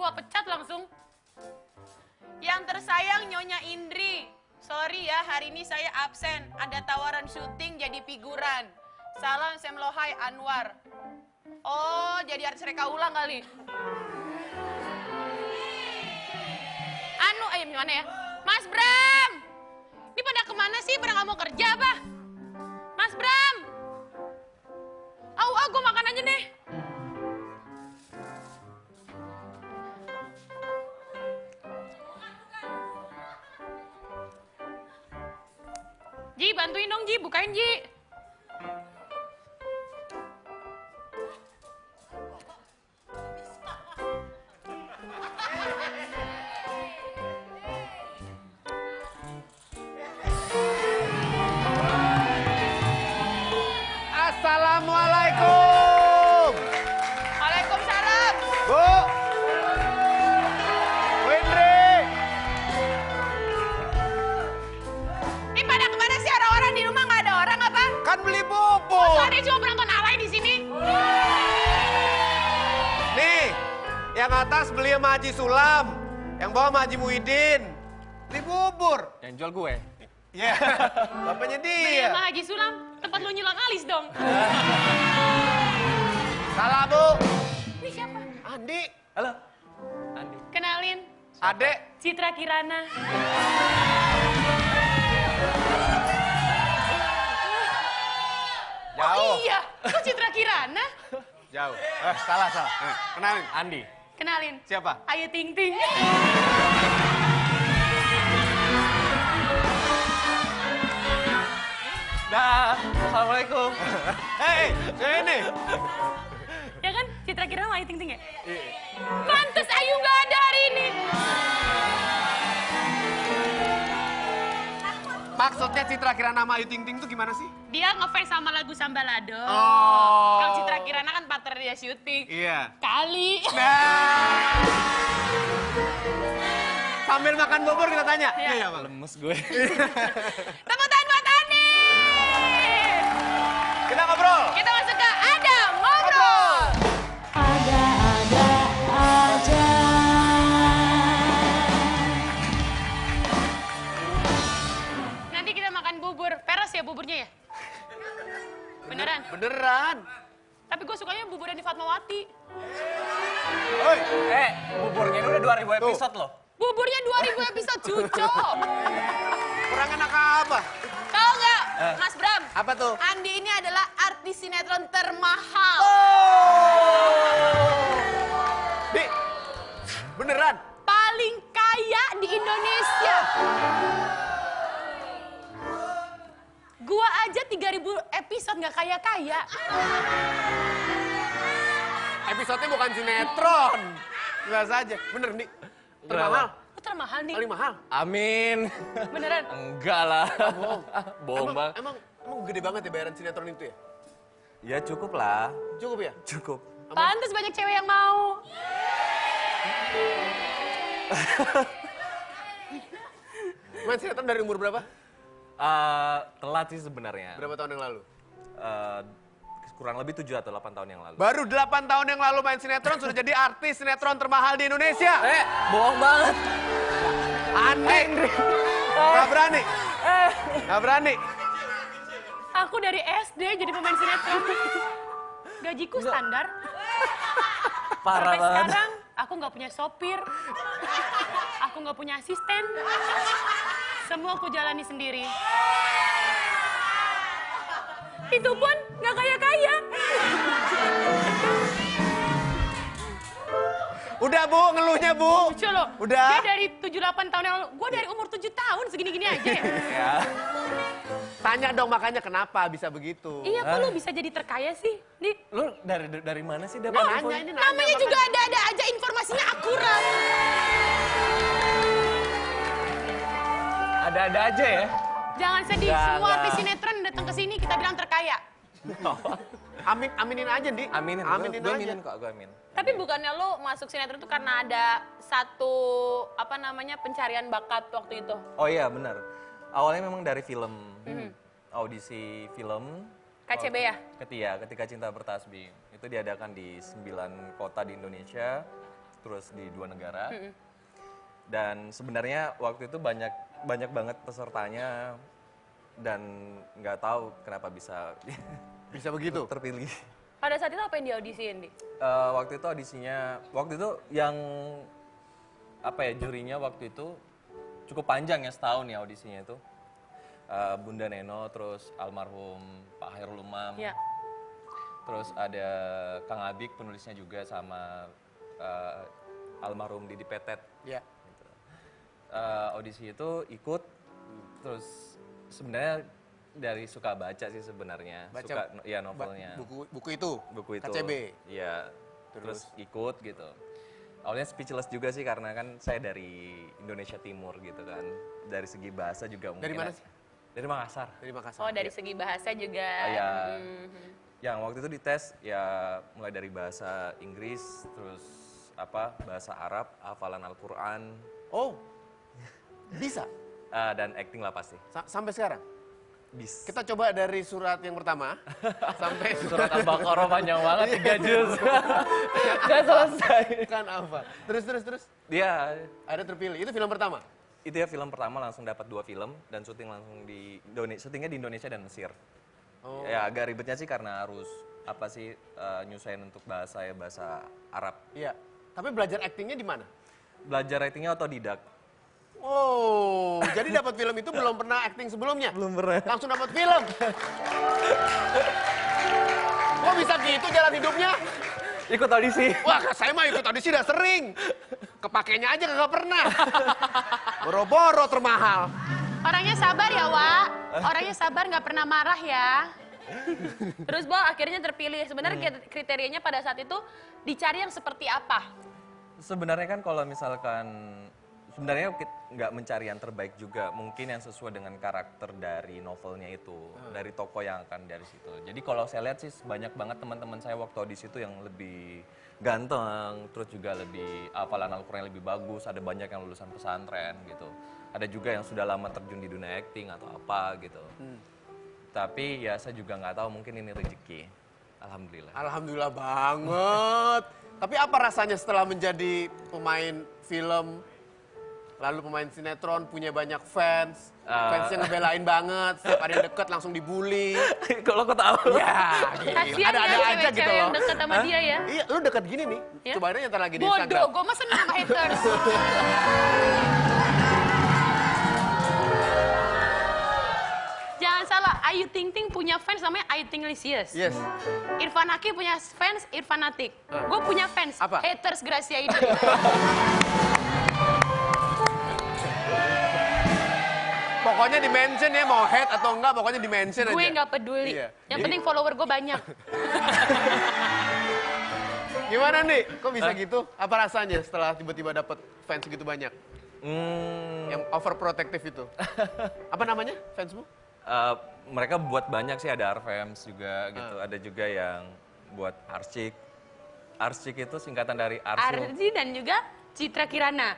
gua pecat langsung. Yang tersayang Nyonya Indri. Sorry ya, hari ini saya absen. Ada tawaran syuting jadi figuran. Salam Semlohai Anwar. Oh, jadi artis reka ulang kali. Gimana ya? Mas Bram! Ini pada kemana sih? Pada nggak mau kerja apa? Mas Bram! Gue makan aja deh. Ji, bantuin dong Ji, bukain Ji. Assalamualaikum. Waalaikumsalam. Bu. Bu Indri. Ini pada kemana sih orang-orang di rumah? Nggak ada orang apa? Kan beli bubur. Masa dia cuma penonton alay di sini? Nih, yang atas beli sama Haji Sulam. Yang bawah sama Haji Muhyiddin. Beli bubur. Yang jual gue. Iya, bapaknya Beli dia. sama Haji Sulam, tempat lu nyulam alis dong. Salah, Bu. Ini siapa? Andi. Halo. Andi. Kenalin, Adek. Citra Kirana. Jauh. Oh iya, kok Citra Kirana? Jauh. Salah. Kenalin. Andi. Kenalin, Siapa? Ayu Ting Ting. Dah. Assalamualaikum. Hei, saya ini. Ya kan, Citra Kirana sama Ayu Ting Ting ya? Iya. Pantes Ayu nggak ada hari ini. Maksudnya Citra Kirana sama Ayu Ting Ting tuh gimana sih? Dia ngefans sama lagu Sambalado. Oh. Kalau Citra Kirana kan partner dia syuting. Iya. Kali. Nah. Sambil makan bubur kita tanya. Iya. Bang. Lemes gue. Tepuk tangan buat Andi. Kita ngobrol. Kita masuk ke Ada Ngobrol. Ada aja. Nanti kita makan bubur. Peres ya buburnya ya? Beneran? Beneran. Tapi gue sukanya bubur yang di Fatmawati. Oi. Buburnya ini udah 2000 episode loh. Buburnya 2000 episode, cuco. Kurang enak apa? Tahu nggak, Mas Bram? Apa tuh? Andi ini adalah artis sinetron termahal. Di. Beneran. Paling kaya di Indonesia. Gua aja 3000 episode nggak kaya-kaya. Episodenya bukan sinetron. Jelas aja. Bener nih. Termahal. Lu termahal nih. Paling mahal. Amin. Beneran? Enggak lah. Bohong. Bohong bang. Emang gede banget ya bayaran sinetron itu ya? Ya cukup lah. Cukup ya? Cukup. Pantes banyak cewek yang mau. Main sinetron dari umur berapa? Telat sih sebenarnya. Berapa tahun yang lalu? Kurang lebih 7 atau 8 tahun yang lalu. Baru 8 tahun yang lalu main sinetron sudah jadi artis sinetron termahal di Indonesia. Bohong banget. Andi. Gak berani. Gak berani. Aku dari SD jadi pemain sinetron. Gajiku standar. Parah Sampai banget. sekarang aku nggak punya sopir. Aku nggak punya asisten. Semua aku jalani sendiri. Itu pun nggak kaya-kaya. Udah Bu, ngeluhnya Bu. Lucu loh. Udah. Dia dari 7-8 tahun yang lalu. Gue dari umur 7 tahun segini-gini aja ya. Ya. Tanya dong makanya kenapa bisa begitu. Iya, kok lu bisa jadi terkaya sih? Lu dari mana sih dapat Nggak info? nanya ini nanya. Namanya makanya. juga ada-ada aja informasinya akurat. Ada-ada aja ya. Jangan sedih, Nggak, semua nggak. artis sinetron datang ke sini kita bilang terkaya. Aminin aja, Di. Aminin. Aminin Gue aja. aminin kok, gue amin. Tapi bukannya lu masuk sinetron itu karena ada satu pencarian bakat waktu itu? Oh iya benar. Awalnya memang dari film. Audisi film. KCB ya? Ketika Cinta Bertasbih. Itu diadakan di 9 kota di Indonesia. terus di 2 negara. Dan sebenarnya waktu itu banyak banget pesertanya dan nggak tahu kenapa bisa Bisa begitu? terpilih. Pada saat itu apa yang diaudisiin, Di? Waktu itu waktu itu yang apa ya, jurinya waktu itu cukup panjang ya, setahun ya audisinya itu. Bunda Neno, terus almarhum Pak Hairul Umam, Ya. terus ada Kang Abik penulisnya juga, sama almarhum Didi Petet. Ya. Audisi itu ikut, terus sebenarnya dari suka baca sih sebenarnya, Baca suka ya novelnya. Buku itu? Buku itu. KCB? Iya. Terus ikut gitu. Awalnya speechless juga sih karena kan saya dari Indonesia Timur gitu kan. Dari segi bahasa juga mungkin. Dari mana sih? Dari Makassar. Dari Makassar. Oh, dari segi bahasa juga. Iya. Yang waktu itu dites ya mulai dari bahasa Inggris, terus bahasa Arab, hafalan Al-Quran, Oh, bisa? dan acting lah pasti. Sampai sekarang? Bis. Kita coba dari surat yang pertama sampai Surat Al-Baqarah panjang banget, 3 juz. Gak selesai. kan apa? Terus. Dia Ada terpilih. Itu film pertama? itu ya film pertama, langsung dapat 2 film dan syuting langsung di syutingnya di Indonesia dan Mesir. Oh. Ya agak ribetnya sih karena harus nyusahin untuk bahasa Arab. Iya. Tapi belajar aktingnya di mana? Belajar actingnya otodidak. Oh, jadi dapat film itu belum pernah acting sebelumnya? Belum pernah. Langsung dapat film. Kok bisa gitu jalan hidupnya? Ikut audisi. Wah, saya mah ikut audisi udah sering. Kepakainya aja kagak pernah. Boro-boro termahal. Orangnya sabar ya, Wak. Orangnya sabar, nggak pernah marah ya. Terus, Bo, akhirnya terpilih. Sebenarnya kriterianya pada saat itu dicari yang seperti apa? Sebenarnya kan kalau misalkan sebenarnya nggak mencari yang terbaik juga, mungkin yang sesuai dengan karakter dari novelnya itu, dari tokoh yang akan dari situ. Jadi kalau saya lihat sih banyak banget teman-teman saya waktu audisi itu yang lebih ganteng, terus juga lebih hafalan Al-Quran yang lebih bagus, ada banyak yang lulusan pesantren gitu. Ada juga yang sudah lama terjun di dunia acting atau apa gitu. Tapi ya saya juga nggak tahu, mungkin ini rezeki. Alhamdulillah. Alhamdulillah banget. Tapi apa rasanya setelah menjadi pemain film, lalu pemain sinetron, punya banyak fans, fansnya ngebelain banget, setiap ada yang deket langsung dibully. Kalau kau tahu. Ya, Kasian ada ya aja gitu cewek-cewek yang loh. deket sama dia ya. Iya, lu deket gini nih. Ya? Cobain aja ntar lagi di Bodoh, Instagram. gue mah seneng sama haters. Jangan salah, Ayu Ting Ting punya fans namanya Ayu Ting Lisius. Yes. Irfan Hakim punya fans Irfanatik. Gue punya fans Apa? haters Gracia Idul. Pokoknya di mention ya, mau hate atau enggak, pokoknya di mention aja. Gue nggak peduli. Iya. Yang penting follower gue banyak. Gimana nih? Kok bisa gitu? Apa rasanya setelah tiba-tiba dapet fans segitu banyak? Yang overprotective itu. Apa namanya fansmu? Mereka buat banyak sih, ada Arfems juga gitu, ada juga yang buat Arsyik. Arsyik itu singkatan dari Arsul. Arzi dan juga Citra Kirana.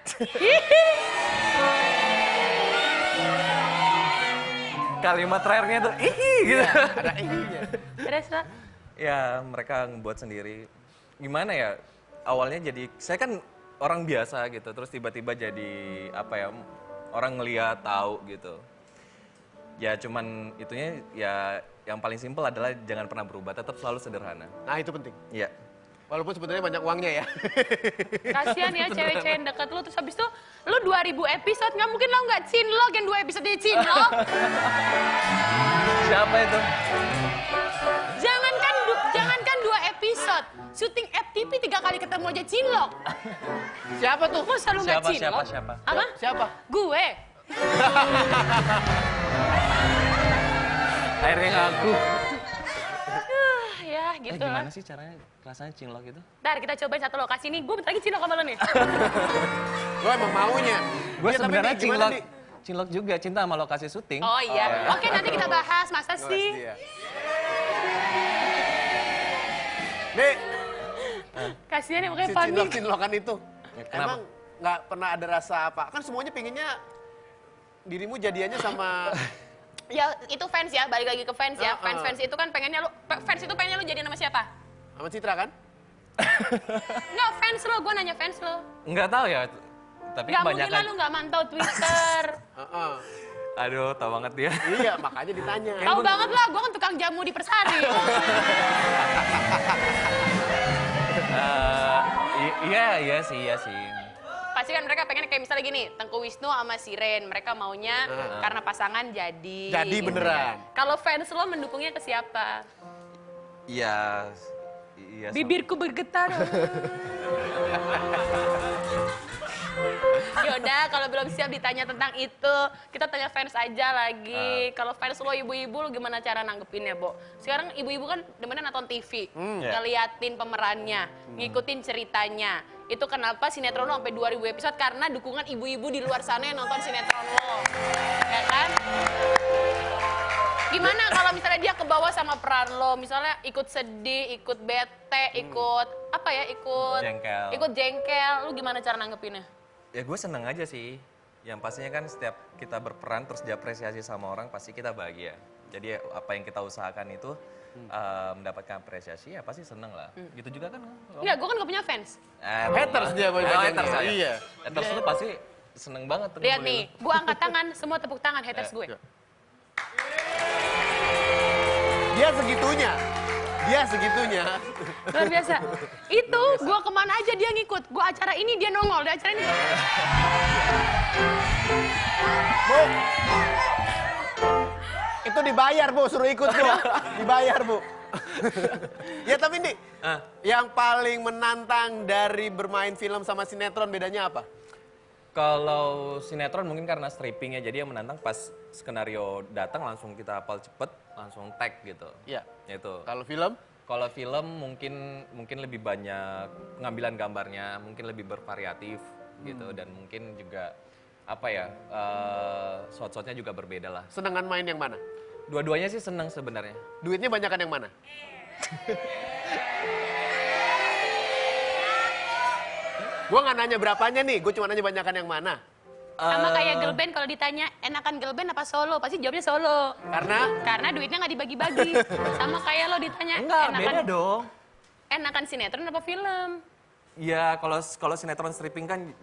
Kalimat terakhirnya tuh ihi gitu. Ada nya. Terus, Pak? Ya mereka ngebuat sendiri. Gimana ya, awalnya jadi, saya kan orang biasa gitu, terus tiba-tiba jadi orang ngeliat tahu gitu. Ya cuman itunya ya yang paling simpel adalah jangan pernah berubah, tetap selalu sederhana. Nah itu penting. Iya. Walaupun sebenarnya banyak uangnya ya. Kasian ya cewek-cewek yang deket lu, terus habis itu lu 2000 episode, nggak mungkin lo nggak cinlok yang 2 episode dia cinlok. Siapa itu? Jangankan 2 episode, syuting FTV 3 kali ketemu aja cinlok. Siapa tuh? Masa lu nggak cinlok? Siapa? Apa? Siapa? Gue. Akhirnya ngaku. Ya gitu lah. Gimana sih caranya rasanya cinlok itu? Ntar kita cobain satu lokasi nih, gue bentar lagi cinlok sama lo nih. Gue emang maunya. Gue Ya, tapi sebenarnya nih, gimana nih? cinlok juga, cinta sama lokasi syuting. Oh iya, oke nanti kita bahas, masa Oh, sih? dia. Nih, Kasian ya si makanya panik. cinlok-cinlokan itu. Kenapa? Emang nggak pernah ada rasa apa? Kan semuanya pinginnya dirimu jadiannya sama... Ya itu fans ya, balik lagi ke fans ya. Heeh. Fans itu kan pengennya lu, fans itu pengennya lu jadian sama siapa? sama Citra kan? Nggak, fans lo, gue nanya fans lo. Nggak tahu ya, tapi Nggak mungkin kebanyakan... lah lu nggak mantau Twitter. Heeh. Aduh, tahu banget dia. Iya, makanya ditanya. Tahu banget lah, gue kan tukang jamu di Persari. Iya sih. Pasti kan mereka pengen kayak misalnya gini, Tengku Wisnu sama Siren, mereka maunya karena pasangan jadi. Jadi beneran. Kalau fans lo mendukungnya ke siapa? Iya. Bibirku bergetar. Yaudah, kalau belum siap ditanya tentang itu, kita tanya fans aja lagi. Kalau fans lo ibu-ibu, lo gimana cara nanggepinnya, Bo? Sekarang ibu-ibu kan demennya nonton TV, ngeliatin pemerannya, ngikutin ceritanya. Itu kenapa sinetron lo sampai 2000 episode, karena dukungan ibu-ibu di luar sana yang nonton sinetron lo. Ya kan? Gimana kalau misalnya dia kebawa sama peran lo, misalnya ikut sedih, ikut bete, ikut apa ya, ikut jengkel, lu gimana cara nanggepinnya? Ya gue seneng aja sih. Yang pastinya kan setiap kita berperan terus diapresiasi sama orang pasti kita bahagia. Jadi apa yang kita usahakan itu mendapatkan apresiasi ya pasti seneng lah. Gitu juga kan? Enggak, gue kan gak punya fans. Haters dia banyak. Haters saya. Iya. Haters lu pasti seneng banget. tuh Lihat ngumpulin nih, lu. gue angkat tangan, semua tepuk tangan haters gue. Dia segitunya. Luar biasa. Itu gue kemana aja dia ngikut. Gue acara ini dia nongol, di acara ini. Bu. Itu dibayar, Bu, suruh ikut, Bu. Dibayar, Bu. Ya tapi Ndi, yang paling menantang dari bermain film sama sinetron bedanya apa? Kalau sinetron mungkin karena strippingnya, jadi yang menantang pas skenario datang langsung kita hafal cepet, langsung tag gitu. Iya. Itu. Kalau film? Kalau film mungkin lebih banyak pengambilan gambarnya, mungkin lebih bervariatif gitu, dan mungkin juga apa ya, shot-shotnya juga berbeda lah. Senengan main yang mana? Dua-duanya sih seneng sebenarnya. Duitnya banyakan yang mana? Gue nggak nanya berapanya nih, gue cuma nanya banyakan yang mana. Sama kayak girl band, kalau ditanya enakan girl band apa solo, pasti jawabnya solo. Karena duitnya nggak dibagi-bagi. Sama kayak lo ditanya Beda dong. enakan sinetron apa film. Ya kalau sinetron stripping kan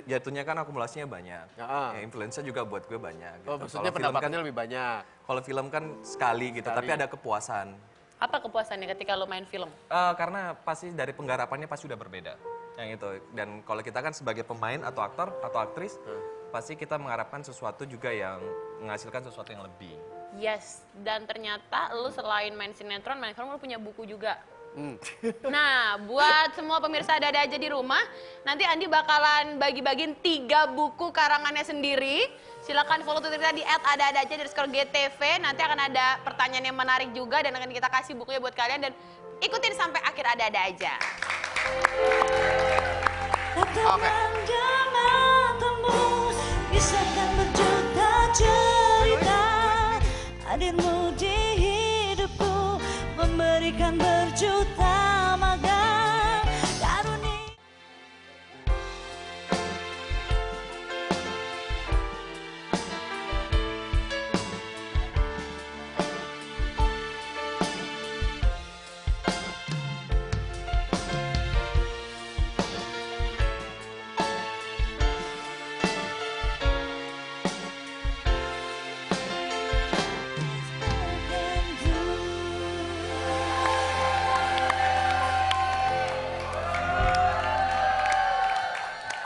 jatuhnya kan akumulasinya banyak. Ya, influence juga buat gue banyak. Oh, Gitu. maksudnya Kalau film pendapatannya kan, lebih banyak. kalau film kan sekali gitu, tapi ada kepuasan. Apa kepuasannya ketika lo main film? Karena pasti dari penggarapannya pasti udah berbeda. Yang itu. Dan kalau kita kan sebagai pemain atau aktor atau aktris, pasti kita mengharapkan sesuatu juga yang menghasilkan sesuatu yang lebih. Yes, dan ternyata lo selain main sinetron, main film, lo punya buku juga. Nah, buat semua pemirsa Ada Aja di rumah, nanti Andi bakalan bagi-bagiin 3 buku karangannya sendiri. Silakan follow Twitter kita di @ada-ada-aja_gtv. Nanti akan ada pertanyaan yang menarik juga dan akan kita kasih bukunya buat kalian, dan ikutin sampai akhir Ada-ada aja. Katakan jangan tembus, kisahkan berjuta cerita. Hadirmu di hidupku, memberikan berjuta magang karunia.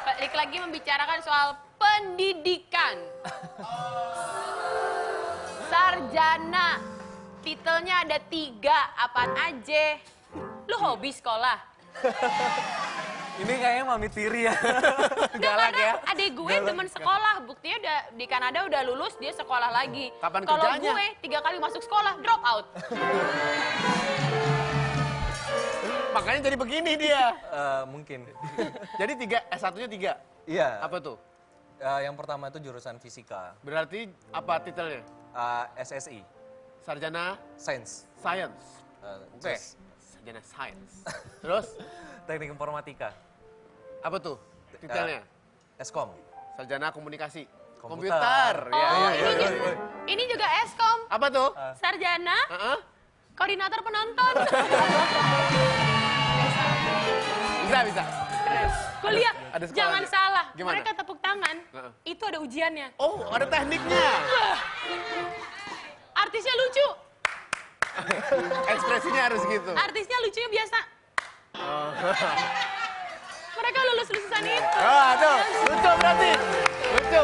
Balik lagi membicarakan soal pendidikan. Sarjana, titelnya ada 3, apaan aja? Lu hobi sekolah? Ini kayaknya mami tiri ya. Galak ya. Adik gue demen sekolah, buktinya udah di Kanada udah lulus, dia sekolah lagi. Kapan Kalau kerjanya? gue 3 kali masuk sekolah, drop out. Makanya jadi begini dia. Mungkin. Jadi S1-nya 3. Iya. Apa tuh? Yang pertama itu jurusan fisika. Berarti apa titelnya? SSI. Sarjana Sains. Science. Oke. Terus Sarjana Science. Terus teknik informatika. apa tuh titelnya? Eskom. Sarjana Komunikasi. Komputer. Ya, Oh, ya, ya. ini juga Eskom, Apa tuh? sarjana, Heeh. koordinator penonton. bisa. Kuliah, Ada sekolahnya. jangan salah. Gimana? Mereka tepuk tangan, Heeh. itu ada ujiannya. Oh, ada tekniknya. Artisnya lucu, Ekspresinya harus gitu. artisnya lucunya biasa. Mereka lulusan itu. Oh, tuh, lucu berarti. Lucu.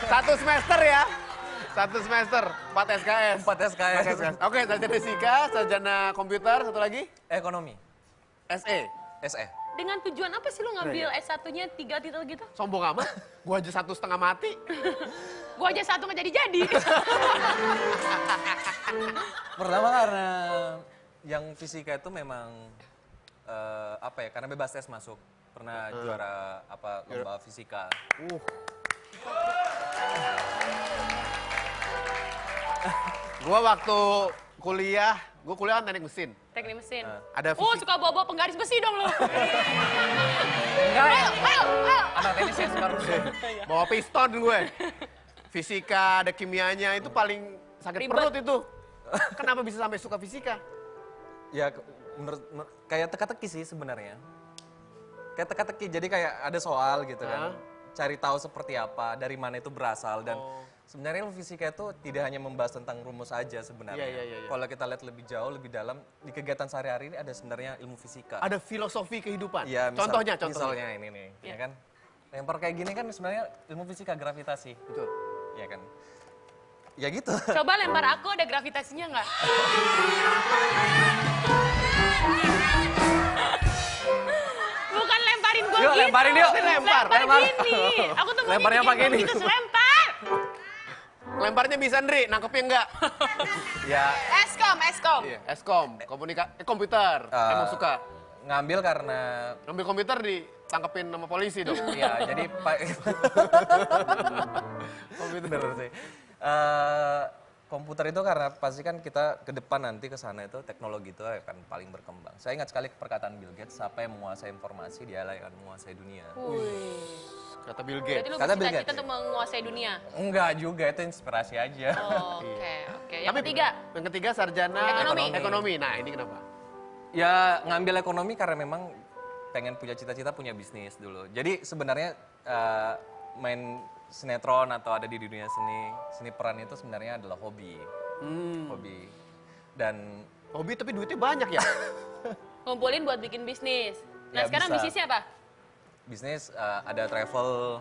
1 semester ya. 1 semester, 4 SKS. 4 SKS. Oke, sarjana fisika, sarjana komputer, satu lagi Ekonomi. SE. SE. Dengan tujuan apa sih lu ngambil S1-nya 3 titel gitu? Sombong amat. Gua aja 1,5 mati. Gua aja 1 nggak jadi-jadi. Pertama karena yang fisika itu memang apa ya? Karena bebas tes masuk. Pernah juara apa lomba fisika. Gua waktu kuliah, gua kuliah kan teknik mesin. Teknik mesin. Ada Oh, fisik- suka bawa-bawa penggaris besi dong lu. Enggak ya? Ayo. Anak tenis ya sekarang. Bawa piston gue. Fisika, ada kimianya, itu paling sakit Ribet. perut itu. Kenapa bisa sampai suka fisika? Ya kayak teka-teki sih sebenarnya. Kayak teka-teki, jadi kayak ada soal gitu kan. Cari tahu seperti apa, dari mana itu berasal dan sebenarnya ilmu fisika itu tidak hanya membahas tentang rumus saja sebenarnya. Iya. Kalau kita lihat lebih jauh, lebih dalam di kegiatan sehari-hari ini ada sebenarnya ilmu fisika. Ada filosofi kehidupan. Iya, contohnya. Misalnya ini nih, ya kan. Lempar kayak gini kan sebenarnya ilmu fisika gravitasi, Betul. ya kan. Ya gitu. Coba lempar aku, ada gravitasinya nggak? Bukan lemparin gua Yuk, gitu. lemparin yuk. Lempar. Lempar gini. Aku tuh mau Lemparnya bikin pakai ini. gitu, lempar. Lemparnya bisa, Ndri, nangkepnya enggak? Ya Eskom. Iya, Eskom, komputer. Emang suka. ngambil karena Ngambil komputer ditangkepin sama polisi dong. ya jadi Pak Komputer. sih. Komputer itu karena pasti kan kita ke depan nanti ke sana itu teknologi itu akan paling berkembang. Saya ingat sekali perkataan Bill Gates, siapa yang menguasai informasi dialah yang akan menguasai dunia. Kata Bill Berarti Gates. lu Kata Bill bercita-cita Gates. untuk menguasai dunia. Enggak juga, itu inspirasi aja. Oke. Yang ketiga, Yang ketiga sarjana Ekonomi. ekonomi. Nah, ini kenapa? Ya ngambil ekonomi karena memang pengen punya cita-cita punya bisnis dulu. Jadi sebenarnya main sinetron atau ada di dunia seni peran itu sebenarnya adalah hobi. Hobi. Dan Hobi tapi duitnya banyak ya? ngumpulin buat bikin bisnis. Nah, Ya, sekarang bisa. bisnisnya apa? bisnis ada travel,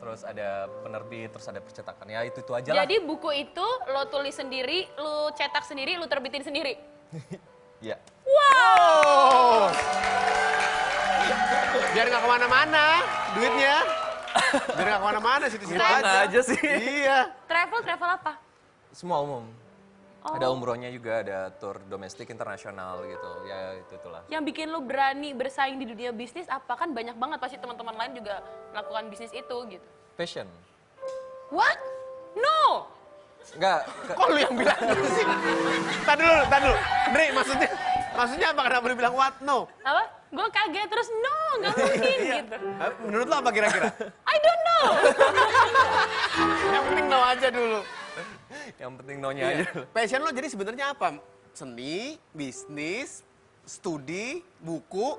terus ada penerbit, terus ada percetakan. Ya itu aja lah. Jadi buku itu lo tulis sendiri, lo cetak sendiri, lo terbitin sendiri. Ya. Oh. Biar nggak kemana-mana duitnya. Biar nggak kemana-mana situ-situ Gitu aja. aja sih. Iya. Travel apa? Semua umum. Oh. Ada umrohnya juga, ada tour domestik internasional gitu. Ya itulah. Yang bikin lo berani bersaing di dunia bisnis apa? Kan banyak banget pasti teman-teman lain juga melakukan bisnis itu gitu. Passion. What? No! Enggak, Kok lu yang bilang gitu sih? Tadi dulu. Ndri, maksudnya apa? Kenapa lu bilang what? No. Apa? Gue kaget terus no, nggak mungkin gitu. Menurut lo apa kira-kira? I don't know. Yang penting no aja dulu. yang penting no-nya Iya. aja. Passion lo jadi sebenarnya apa? Seni, bisnis, studi, buku.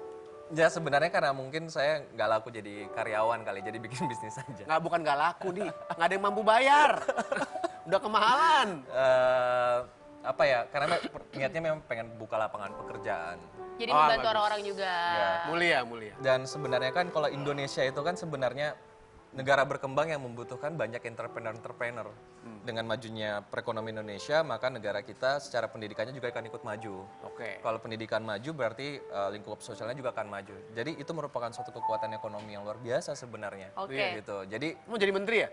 Ya sebenarnya karena mungkin saya nggak laku jadi karyawan kali, jadi bikin bisnis aja. Bukan nggak laku nih, nggak ada yang mampu bayar. Udah kemahalan. Apa ya, karena niatnya memang pengen buka lapangan pekerjaan. Jadi Oh, membantu bagus. orang-orang juga. Ya. Mulia. Dan sebenarnya kan kalau Indonesia itu kan sebenarnya negara berkembang yang membutuhkan banyak entrepreneur. Dengan majunya perekonomian Indonesia, maka negara kita secara pendidikannya juga akan ikut maju. Oke. Kalau pendidikan maju berarti lingkup sosialnya juga akan maju. Jadi itu merupakan suatu kekuatan ekonomi yang luar biasa sebenarnya. Oke. Gitu. Jadi Mau jadi menteri ya?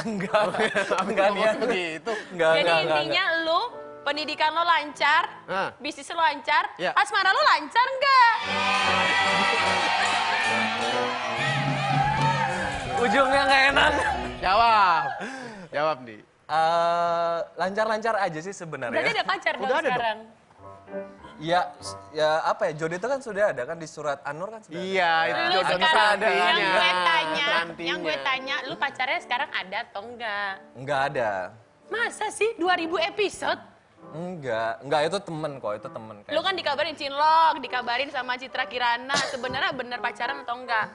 enggak niat begitu. Jadi intinya lo pendidikan lo lancar, Hah. bisnis lo lancar, Ya. asmara lo lancar nggak? ujungnya nggak enak. Jawab nih. Lancar-lancar aja sih sebenarnya. Berarti ada pacar dong Udah ada sekarang. Ya apa ya, jodoh itu kan sudah ada kan di surat An-Nur kan sudah ada. Iya, itu Lu jodoh sekarang serantinya. yang gue tanya, lu pacarnya sekarang ada atau enggak? Enggak ada. Masa sih 2000 episode? Enggak itu temen kok, itu temen. Lu kan dikabarin cinlok, dikabarin sama Citra Kirana. Sebenarnya bener pacaran atau enggak?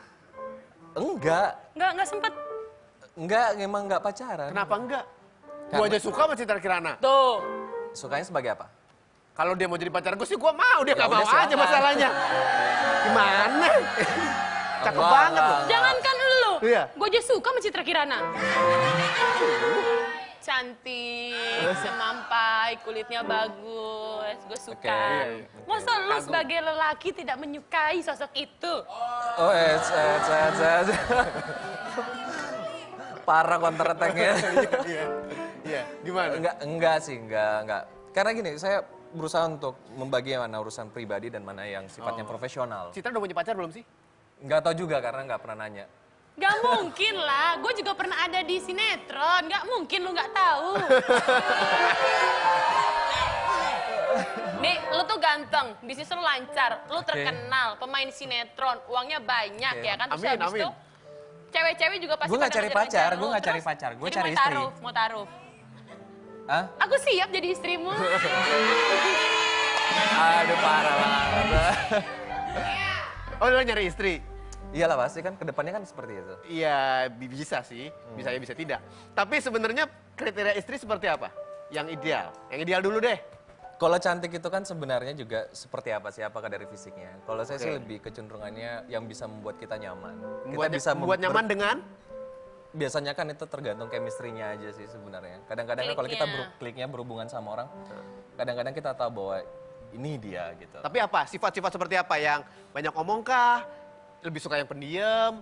Enggak sempet. Enggak, emang enggak pacaran. Kenapa enggak? Gua aja suka sama Citra Kirana. Tuh. Sukanya sebagai apa? Kalau dia mau jadi pacar gue sih gue mau, dia Ya nggak udah, mau aja silakan. masalahnya. Gimana? Cakep Enggak, banget loh. enggak. Jangankan lu, Iya. gue aja suka sama Citra Kirana. Cantik, semampai, kulitnya bagus, gue suka. Oke, iya. Masa lu sebagai lelaki tidak menyukai sosok itu? Oh, parah counter attack-nya. Iya, gimana? Enggak sih, enggak. Karena gini, saya berusaha untuk membagi mana urusan pribadi dan mana yang sifatnya profesional. Citra udah punya pacar belum sih? Enggak tahu juga karena enggak pernah nanya. Gak mungkin lah, gue juga pernah ada di sinetron, gak mungkin lu gak tahu. Nih, lu tuh ganteng, bisnis lu lancar, lu terkenal, pemain sinetron, uangnya banyak Oke. ya kan? Terus Amin, habis amin. tuh, cewek-cewek juga pasti Gua nggak pada cari ngejar-ngejar pacar, lu. gua nggak cari Terus, pacar, gua jadi cari mau istri. Mau taruh. Hah? Aku siap jadi istrimu. Aduh, parah banget. Oh, lu nyari istri? Iyalah pasti kan, kedepannya kan seperti itu. Iya, bisa sih. Bisa ya, bisa tidak. Tapi sebenarnya kriteria istri seperti apa? Yang ideal? Yang ideal dulu deh. Kalau cantik itu kan sebenarnya juga seperti apa sih? Apakah dari fisiknya? Kalau saya sih Oke. lebih kecenderungannya yang bisa membuat kita nyaman. Buat, Kita bisa buat nyaman dengan? Biasanya kan itu tergantung chemistry-nya aja sih sebenarnya. Kadang-kadang kan kalau kita Kliknya. kliknya berhubungan sama orang, kadang-kadang kita tahu bahwa ini dia gitu. Tapi apa? Sifat-sifat seperti apa? Yang banyak omong kah? Lebih suka yang pendiam?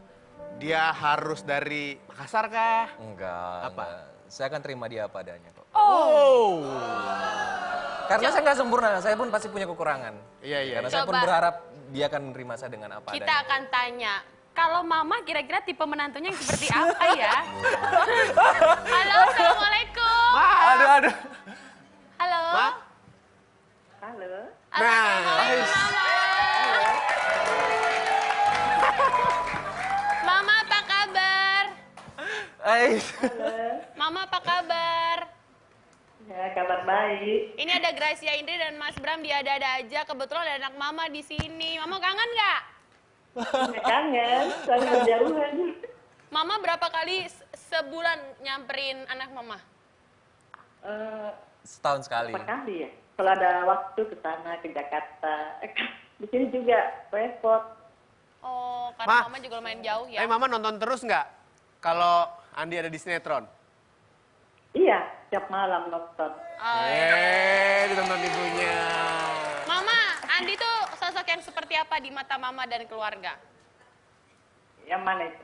Dia harus dari Makassar kah? Enggak. Apa? Enggak. Saya akan terima dia apa adanya kok. Oh. Karena saya nggak sempurna, saya pun pasti punya kekurangan. Iya, iya. Karena saya pun Coba. berharap dia akan menerima saya dengan apa Kita adanya. akan tanya, kalau mama kira-kira tipe menantunya yang seperti apa ya? Halo, assalamualaikum. Aduh. Halo. Ma? Halo. Assalamualaikum, Mama. Mama, apa kabar? Mama, apa kabar? Ya, kabar baik. Ini ada Gracia Indri dan Mas Bram di Ada-Ada Aja. Kebetulan ada anak Mama di sini. Mama kangen nggak? Nggak kangen, soalnya berjauhan. Mama berapa kali sebulan nyamperin anak Mama? Setahun sekali. Berapa kali ya? Kalau ada waktu ke sana, ke Jakarta. Di sini juga repot. Oh, Ma. karena Mama juga lumayan jauh ya. Mama nonton terus nggak? Kalau Andi ada di sinetron? Iya, tiap malam nonton. Oh, iya. Ditonton ibunya. Mama, Andi tuh sosok yang seperti apa di mata Mama dan keluarga? Yang mana itu?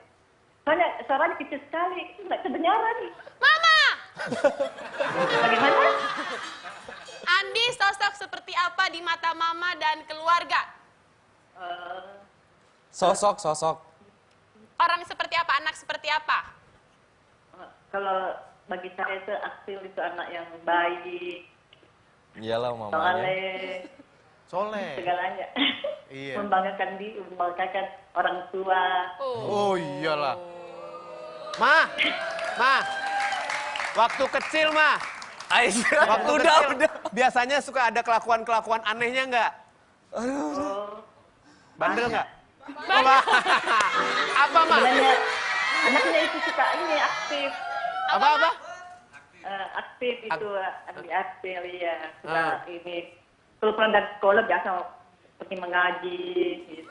Soalnya suaranya kecil sekali, nggak kedengaran. Mama! Bagaimana? Andi sosok seperti apa di mata Mama dan keluarga? Sosok. Orang seperti apa? Anak seperti apa? Kalau bagi saya itu Aksil itu anak yang baik, Iyalah mamanya. Soleh. segalanya. Iya. Membanggakan orang tua. Oh iyalah. Ma. Waktu kecil, Ma. Waktu udah. Biasanya suka ada kelakuan-kelakuan anehnya nggak? Oh, Bandel nggak? Apa, Ma? sebenarnya anaknya itu suka ini aktif. Apa? Aktif itu Andi Aksil ya. Ah. Suka ini. Kalau pulang dari sekolah biasa seperti mengaji. Gitu.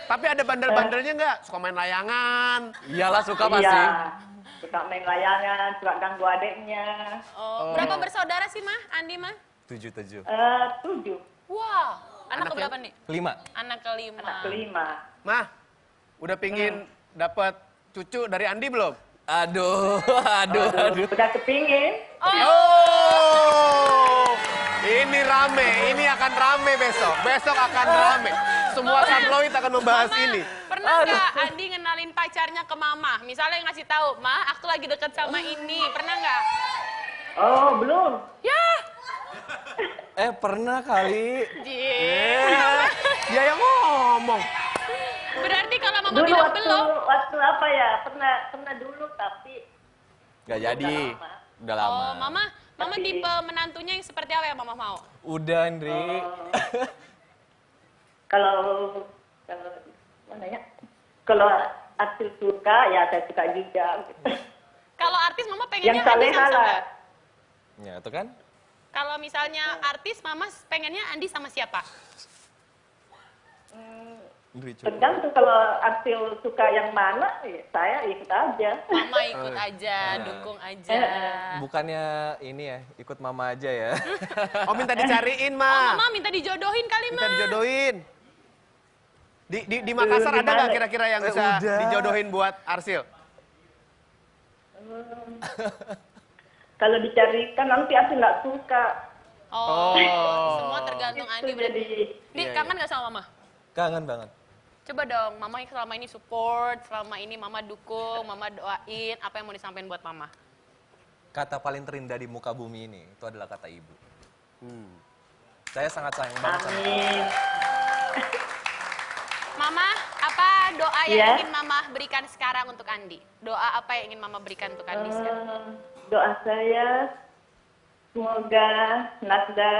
Tapi ada bandel-bandelnya nggak? Suka main layangan. Iyalah suka pasti. Iya. Suka main layangan, suka ganggu adiknya. Oh, berapa bersaudara sih, Ma? Andi, Ma? 7. 7. Wah, anak Anaknya? keberapa nih? 5. Anak kelima. Anak kelima. Ma, udah pingin dapat cucu dari Andi belum? Aduh. Udah kepingin. Oh, ini rame, ini akan rame besok. Besok akan rame. Semua tabloid akan membahas Mama, ini. pernah nggak Andi ngenalin pacarnya ke Mama? Misalnya ngasih tahu, Ma, aku lagi deket sama ini. Pernah nggak? Oh, belum. Ya, Pernah kali. Dia yang ngomong. berarti kalau Mama Dulu bilang waktu belum, apa ya? Pernah dulu tapi Gak jadi. lama. Udah lama. oh, Mama Mama tipe menantunya yang seperti apa yang Mama mau? Udah, Indri. Kalau mana ya? Kalau Arsil suka, ya saya suka juga. Kalau artis Mama pengennya Yang Andi Saleha sama lah. siapa? Ya, itu kan. Kalau misalnya artis Mama pengennya Andi sama siapa? Indri coba. Tergantung kalau Arsil suka yang mana, ya saya ikut aja. Mama ikut aja, dukung aja. Bukannya ini ya, ikut mama aja ya. Oh minta dicariin, Oh, Ma. Mama minta dijodohin kali, Minta Ma. dijodohin. Di Makassar ada nggak kira-kira yang bisa udah. dijodohin buat Arsil? Kalau dicarikan nanti Arsil nggak suka. Oh, Oh. semua tergantung Andi Itu berarti. jadi Di, Iya, kangen gak sama Mama? Kangen banget. Coba dong, Mama selama ini support, selama ini Mama dukung, Mama doain, apa yang mau disampaikan buat Mama? Kata paling terindah di muka bumi ini, itu adalah kata ibu. Hmm. Saya sangat sayang banget sama kamu. amin. Mama, apa doa yang Iya? ingin Mama berikan sekarang untuk Andi? Doa apa yang ingin Mama berikan untuk Andi sekarang? Doa saya semoga Nasda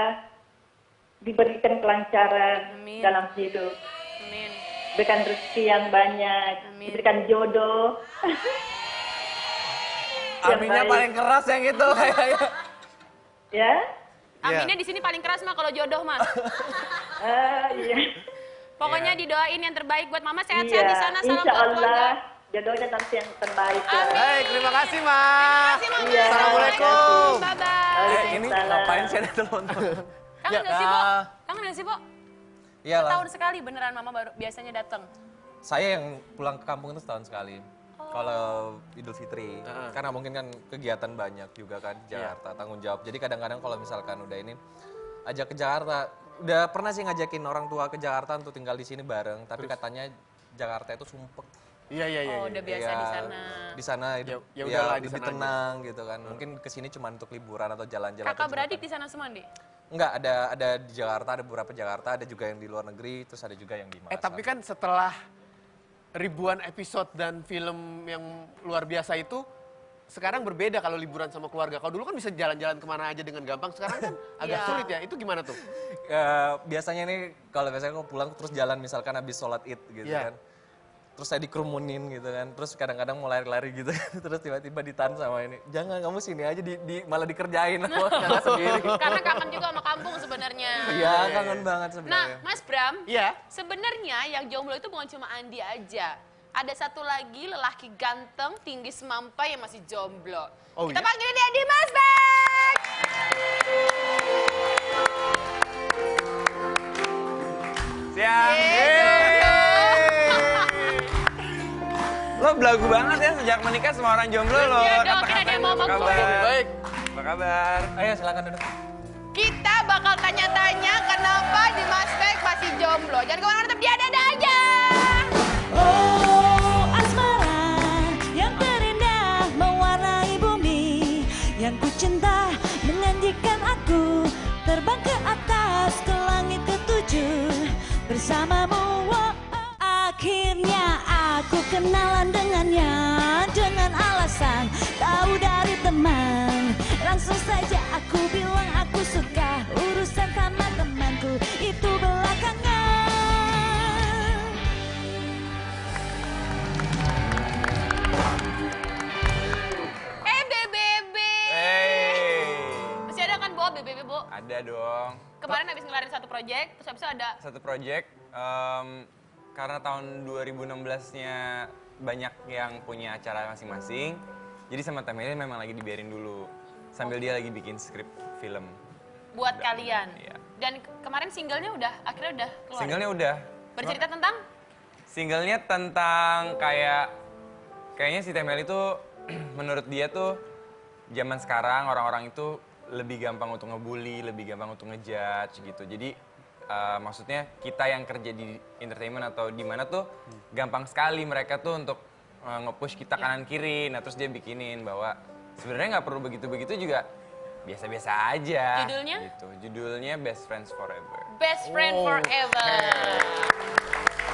diberikan kelancaran Amin. dalam hidup, Amin. diberikan rezeki yang banyak, Amin. diberikan jodoh. Yang Aminnya baik. paling keras yang itu kayaknya. Ya, Aminnya di sini paling keras mah kalau jodoh mah. iya. Pokoknya didoain yang terbaik buat Mama, sehat-sehat Iya, di sana, salam insya buat Allah keluarga. jodohnya nanti yang terbaik. Ya. Amin. Baik, terima kasih, Ma. Terima kasih Mama. Iya. Assalamualaikum. Bye-bye. Ini Waalaikumsalam. ngapain sih ada telepon? Kangen gak sih, Po? Kangen gak sih, Po? Iyalah. Setahun sekali beneran Mama baru biasanya datang. Saya yang pulang ke kampung itu setahun sekali. Kalau Idul Fitri, karena mungkin kan kegiatan banyak juga kan di Jakarta, tanggung jawab. Jadi kadang-kadang kalau misalkan udah ini, ajak ke Jakarta. Udah pernah sih ngajakin orang tua ke Jakarta untuk tinggal di sini bareng, tapi katanya Jakarta itu sumpek. Iya, iya, iya. Oh, udah biasa Iya, di sana. Di sana Ya udahlah, di lebih sana aja. tenang gitu kan. Mungkin kesini cuma untuk liburan atau jalan-jalan. Kakak atau beradik jenguk. di sana semua, Di? Enggak, ada di Jakarta, ada beberapa Jakarta, ada juga yang di luar negeri, terus ada juga yang di Makassar. Tapi kan setelah ribuan episode dan film yang luar biasa itu, sekarang berbeda kalau liburan sama keluarga. Kalau dulu kan bisa jalan-jalan kemana aja dengan gampang, sekarang kan agak Iya. sulit ya. Itu gimana tuh? Biasanya nih kalau biasanya aku pulang terus jalan misalkan habis sholat id gitu Iya. kan. Terus saya dikerumunin gitu kan. Terus kadang-kadang mau lari-lari gitu. Terus tiba-tiba ditahan sama ini. Jangan kamu sini aja malah dikerjain sama kakak sendiri. Karena kangen juga sama kampung sebenarnya. Iya, kangen banget Nah, sebenarnya. Mas Bram, Iya. sebenarnya yang jomblo itu bukan cuma Andi aja. Ada satu lagi lelaki ganteng, tinggi semampai yang masih jomblo. Oh, Kita iya? panggilin dia di Mas Bram. Siang. Lo belagu banget ya sejak menikah semua orang jomblo lo. Iya dong, kata-katain. kira dia mau Apa sama gue. kabar? Baik. Apa kabar? Ayo silakan duduk. Kita bakal tanya-tanya kenapa di Mas Bram masih jomblo. Jangan kemana-mana, tetap di ada aja. Oh, asmara yang terindah mewarnai bumi, yang ku cinta menjanjikan aku terbang ke atas ke langit ketujuh bersamamu. Oh, akhirnya aku kenalan dengannya dengan alasan tahu dari teman. Langsung saja aku bilang aku suka, urusan sama temanku itu belakangan. BBB. Hey. Masih ada kan, Bo, BBB, Bo? Ada dong. Kemarin habis ngelarin satu project, terus habis itu ada Satu project karena tahun 2016-nya banyak yang punya acara masing-masing. Jadi sama Temelin memang lagi dibiarin dulu. Sambil dia lagi bikin skrip film. buat kalian. Iya. Dan kemarin singlenya akhirnya udah keluar. Singlenya udah. Bercerita tentang? Singlenya tentang kayaknya si Temel itu menurut dia tuh zaman sekarang orang-orang itu lebih gampang untuk ngebully, lebih gampang untuk ngejudge gitu. Jadi maksudnya kita yang kerja di entertainment atau di mana tuh gampang sekali mereka tuh untuk nge-push kita kanan kiri. Nah terus dia bikinin bahwa sebenarnya nggak perlu begitu-begitu juga, biasa-biasa aja. Judulnya? Gitu. Judulnya Best Friends Forever. Best Friend Oh. Forever.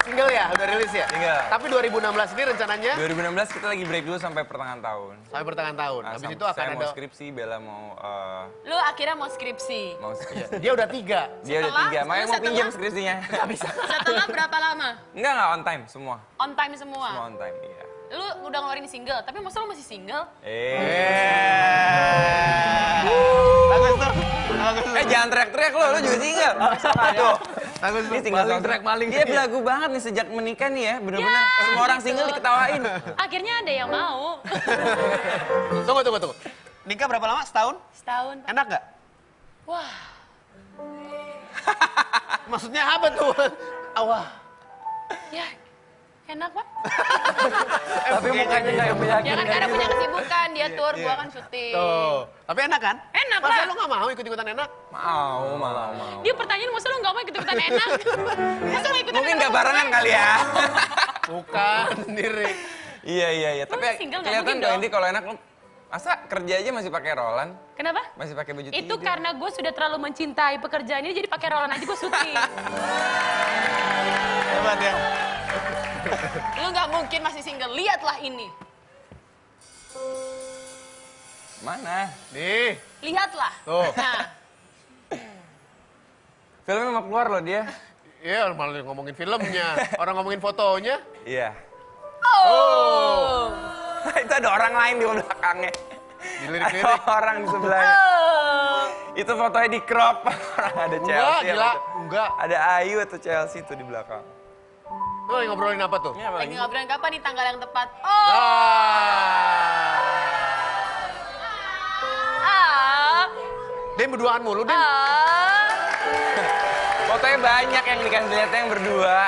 single ya, udah rilis ya? Single. Tapi 2016 ini rencananya 2016 kita lagi break dulu sampai pertengahan tahun. sampai pertengahan tahun. Nah, Habis itu saya akan mau ada skripsi, Bella mau Lu akhirnya mau skripsi. mau skripsi. dia udah 3. Dia udah Setelah- 3, makanya mau setelah- pinjam skripsinya. Setelah berapa lama? Enggak on time semua. On time semua. Semua on time, iya. Lu udah ngeluarin single, tapi masa lu masih single? Bagus tuh. Bagus tuh. Jangan teriak-teriak lo juga single. Tuh. Bagus tuh. Ini single Maling track, maling. Dia belagu banget nih sejak menikah nih ya, bener-bener semua orang single diketawain. Akhirnya ada yang mau. Tunggu. Nikah berapa lama? Setahun? Setahun, Pak. Enak nggak? Wah, Maksudnya apa tuh? Awah. ya enak, Pak. Tapi mukanya kayak Ya meyakinkan. kan karena punya kesibukan, dia tour, gua kan syuting. Tuh. Tapi enak kan? Enak Masa lah. lu nggak mau ikut-ikutan enak? Mau. Dia pertanyaan, masa lu nggak mau ikut-ikutan enak? Masa lu ikutan Mungkin enak? gak barengan kali ya. Bukan, sendiri. Iya. Tapi Lu single nggak kelihatan mungkin dong dong. Indi kalau enak lu masa kerja aja masih pakai rolan, Kenapa? masih pakai baju Itu tidur. karena gue sudah terlalu mencintai pekerjaan ini, jadi pakai rolan aja gue syuting. Hebat ya. Lu nggak mungkin masih single, lihatlah ini. Mana? Nih. Lihatlah. Tuh. Nah, Filmnya mau keluar loh dia. Iya, malah ngomongin filmnya. Orang ngomongin fotonya. Iya. Oh. Itu ada orang lain di belakangnya. Dilirik-lirik. Ada orang di sebelahnya. Itu fotonya di crop. Orang ada Enggak, Chelsea. gila. apa tuh? Enggak. Ada Ayu atau Chelsea tuh di belakang. Lu lagi ngobrolin apa tuh? Ini apa lagi lagi? ngobrolin kapan nih tanggal yang tepat? Ah. Ah, Dem berduaan mulu, Dem. Fotonya banyak yang dikasih lihat yang berdua.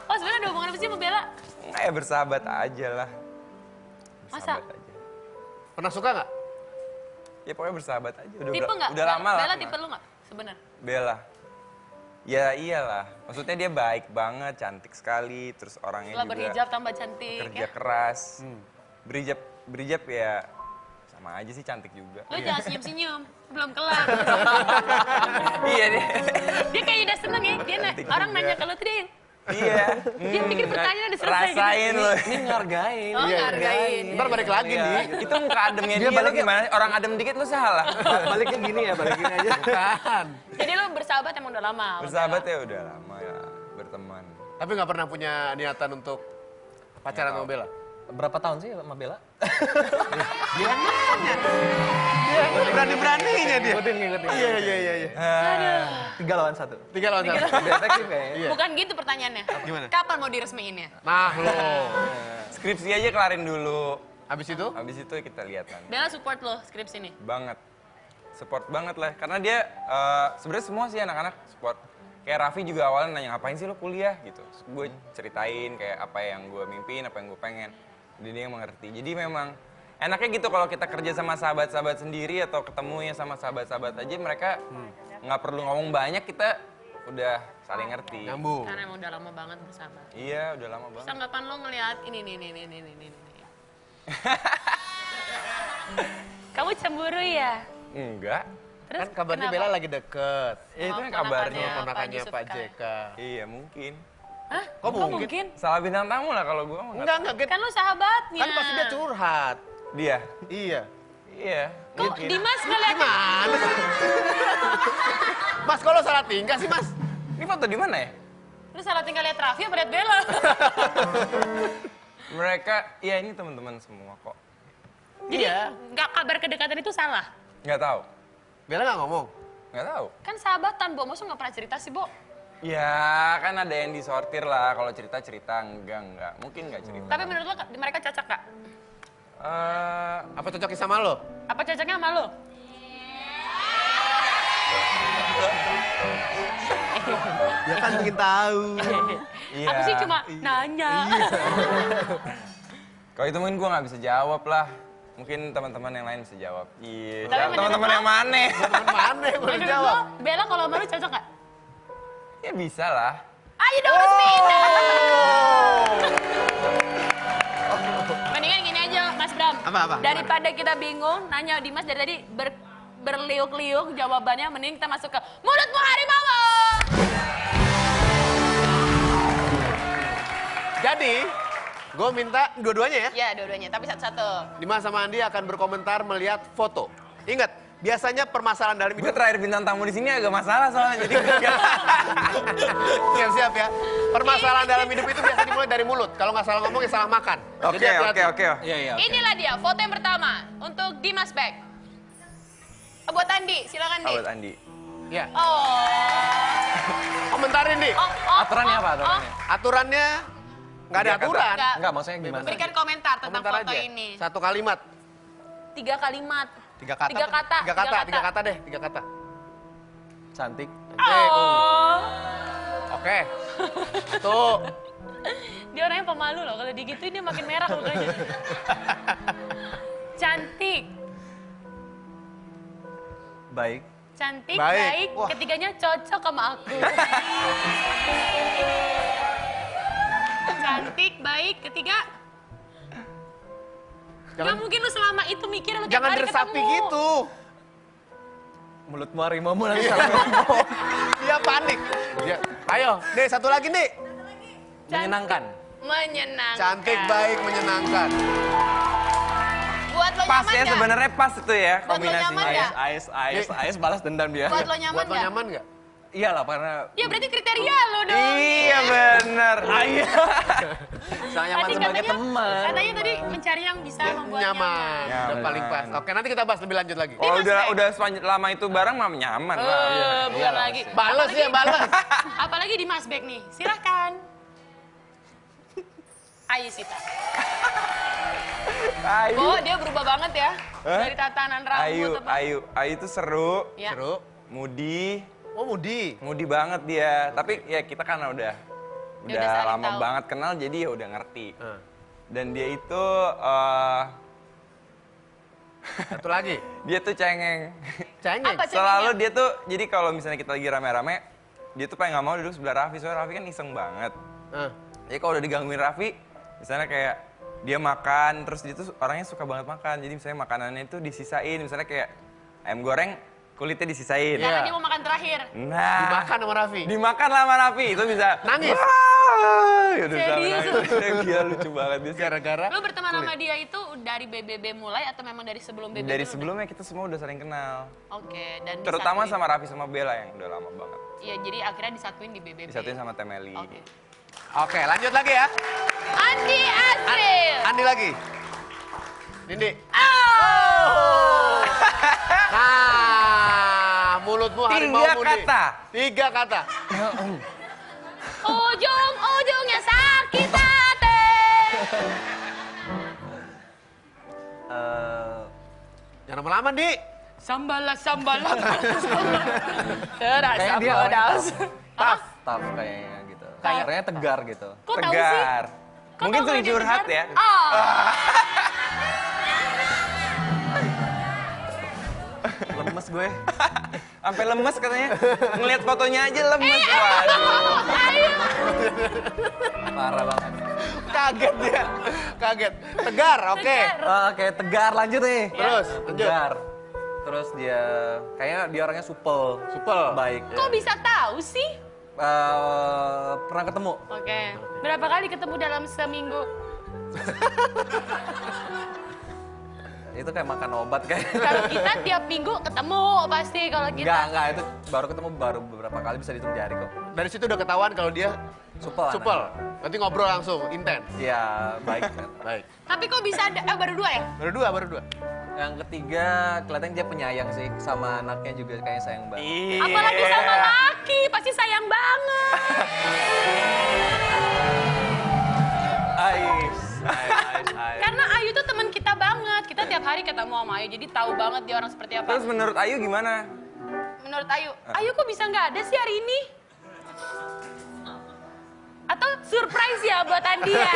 Oh sebenarnya ada hubungan apa sih sama Bella? Enggak ya bersahabat aja lah. Masa? Bersahabat aja. Pernah suka nggak? Ya pokoknya bersahabat aja. Tipe nggak? Udah lama lah. Bella kenal. tipe lu nggak sebenarnya? Bella. Ya iyalah. Maksudnya dia baik banget, cantik sekali, terus orangnya Setelah juga berhijab tambah cantik kerja ya. keras. Berhijab ya sama aja sih cantik juga. Lu jangan senyum-senyum, belum kelar. Iya deh. Dia kayak udah seneng ya, dia Cantik orang juga. nanya ke lu tuh dia. Iya. Dia pikir pertanyaan udah selesai gitu. Rasain lo. Ini ngargain. Oh, ngargain. Ntar balik lagi Iya. nih. Itu muka ademnya Dia dia, baliknya- gimana? Orang adem dikit lu salah. Baliknya gini ya, balikin aja. Kan. Jadi lu bersahabat emang udah lama. sama Bersahabat Bella? ya udah lama ya, berteman. Tapi nggak pernah punya niatan untuk pacaran sama Bella? Berapa tahun sih sama Bella? Dia berani-beraninya dia. Ngikutin. Iya. 3 lawan 1. 3 lawan 1. Lebih efektif kayaknya. Iya. Bukan gitu pertanyaannya. Gimana? Kapan mau diresmiinnya? Nah lo. Skripsi aja kelarin dulu. Habis itu? Habis itu kita lihat kan. Bella support lo skripsi ini. Banget. Support banget lah. Karena dia sebenarnya semua sih anak-anak support. Kayak Raffi juga awalnya nanya ngapain sih lo kuliah gitu. Gue ceritain kayak apa yang gue mimpin, apa yang gue pengen. Dan dia mengerti. Jadi memang enaknya gitu kalau kita kerja sama sahabat-sahabat sendiri atau ketemunya sama sahabat-sahabat aja mereka nggak perlu ngomong banyak, kita udah saling ngerti. Nyambung. Karena emang udah lama banget bersama. Iya, udah lama Terus banget. anggapan lo ngeliat ini. Kamu cemburu ya? Enggak. Terus Kan kabarnya kenapa? Bella lagi deket. Itu Oh, kan kabarnya. Ponakannya Yusuf Pak Kala. JK. Iya, mungkin. Hah? Kok mungkin? mungkin? Salah bintang tamu lah kalau gue mah nggak Enggak. Kan lo sahabatnya. Kan pasti dia curhat. tahu. Dia. Iya. Iya. Kok Dimas ngeliat Gimana? Mas, kalau salah tingkah sih, Mas? Ini foto di mana ya? lu salah tinggal lihat Raffi apa lihat Bella? Mereka, ya ini teman-teman semua kok. Jadi Iya. nggak kabar kedekatan itu salah. Nggak tahu. Bella nggak ngomong? Nggak tahu. Kan sahabatan, Bo. Masa nggak pernah cerita sih, Bo? Ya, kan ada yang disortir lah. Kalau cerita-cerita, enggak. Mungkin nggak cerita. Tapi menurut lo mereka cocok nggak? Apa cocoknya sama lo? Apa cocoknya sama lo? Ya kan ingin tahu. Iya. Aku sih cuma nanya. Kalau itu mungkin gue nggak bisa jawab lah. Mungkin teman-teman yang lain bisa jawab. Iya. Tapi menurut Teman-teman lo- yang mana? Teman mana yang boleh Menurut jawab? lo, Bella kalau sama lu cocok nggak? Ya bisa lah. Ayo dong resmiin Mendingan gini aja, Mas Bram. Apa? Daripada kita bingung, nanya Dimas dari tadi berliuk-liuk jawabannya, mending kita masuk ke Mulutmu Harimau. Jadi, gue minta dua-duanya ya. Ya, dua-duanya, tapi satu-satu. Dimas sama Andi akan berkomentar melihat foto. Ingat, biasanya permasalahan dalam Gue hidup... terakhir bintang tamu di sini agak masalah soalnya, jadi Siap-siap ya. Permasalahan dalam hidup itu biasa dimulai dari mulut. Kalau nggak salah ngomong, ya salah makan. Oke, Jadi hati-hati. oke. Iya. Inilah dia foto yang pertama untuk Dimas Beck. Buat Andi, silakan Di. Buat Andi. Ya. Oh. Komentarin, Di. Aturannya apa aturannya? Aturannya nggak ada Tiga kata. aturan. Enggak. Enggak, maksudnya gimana? Berikan komentar tentang Komentar foto aja. ini. Satu kalimat. 3 kalimat. 3 kata. Tiga kata. 3 kata deh, 3 kata. Cantik. Oh. Oke. Tuh. Dia orangnya pemalu loh, kalau digituin dia makin merah mukanya. Cantik. Baik. Cantik, Baik. baik. Wah. Ketiganya cocok sama aku. Cantik, baik. Ketiga. Gak mungkin lu selama itu mikir lu tiap Jangan hari resapi ketemu. gitu. Mulutmu harimau nanti salah ngomong. Dia panik. Dia, ayo, deh satu lagi, Dik. Menyenangkan. Menyenangkan. Cantik, baik, menyenangkan. Buat lo Pas nyaman ya, nggak? sebenarnya pas itu ya Buat lo nyaman kombinasinya. nggak? Ais balas dendam dia. Buat lo nyaman Buat lo nggak? nyaman nggak? Iyalah karena Ya berarti kriteria lo dong. Iya bener. iya. Saya nyaman Tadi sebagai teman. Katanya tadi mencari yang bisa membuat Nyaman. nyaman. Udah paling pas. Oke, nanti kita bahas lebih lanjut lagi. Kalau Mas Beck. udah sepanjang lama itu bareng mah nyaman lah. Bukan Iyalah, lagi. Bales ya, bales. Apalagi di Mas Beck nih. Silahkan. Ayo Sita. Ayu. Oh, dia berubah banget ya. Dari tatanan rambut. Ayu itu seru, Ya. Seru. Mudi Mudi. banget dia. Tapi ya kita kan udah Ya udah saling lama tahu. banget kenal jadi ya udah ngerti. Dan dia itu Satu lagi. dia tuh cengeng. Cengeng. Apa Selalu cengengnya? dia tuh jadi kalau misalnya kita lagi rame-rame, dia tuh pengen nggak mau duduk sebelah Raffi, soalnya Raffi kan iseng banget. Jadi kalau udah digangguin Raffi, misalnya kayak dia makan, terus dia tuh orangnya suka banget makan. Jadi misalnya makanannya itu disisain, misalnya kayak ayam goreng kulitnya disisain. Karena dia mau makan terakhir. Nah, Dimakan sama Raffi. dimakan lah sama Raffi, itu bisa Nangis? Wah, ya udah Serius? Dia lucu banget dia. Gara-gara. Lu berteman sama dia itu dari BBB mulai atau memang dari sebelum BBB? Dari lu sebelumnya kita semua udah saling kenal. udah- Oke, dan Terutama disatuin. sama Raffi sama Bella yang udah lama banget. Iya, jadi akhirnya disatuin di BBB. Disatuin sama Temeli. Oke. Oke, lanjut lagi ya. Andi Asril. Andi lagi. Nindi. Oh. Nah, mulutmu harimau Tiga Mudi. kata. 3 kata. Ujung-ujungnya sakit hati. Jangan lama-lama, Di. Sambala. Terasa Kayaknya dia pedas. Tough. Tough kayaknya gitu. Kayaknya tegar gitu. Kok tahu sih? Tegar. Kok Mungkin tahu sering kalau dia curhat tegar? ya. Oh. Lemes gue. Sampai lemes katanya. Ngeliat fotonya aja lemes. Eh, Waduh. Ayo. Parah banget. Kaget dia. Kaget. Tegar, oke. Tegar. Oke, tegar lanjut nih. Terus, lanjut. Tegar. Terus dia kayaknya dia orangnya supel. Supel. Baik. Kok bisa tahu sih? Pernah ketemu? Oke. Berapa kali ketemu dalam seminggu? Itu kayak makan obat kayak. Kalau kita tiap minggu ketemu pasti kalau kita. Enggak, itu baru ketemu baru beberapa kali bisa dihitung jari kok. Dari situ udah ketahuan kalau dia Supel. supel. Nanti ngobrol langsung, intens. Iya, baik kan. Baik. Tapi kok bisa ada, baru 2 ya? Baru dua. Yang ketiga, kelihatan dia penyayang sih sama anaknya juga kayaknya sayang banget. Iya. Apalagi sama laki, pasti sayang banget. Ais. Karena Ayu tuh teman kita banget. Kita tiap hari ketemu sama Ayu, jadi tahu banget dia orang seperti apa. Terus menurut Ayu gimana? Menurut Ayu, Ayu kok bisa nggak ada sih hari ini? Atau surprise ya buat Andia?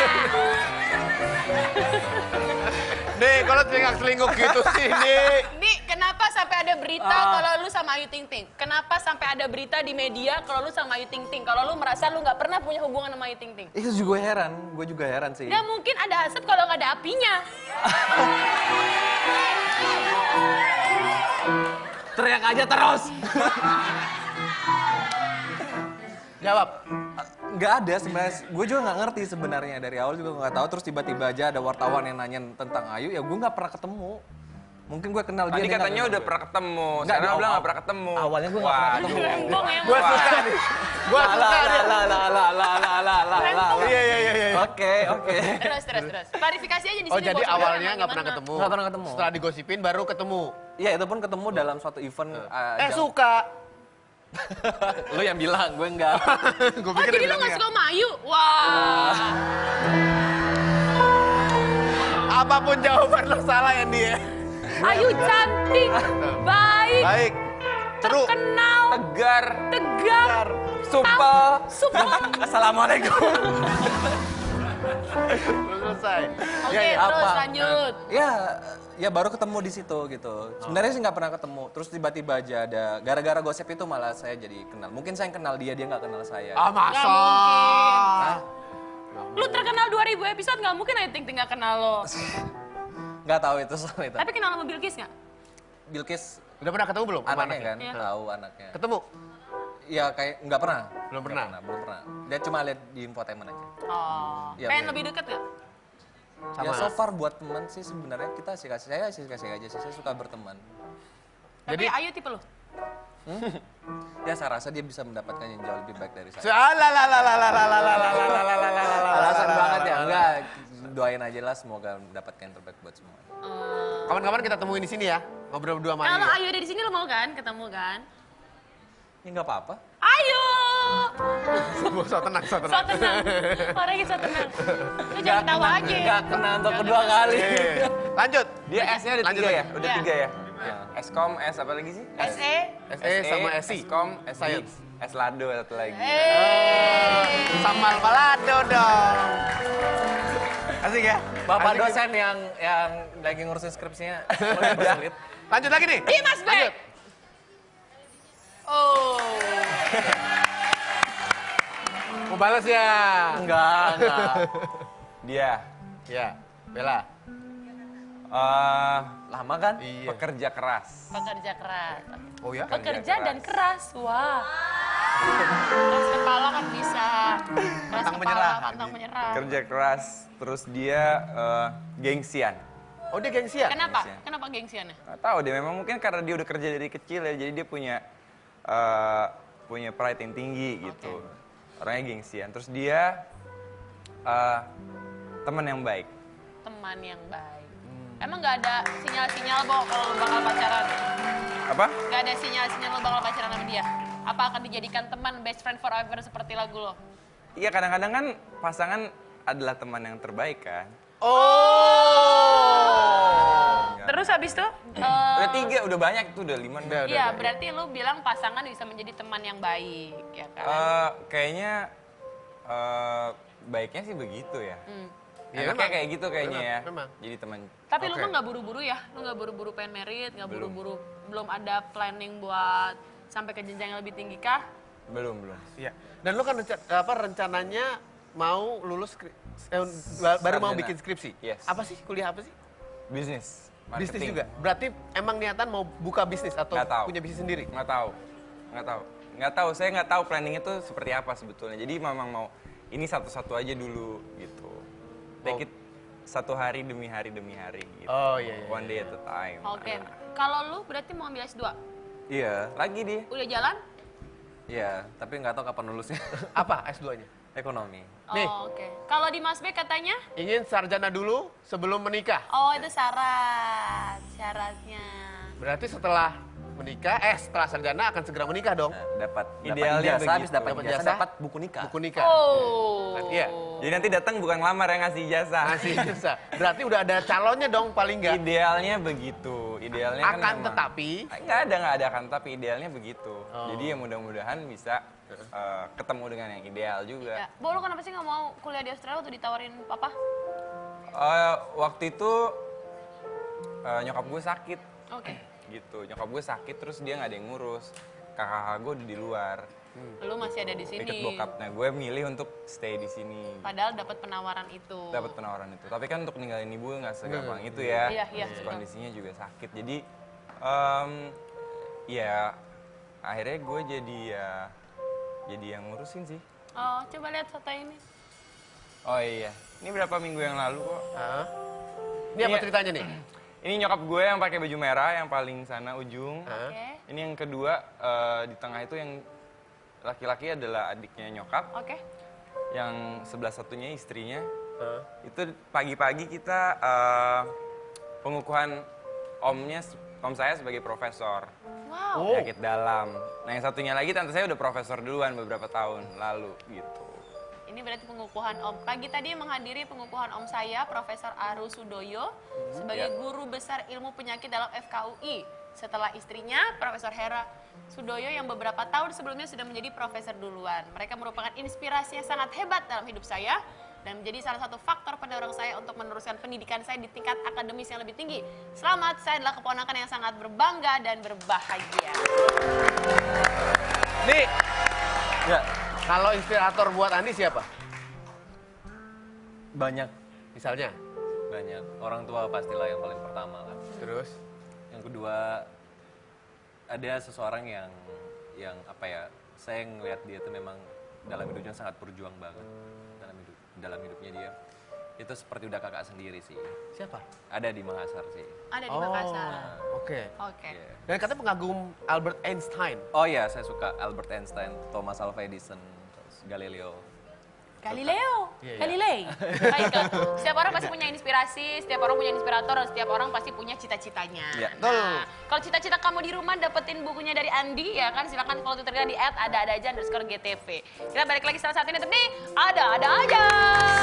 Nih, kalau selingkuh gitu sih, Nih. Nih, kenapa sampai ada berita kalau lu sama Ayu Ting Ting? Kenapa sampai ada berita di media kalau lu sama Ayu Ting Ting? Kalau lu merasa lu nggak pernah punya hubungan sama Ayu Ting Ting? Itu juga gue juga heran sih. Nggak mungkin ada asap kalau nggak ada apinya. Teriak aja terus. Jawab. Nggak ada sebenarnya, gue juga nggak ngerti sebenarnya dari awal juga nggak tahu, terus tiba-tiba aja ada wartawan yang nanya tentang Ayu, ya gue nggak pernah ketemu. Mungkin gue kenal Tadi dia. katanya udah pernah ketemu, Nggak, sekarang di bilang awal. nggak pernah ketemu. Awalnya gue nggak pernah ketemu. Rembong ya. Gua suka nih. Gua suka nih. Iya. Oke. Terus. Klarifikasi aja di sini. Oh jadi bos, awalnya sebenarnya nggak pernah gimana? ketemu. Nggak pernah ketemu. Setelah digosipin baru ketemu. Iya itu pun ketemu dalam suatu event. Suka. Lu yang bilang, gue enggak. Gue Oh pikir jadi dia lu bilang gak ya. suka sama Ayu? Wah. Apapun jawaban lo salah ya dia. Ayu cantik, baik, Baik. Ceruk. terkenal, Tegar, tegar, supel. super. Assalamualaikum. Belum selesai. Oke, Ya, terus apa? lanjut. Ya baru ketemu di situ gitu. Sebenarnya sih nggak pernah ketemu. Terus tiba-tiba aja ada gara-gara gosip itu malah saya jadi kenal. Mungkin saya yang kenal dia nggak kenal saya. Ah masa? Nggak mungkin. Hah? Lu terkenal 2000 episode gak mungkin Ayu Ting Ting gak kenal lo. Nggak tahu itu soal itu. Tapi kenal sama Bilkis gak? Bilkis Udah pernah ketemu belum? sama anaknya kan, Iya. tahu anaknya. Ketemu? Iya kayak nggak pernah. Belum Nggak pernah? Belum pernah. Dia cuma lihat di infotainment aja. Oh, Iya, pengen iya. lebih deket gak? Ya so far buat teman sih sebenarnya kita sih kasih aja sih. Saya suka berteman. Tapi Jadi- Ayu tipe lo? Ya saya rasa dia bisa mendapatkan yang jauh lebih baik dari saya. Alasan banget ya, enggak. Doain aja lah semoga mendapatkan yang terbaik buat semua. Kapan-kapan kita temuin di sini ya. Ngobrol berdua sama Ayu. Kalau ya. Ayu ada di sini lo mau kan? Ketemu kan? Ya nggak apa-apa. Ayo! So tenang. So tenang. Orangnya so tenang. Lu jangan tawa aja. Nggak kena untuk kedua kali. Lanjut. Dia S-nya ada Lanjut 3 ya? lagi. Udah Iya. 3 ya? Eskom, S apa lagi sih? SE. SE sama SI. Eskom, SI, Science. S Lado satu lagi. Sambal balado dong. Asik ya? Bapak Asik. dosen yang lagi ngurusin skripsinya mulai berkelit. Lanjut lagi nih. Ih, Mas Bek. Oh. Mau balas ya? Enggak. Dia Ya, Bella. Lama kan? Iya. pekerja keras. Pekerja keras. Oh ya? Pekerja dan keras. Wah. Keras kepala kan bisa. Keras Pantang kepala, menyerah. pantang menyerah. Kerja keras, terus dia gengsian. Oh dia gengsi ya? Kenapa? Gengsian. Kenapa gengsiannya? Nggak tahu dia memang mungkin karena dia udah kerja dari kecil ya, jadi dia punya pride yang tinggi gitu. Orangnya gengsian. Terus dia teman yang baik. Teman yang baik. Emang nggak ada sinyal-sinyal Bo kalau lu bakal pacaran? Apa? Nggak ada sinyal-sinyal lu bakal pacaran sama dia? Apa akan dijadikan teman best friend forever seperti lagu lo? Iya kadang-kadang kan pasangan adalah teman yang terbaik kan. Oh. Terus habis itu? Udah 3, udah banyak itu, udah 5. Iya, berarti lu bilang pasangan bisa menjadi teman yang baik, ya kan? Kayaknya baiknya sih begitu ya. Iya, Enaknya memang. kayak gitu kayaknya ya. Memang. Jadi teman. Tapi lu Oke. mah nggak buru-buru ya? Lu nggak buru-buru pengen merit, nggak Belum. buru-buru, belum ada planning buat sampai ke jenjang yang lebih tinggi kah? Belum. Iya. Dan lu kan rencananya mau lulus baru mau Sarjana. bikin skripsi. Yes. Apa sih? Kuliah apa sih? Bisnis. Bisnis Marketing. juga. Berarti emang niatan mau buka bisnis atau Nggak tahu. punya bisnis sendiri? Nggak tahu. Saya nggak tahu planning itu seperti apa sebetulnya. Jadi memang mau ini satu-satu aja dulu gitu. Take it satu hari demi hari gitu. Oh, iya. One day at a time. Oke. Kalau lu berarti mau ambil S2? Iya. Lagi dia. Udah jalan? Iya, tapi nggak tahu kapan lulusnya. Apa S2-nya? Ekonomi. Nih. Oh, oke. Kalau di Mas B katanya? Ingin sarjana dulu sebelum menikah. Oh, itu syaratnya. Berarti setelah menikah, setelah sarjana akan segera menikah dong. Dapat Idealnya ijazah, habis begitu. dapat Dapat ijazah, ijazah, dapat buku nikah. Buku nikah. Oh. Iya. Jadi nanti datang bukan ngelamar yang ngasih ijazah. Masih bisa. Berarti udah ada calonnya dong paling nggak. Idealnya begitu. Idealnya kan Akan memang- tetapi. Nggak ada akan tapi idealnya begitu. Jadi ya mudah-mudahan bisa ketemu dengan yang ideal juga. Ya. Bo, lu kenapa sih nggak mau kuliah di Australia tuh ditawarin papa? Waktu itu nyokap gue sakit Oke. gitu. Nyokap gue sakit terus dia nggak ada yang ngurus. Kakak gue udah di luar. Lu masih ada di sini. Deket bokap. Nah gue milih untuk stay di sini. Padahal dapat penawaran itu. Dapat penawaran itu. Tapi kan untuk ninggalin ibu nggak segampang itu ya. Iya, Terus betul. kondisinya juga sakit. Jadi ya akhirnya gue jadi ya jadi yang ngurusin sih. Oh, coba lihat foto ini. Oh iya, ini berapa minggu yang lalu kok. Hah? Ini apa Iya. ceritanya nih? Ini nyokap gue yang pakai baju merah yang paling sana ujung. Hah? Oke. Ini yang kedua di tengah itu yang laki-laki adalah adiknya nyokap. Oke. Yang sebelah satunya istrinya. Hah? Itu pagi-pagi kita pengukuhan om saya sebagai profesor Wow. Oh. penyakit dalam. Nah yang satunya lagi tante saya udah profesor duluan beberapa tahun lalu gitu. Ini berarti pengukuhan Om. Pagi tadi menghadiri pengukuhan Om saya, Profesor Aru Sudoyo, sebagai Ya. guru besar ilmu penyakit dalam FKUI. Setelah istrinya, Profesor Hera Sudoyo yang beberapa tahun sebelumnya sudah menjadi profesor duluan. Mereka merupakan inspirasi yang sangat hebat dalam hidup saya dan menjadi salah satu faktor pendorong saya untuk meneruskan pendidikan saya di tingkat akademis yang lebih tinggi. Selamat, saya adalah keponakan yang sangat berbangga dan berbahagia. Nih, Ya, kalau inspirator buat Andi siapa? banyak, Misalnya? banyak. Orang tua pastilah yang paling pertama kan. Terus? Yang kedua, ada seseorang yang apa ya, saya ngelihat dia tuh memang dalam hidupnya sangat berjuang banget. Dalam hidupnya dia, itu seperti udah kakak sendiri sih. Siapa? Ada di Makassar sih. Ada di Makassar. Oke. Oke. Iya. Dan katanya pengagum Albert Einstein. Oh iya, saya suka Albert Einstein, Thomas Alva Edison, terus Galileo. Galileo, Iya, iya. Galilei. Baiklah, setiap orang pasti punya inspirasi, setiap orang punya inspirator, dan setiap orang pasti punya cita-citanya. Iya. Nah, kalau cita-cita kamu di rumah dapetin bukunya dari Andi, ya kan silakan follow Twitter di @ada-ada-aja_GTV. Kita balik lagi setelah saat ini, tapi ada-ada aja.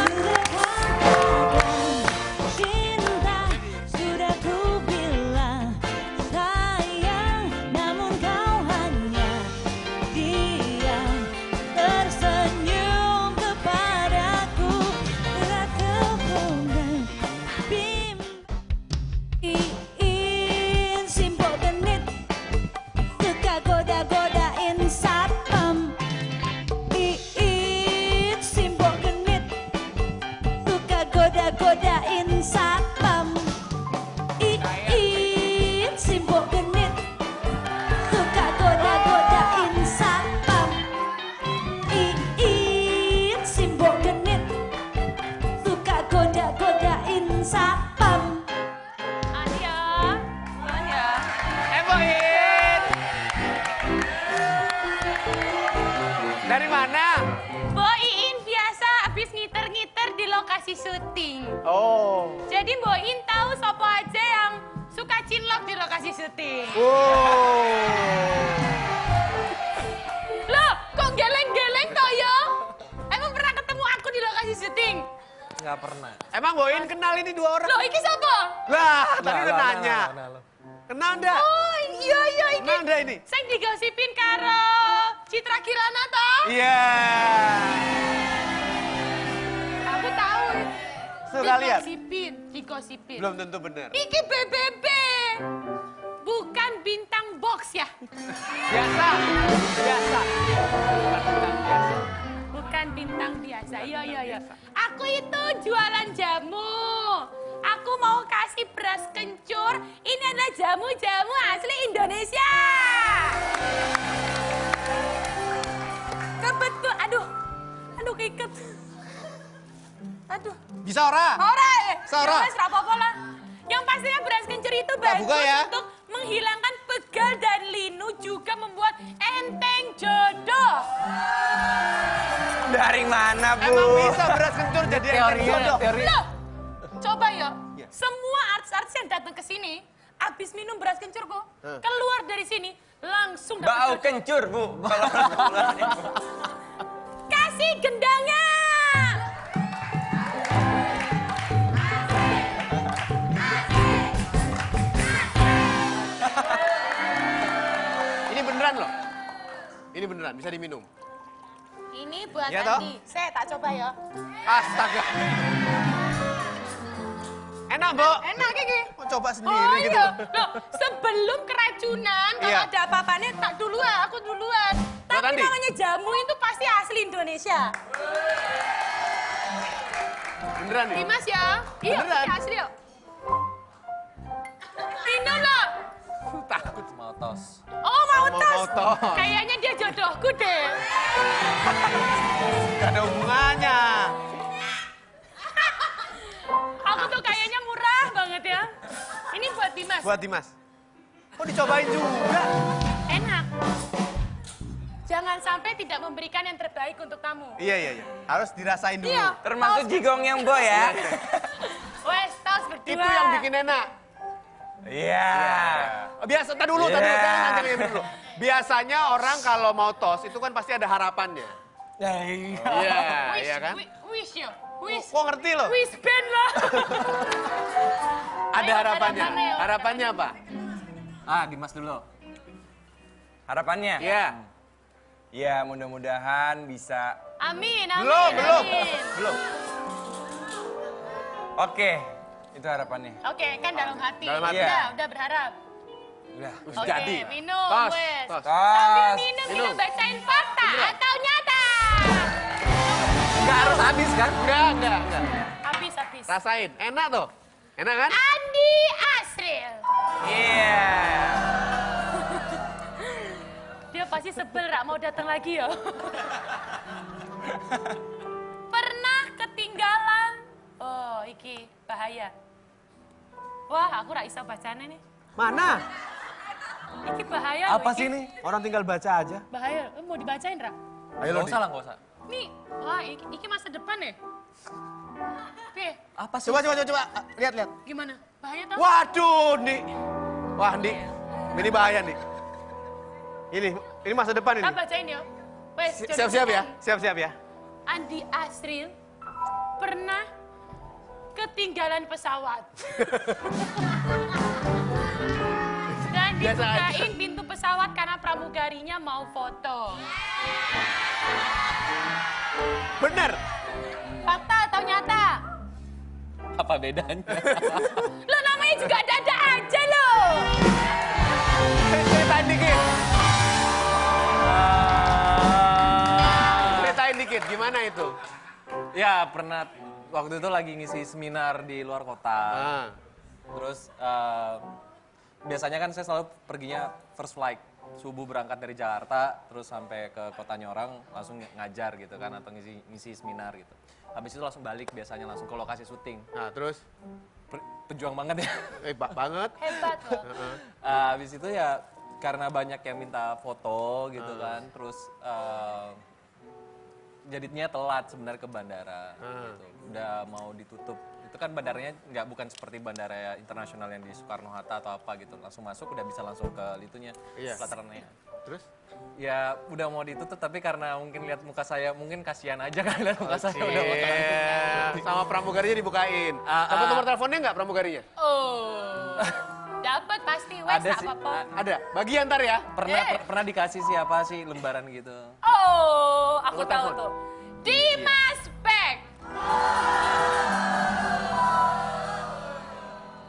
Sudah katakan cinta, sudah ku bilang sayang, namun kau hanya diam tersenyum kepadaku. Ratakan bimbing simpok genit, suka goda-godain satpam. Simpok genit, suka goda-godain satpam. Simpok genit, suka goda-godain satpam. Simpok genit, suka goda-godain satpam. Andi ya, Tuhan ya. Boin! Dari mana? Mbok Iin biasa abis ngiter-ngiter di lokasi syuting. Oh. Jadi Mbok Iin tahu siapa aja yang suka cinlok di lokasi syuting. Loh, kok geleng-geleng toh ya? Emang pernah ketemu aku di lokasi syuting? Nggak pernah. Emang Boin kenal ini dua orang? Loh, iki siapa? Lah, tadi udah nanya. Nah. Kenal enggak? Oh, iya iki. Kenal enggak ini? Saya digosipin karo Citra Kirana toh? Iya. Aku tahu. Suka lihat? Digosipin. Belum tentu benar. Iki BBB. Bukan bintang box ya. Biasa. Biasa. Bukan bintang biasa. Iya. Aku itu jualan jamu. Aku mau kasih beras kencur. Ini adalah jamu-jamu asli Indonesia. Kebetul. Aduh keiket. Aduh. Bisa ora? Ora. Saora. Ya wes, ra apa-apa lah. Yang pastinya beras kencur itu bagus buka ya. untuk menghilangkan pegal dan linu, juga membuat enteng jodoh. Dari mana Bu? Emang bisa beras kencur jadi enteng jodoh? Loh, coba ya. Iya. Semua artis-artis yang datang ke sini, abis minum beras kencur kok, keluar dari sini langsung dapet Bau jodoh. kencur Bu. Kalau keluarnya. Kasih gendangnya. Ini beneran loh. Ini beneran, bisa diminum. Ini buat Iya toh? Andi. Saya tak coba ya. Astaga. Enak, Bu. Enak iki. Mau coba sendiri Oh gitu. iya, loh, sebelum keracunan, kalau Iya. ada apa-apanya tak duluan, aku duluan. Buat Tapi Andi? namanya jamu itu pasti asli Indonesia. Beneran nih? Dimas ya? Iya, Beneran? pasti asli ya. Minum loh. Takut. Mau tos. Oh, mau Mau tos. Tos. Kayaknya dia jodohku deh. Gak ada hubungannya. Aku tuh kayaknya murah banget ya. Ini buat Dimas. Buat Dimas. Oh dicobain juga. Enak. Jangan sampai tidak memberikan yang terbaik untuk tamu. Iya. Harus dirasain dulu. Iya. Termasuk jigong yang boy ya. Wes, tos berdua. Itu yang bikin enak. Iya. Biasa, tadi dulu, Yeah. saya ngajarin dulu. Biasanya orang kalau mau tos itu kan pasti ada harapannya. Iya, Wish, iya kan? Wish ya. Wish. Kok ngerti loh? Wish band lah. Ada Ayo, harapannya. harapannya, yuk. Harapannya apa? Dimas dulu. Harapannya? Iya. Ya mudah-mudahan bisa. Amin. Belum. Oke, itu harapannya. Oke, kan dalam hati. Dalam hati. Udah berharap. Udah. Terus Oke, jadi. minum, Tos, wes. tos. Sambil Tos. minum, Minum. kita bacain fakta atau nyata. Nggak harus habis kan? Enggak. Habis. Rasain, enak tuh. Enak kan? Andi Asril. Iya. Dia pasti sebel, Rak, mau datang lagi ya. Pernah ketinggalan. Oh, iki bahaya. Wah, aku rak iso bacane nih. Mana? Iki bahaya. Apa iki. sih ini? Orang tinggal baca aja. Bahaya. Mau dibacain, Rak? Ayo Nggak usah lah, nggak usah. Nih, wah iki masa depan ya? Oke, Apa sih? Coba. Lihat. gimana? Bahaya tau? Waduh, Dik. Wah, Dik. Ini bahaya, Dik. Ini masa depan ini. Kita bacain ya. Wes, Siap-siap ya. Siap-siap ya. Andi Asril pernah ketinggalan pesawat. Dan Biasa aja. dibukain pintu pesawat karena pramugarinya mau foto. Bener. Fakta atau nyata? Apa bedanya? Lo namanya juga dada aja lo. Ceritain dikit. Ceritain dikit, gimana itu? Ya pernah, waktu itu lagi ngisi seminar di luar kota. Terus biasanya kan saya selalu perginya first flight. Subuh berangkat dari Jakarta, terus sampai ke kotanya orang, langsung ngajar gitu kan, atau ngisi seminar gitu. Habis itu langsung balik, biasanya langsung ke lokasi syuting. Nah, terus? Pejuang banget ya. Banget. Hebat lo. Habis itu ya karena banyak yang minta foto gitu kan, terus jadinya telat sebenarnya ke bandara. Gitu. Udah mau ditutup. Itu kan bandaranya bukan seperti bandara internasional yang di Soekarno-Hatta atau apa gitu. Langsung masuk udah bisa langsung ke itunya, pelatarannya. Terus? Ya udah mau ditutup tapi karena mungkin lihat muka saya, mungkin kasihan aja kan lihat muka saya udah mau telat. Sama pramugarinya dibukain. Dapat nomor teleponnya nggak pramugarinya? Oh. Dapat pasti wes Ada tak sih, apa-apa. Ada. Bagi ntar ya. Pernah dikasih siapa sih lembaran gitu. Oh, aku Gua tahu telepon. tuh. Dimas Beck.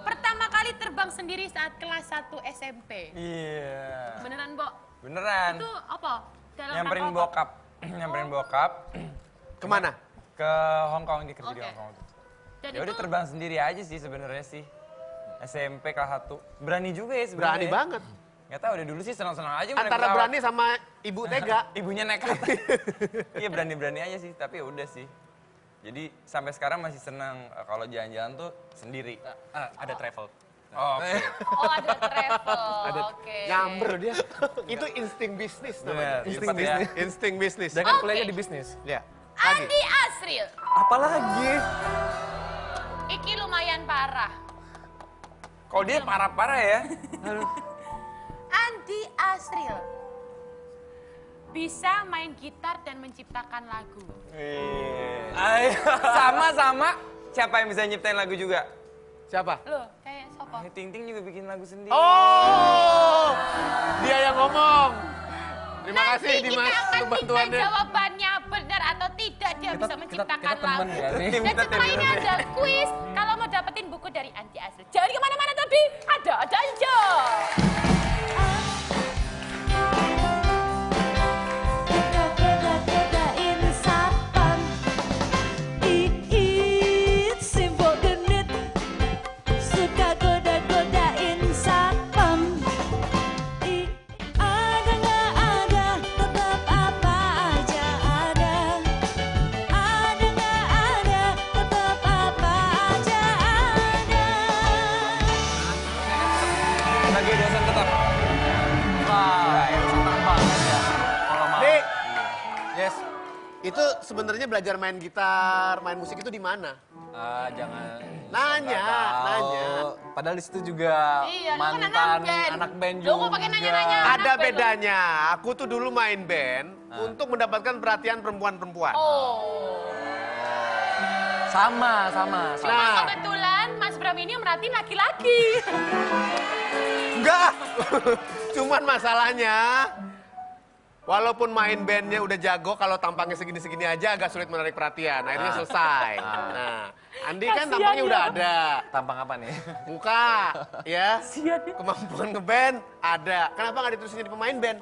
Pertama kali terbang sendiri saat kelas 1 SMP. Iya. Beneran, Bo? Beneran. Itu apa? Dalam Nyamperin rangka apa? bokap. Nyamperin bokap Kemana? ke Hong Kong, dia kerja di Oke. Hong Kong. Dan Ya udah itu terbang sendiri aja sih sebenarnya sih. SMP kelas 1. Berani juga ya sebenarnya. Berani banget. Nggak tahu, udah dulu sih senang-senang aja. naik Antara pesawat. berani sama ibu tega. Ibunya nekat. Iya berani-berani aja sih, tapi ya udah sih. Jadi sampai sekarang masih senang kalau jalan-jalan tuh sendiri. Ada travel. Oh, oke. oh ada travel. Oke. Nyamber dia. Itu insting bisnis namanya. Bener, Insting cepat ya. bisnis. Insting bisnis. Dan kan Oke. kuliahnya di bisnis. Ya. Andi Asril. Apalagi? Iki lumayan parah. Kalau dia parah-parah ya. Andi Asril bisa main gitar dan menciptakan lagu. Sama-sama. Siapa yang bisa nyiptain lagu juga? Siapa? Loh, kayak sopo? Ting Ting juga bikin lagu sendiri. Oh, dia yang ngomong. Terima Nanti kasih Dimas kita akan untuk minta bantuannya. jawabannya benar atau tidak dia bisa menciptakan kita temen lagu. ya nih. Dan setelah ini ada kuis. Kalau mau dapetin buku dari Andi Asril, jangan kemana-mana tapi ada aja. Goda-godain sapam Iit simbok genit Suka goda-godain sapam Ada nggak Itu sebenarnya belajar main gitar, main musik itu di mana? Jangan Nanya, tahu. nanya. Padahal di situ juga Iya, lu kan mantan band. anak band Lu juga. kok pakai nanya-nanya? Ada Anak band lu. bedanya. Aku tuh dulu main band untuk mendapatkan perhatian perempuan-perempuan. Oh. Sama. Nah, Kebetulan Mas Bram ini merhatiin laki-laki. enggak. Cuman masalahnya, walaupun main bandnya udah jago, kalau tampangnya segini-segini aja agak sulit menarik perhatian. Akhirnya selesai. Nah, Andi kan tampangnya udah ada. Tampang apa nih? Muka, ya. Kemampuan ngeband ada. Kenapa nggak diterusin jadi pemain band?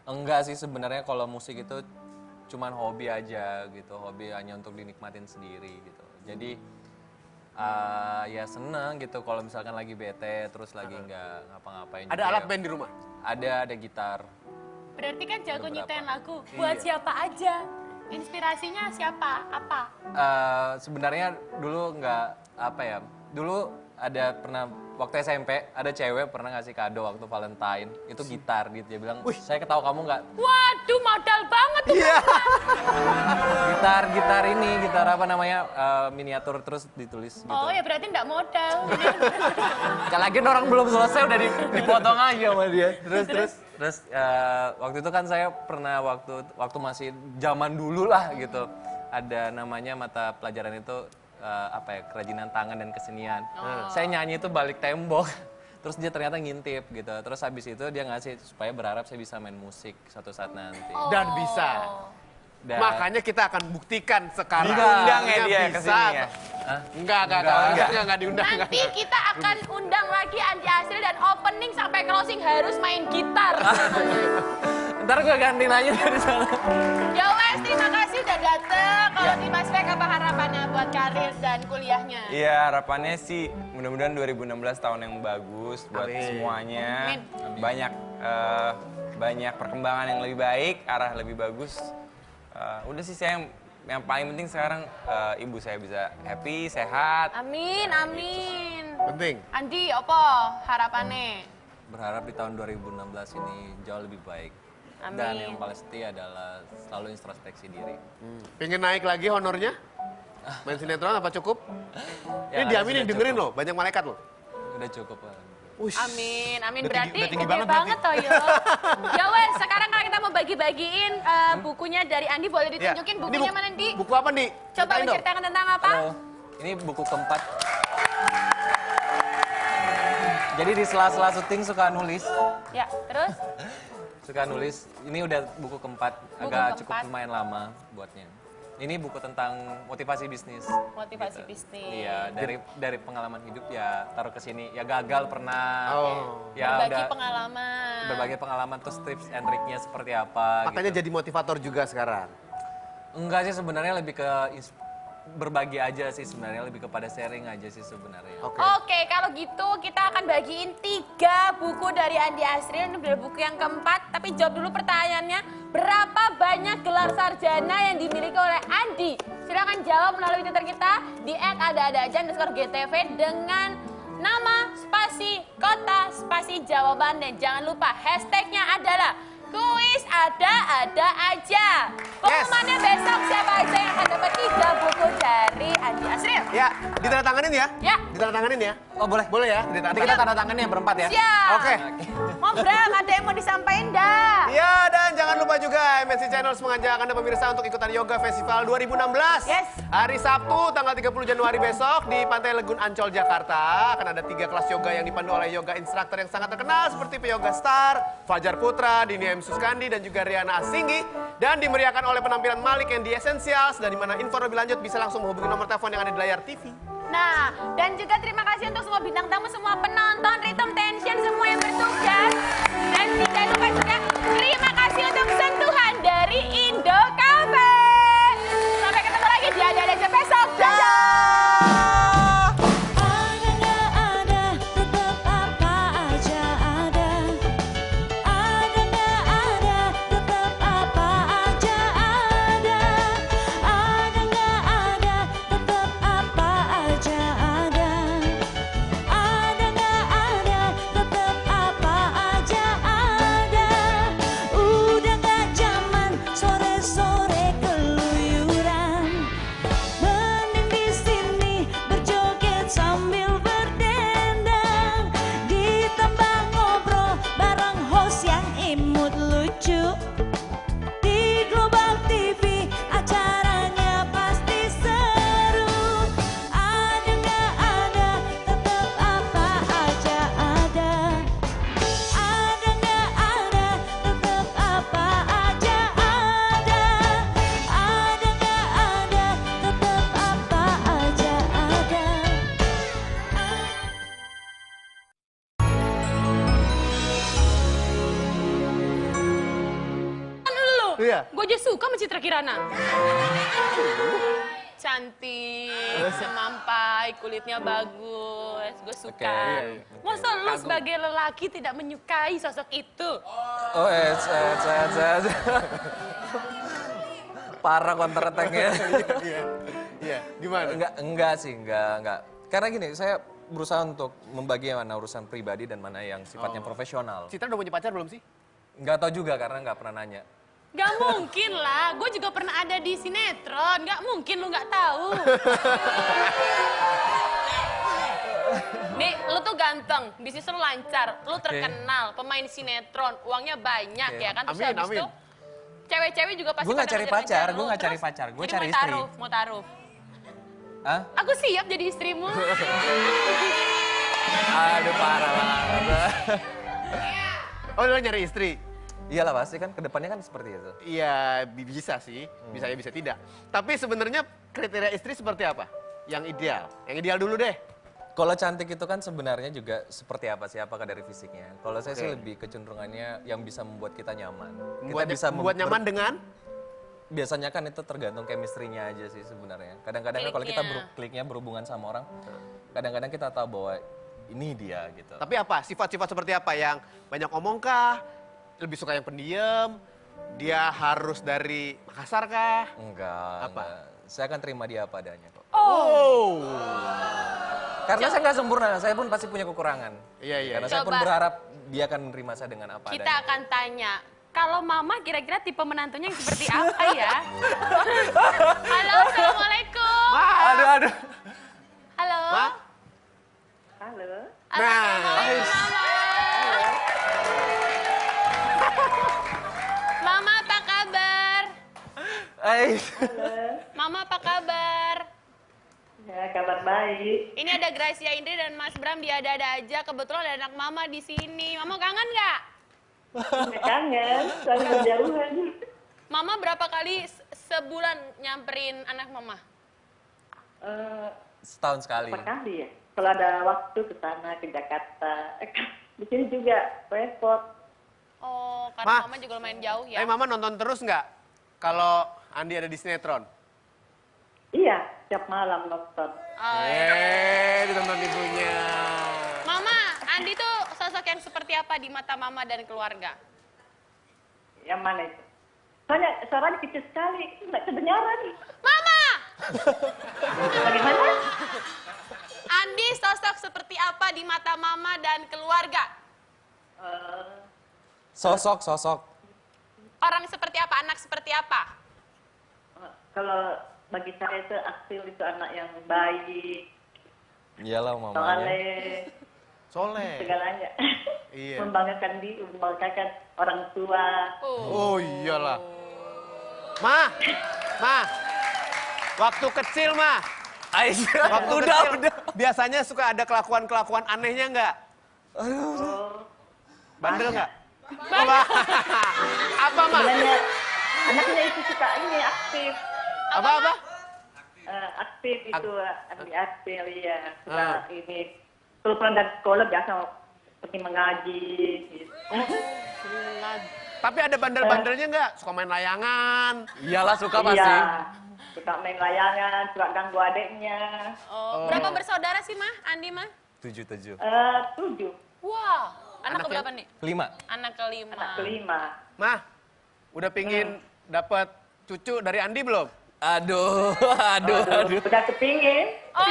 Enggak sih sebenarnya kalau musik itu cuman hobi aja gitu. Hobi hanya untuk dinikmatin sendiri gitu. Jadi ya seneng gitu kalau misalkan lagi bete terus lagi nggak ngapa-ngapain. Ada juga alat ya. band di rumah? Ada gitar. Berarti kan jago nyiptain lagu. Iya. Buat siapa aja? Inspirasinya siapa? Apa? Sebenarnya dulu nggak apa ya. Dulu ada pernah waktu SMP ada cewek pernah ngasih kado waktu Valentine itu gitar gitu. Dia bilang, saya ketahui kamu nggak Waduh, modal banget tuh. Iya. gitar apa namanya miniatur terus ditulis gitu. Oh ya berarti nggak modal. Lagi orang belum selesai udah dipotong aja sama dia. Terus waktu itu kan saya pernah waktu masih zaman dulu lah gitu. Ada namanya mata pelajaran itu kerajinan tangan dan kesenian. Saya nyanyi itu balik tembok. Terus dia ternyata ngintip gitu. Terus habis itu dia ngasih supaya berharap saya bisa main musik suatu saat nanti. Dan bisa. Dan- Makanya kita akan buktikan sekarang. Diundang ya dia Bisa. ke sini ya? Enggak diundang. Nanti kita akan undang lagi Andi Asril dan opening sampai closing harus main gitar. Ntar gue ganti nanya dari sana. Ya wes, terima kasih udah dateng. Kalau di Mas Fek apa harapannya buat karir dan kuliahnya? Iya, harapannya sih mudah-mudahan 2016 tahun yang bagus buat Amin. semuanya. Amin. Banyak perkembangan yang lebih baik, arah lebih bagus. Udah sih saya yang paling penting sekarang ibu saya bisa happy, sehat. Amin, amin. Penting. Andi, apa harapannya? Berharap di tahun 2016 ini jauh lebih baik. Amin. Dan yang pasti adalah selalu introspeksi diri. Pengen naik lagi honornya? Main sinetron apa cukup? Ini Yang ada diaminin, sudah dengerin cukup. loh, banyak malaikat loh. Udah cukup lah. Amin, amin. Udah Berarti tinggi gede banget banget toh yo. Ya wes, sekarang kalau kita mau bagi-bagiin bukunya dari Andi, boleh Ya. ditunjukin Ini bukunya mana, Andi? Buku apa, Di? Coba Ceritain dong. menceritakan tentang apa? Halo, ini buku keempat. Jadi di sela-sela syuting suka nulis. Ya, terus? Suka nulis. Ini udah buku keempat. Buku Agak cukup keempat. lumayan lama buatnya. Ini buku tentang motivasi bisnis. Motivasi bisnis. Iya, dari pengalaman hidup ya taruh ke sini. Ya gagal pernah. Oh. Ya Berbagi udah pengalaman. berbagai pengalaman terus tips and triknya seperti apa Makanya gitu. jadi motivator juga sekarang. Enggak sih sebenarnya lebih ke berbagi aja sih sebenarnya, lebih kepada sharing aja sih sebenarnya. Oke. Oke, kalau gitu kita akan bagiin 3 buku dari Andi Asril. Ini udah buku yang keempat, tapi jawab dulu pertanyaannya. Berapa banyak gelar sarjana yang dimiliki oleh Andi? Silahkan jawab melalui Twitter kita di @ada-ada-aja_GTV dengan nama, spasi, kota, spasi, jawaban. Dan jangan lupa hashtagnya adalah kuis ada aja. Pengumumannya besok siapa aja yang akan dapat 3 buku dari Andi Asril. Ya, ditandatanganin ya? Ya. Ditandatanganin ya? Oh boleh. Boleh ya? Nanti kita tanda tangannya berempat ya. Siap. Oke. Ngobrol, ada yang mau disampaikan dah? Ya, dan jangan lupa juga MNC Channels mengajak Anda pemirsa untuk ikutan Yoga Festival 2016. Yes. Hari Sabtu, tanggal 30 Januari besok di Pantai Legun Ancol, Jakarta. Akan ada 3 kelas yoga yang dipandu oleh yoga instruktur yang sangat terkenal seperti Yoga Star, Fajar Putra, Dini M. Suskandi, dan juga Riana Asinggi. Dan dimeriahkan oleh penampilan Malik yang di Essentials. Dan dimana info lebih lanjut bisa langsung menghubungi nomor telepon yang ada di layar TV. Nah, dan juga terima kasih untuk semua bintang tamu, semua penonton, Rhythm Tension, semua yang bertugas. Dan tidak lupa juga terima kasih untuk sentuhan dari Indo Cafe. Sampai ketemu lagi di Ada Aja besok. Dadah! Ada nggak ada, tetap apa aja ada. Ada nggak ada, tetap apa aja ada. Ada nggak ada, tetap apa aja ada. Ada nggak ada, tetap apa aja Iya. Gue aja suka sama Citra Kirana. Cantik, semampai, kulitnya bagus. Gue suka. Oke. Masa lu sebagai lelaki tidak menyukai sosok itu? Oh, parah counter attack-nya. Iya, gimana? Enggak sih, enggak. Karena gini, saya berusaha untuk membagi mana urusan pribadi dan mana yang sifatnya profesional. Citra udah punya pacar belum sih? Nggak tahu juga karena nggak pernah nanya. Gak mungkin lah, gue juga pernah ada di sinetron. Gak mungkin lu gak tahu. Nih, lu tuh ganteng, bisnis lu lancar, lu terkenal, pemain sinetron, uangnya banyak ya kan? Terus Amin, habis amin. itu, cewek-cewek juga pasti Gue nggak pada cari ngejar-ngejar pacar, lu. gue nggak cari Terus, pacar, gue jadi cari mau istri. taruh. Hah? Aku siap jadi istrimu. Aduh parah banget. Oh, lu nyari istri? Iyalah pasti kan, kedepannya kan seperti itu. Iya, bisa sih. Bisa ya, bisa tidak. Tapi sebenarnya kriteria istri seperti apa? Yang ideal? Yang ideal dulu deh. Kalau cantik itu kan sebenarnya juga seperti apa sih? Apakah dari fisiknya? Kalau saya sih Oke. lebih kecenderungannya yang bisa membuat kita nyaman. Membuat nyaman dengan? Biasanya kan itu tergantung chemistry-nya aja sih sebenarnya. Kadang-kadang kan kalau kita Kliknya. kliknya berhubungan sama orang, kadang-kadang kita tahu bahwa ini dia gitu. Tapi apa? Sifat-sifat seperti apa? Yang banyak omong kah? Lebih suka yang pendiam? Dia harus dari Makassar kah? Enggak, Apa? enggak. Saya akan terima dia apa adanya kok. Oh. Karena saya nggak sempurna, saya pun pasti punya kekurangan. Iya. Karena saya pun Coba. berharap dia akan menerima saya dengan apa Kita adanya. akan tanya, kalau mama kira-kira tipe menantunya yang seperti apa ya? Halo, assalamualaikum. Aduh. Halo. Ma? Halo. Assalamualaikum, Mama. Mama apa kabar? Mama apa kabar? Ya, kabar baik. Ini ada Gracia Indri dan Mas Bram ada aja. Kebetulan ada anak Mama di sini. Mama kangen nggak? Nggak kangen, soalnya jauhan. Mama berapa kali sebulan nyamperin anak Mama? Setahun sekali. Berapa kali ya? Kalau ada waktu ke sana, ke Jakarta. Di sini juga repot. Oh, karena Ma. Mama juga lumayan jauh ya. Mama nonton terus nggak? Kalau Andi ada di sinetron? Iya, tiap malam nonton. Oh, ya. Ditonton ibunya. Mama, Andi tuh sosok yang seperti apa di mata Mama dan keluarga? Yang mana itu? Soalnya suaranya kecil sekali, nggak kedengaran. Mama! Bagaimana? Andi sosok seperti apa di mata Mama dan keluarga? Sosok. Orang seperti apa? Anak seperti apa? Kalau bagi saya itu Aksil itu anak yang baik, Iyalah mamanya. soleh, Soleh. segalanya. Iya. Membanggakan diri, membanggakan orang tua. Oh iyalah. Ma. Waktu kecil, Ma. Waktu udah. Biasanya suka ada kelakuan-kelakuan anehnya nggak? Oh, Bandel nggak? Banyak. Apa, Ma? sebenarnya anaknya itu suka ini aktif. Apa? Aktif itu, Andi Aksil ya. Ah. Suka ini. Kalau pulang dari sekolah biasa pergi mengaji. Gitu. Tapi ada bandel-bandelnya nggak? Suka main layangan. Iyalah suka pasti. Iya, suka main layangan, suka ganggu adiknya. Oh, berapa bersaudara sih, Ma? Andi, Ma? 7. 7, Wah, anak Anaknya? keberapa nih? 5. Anak kelima. anak kelima. Ma, udah pingin dapat cucu dari Andi belum? Aduh. Udah kepingin. Oh,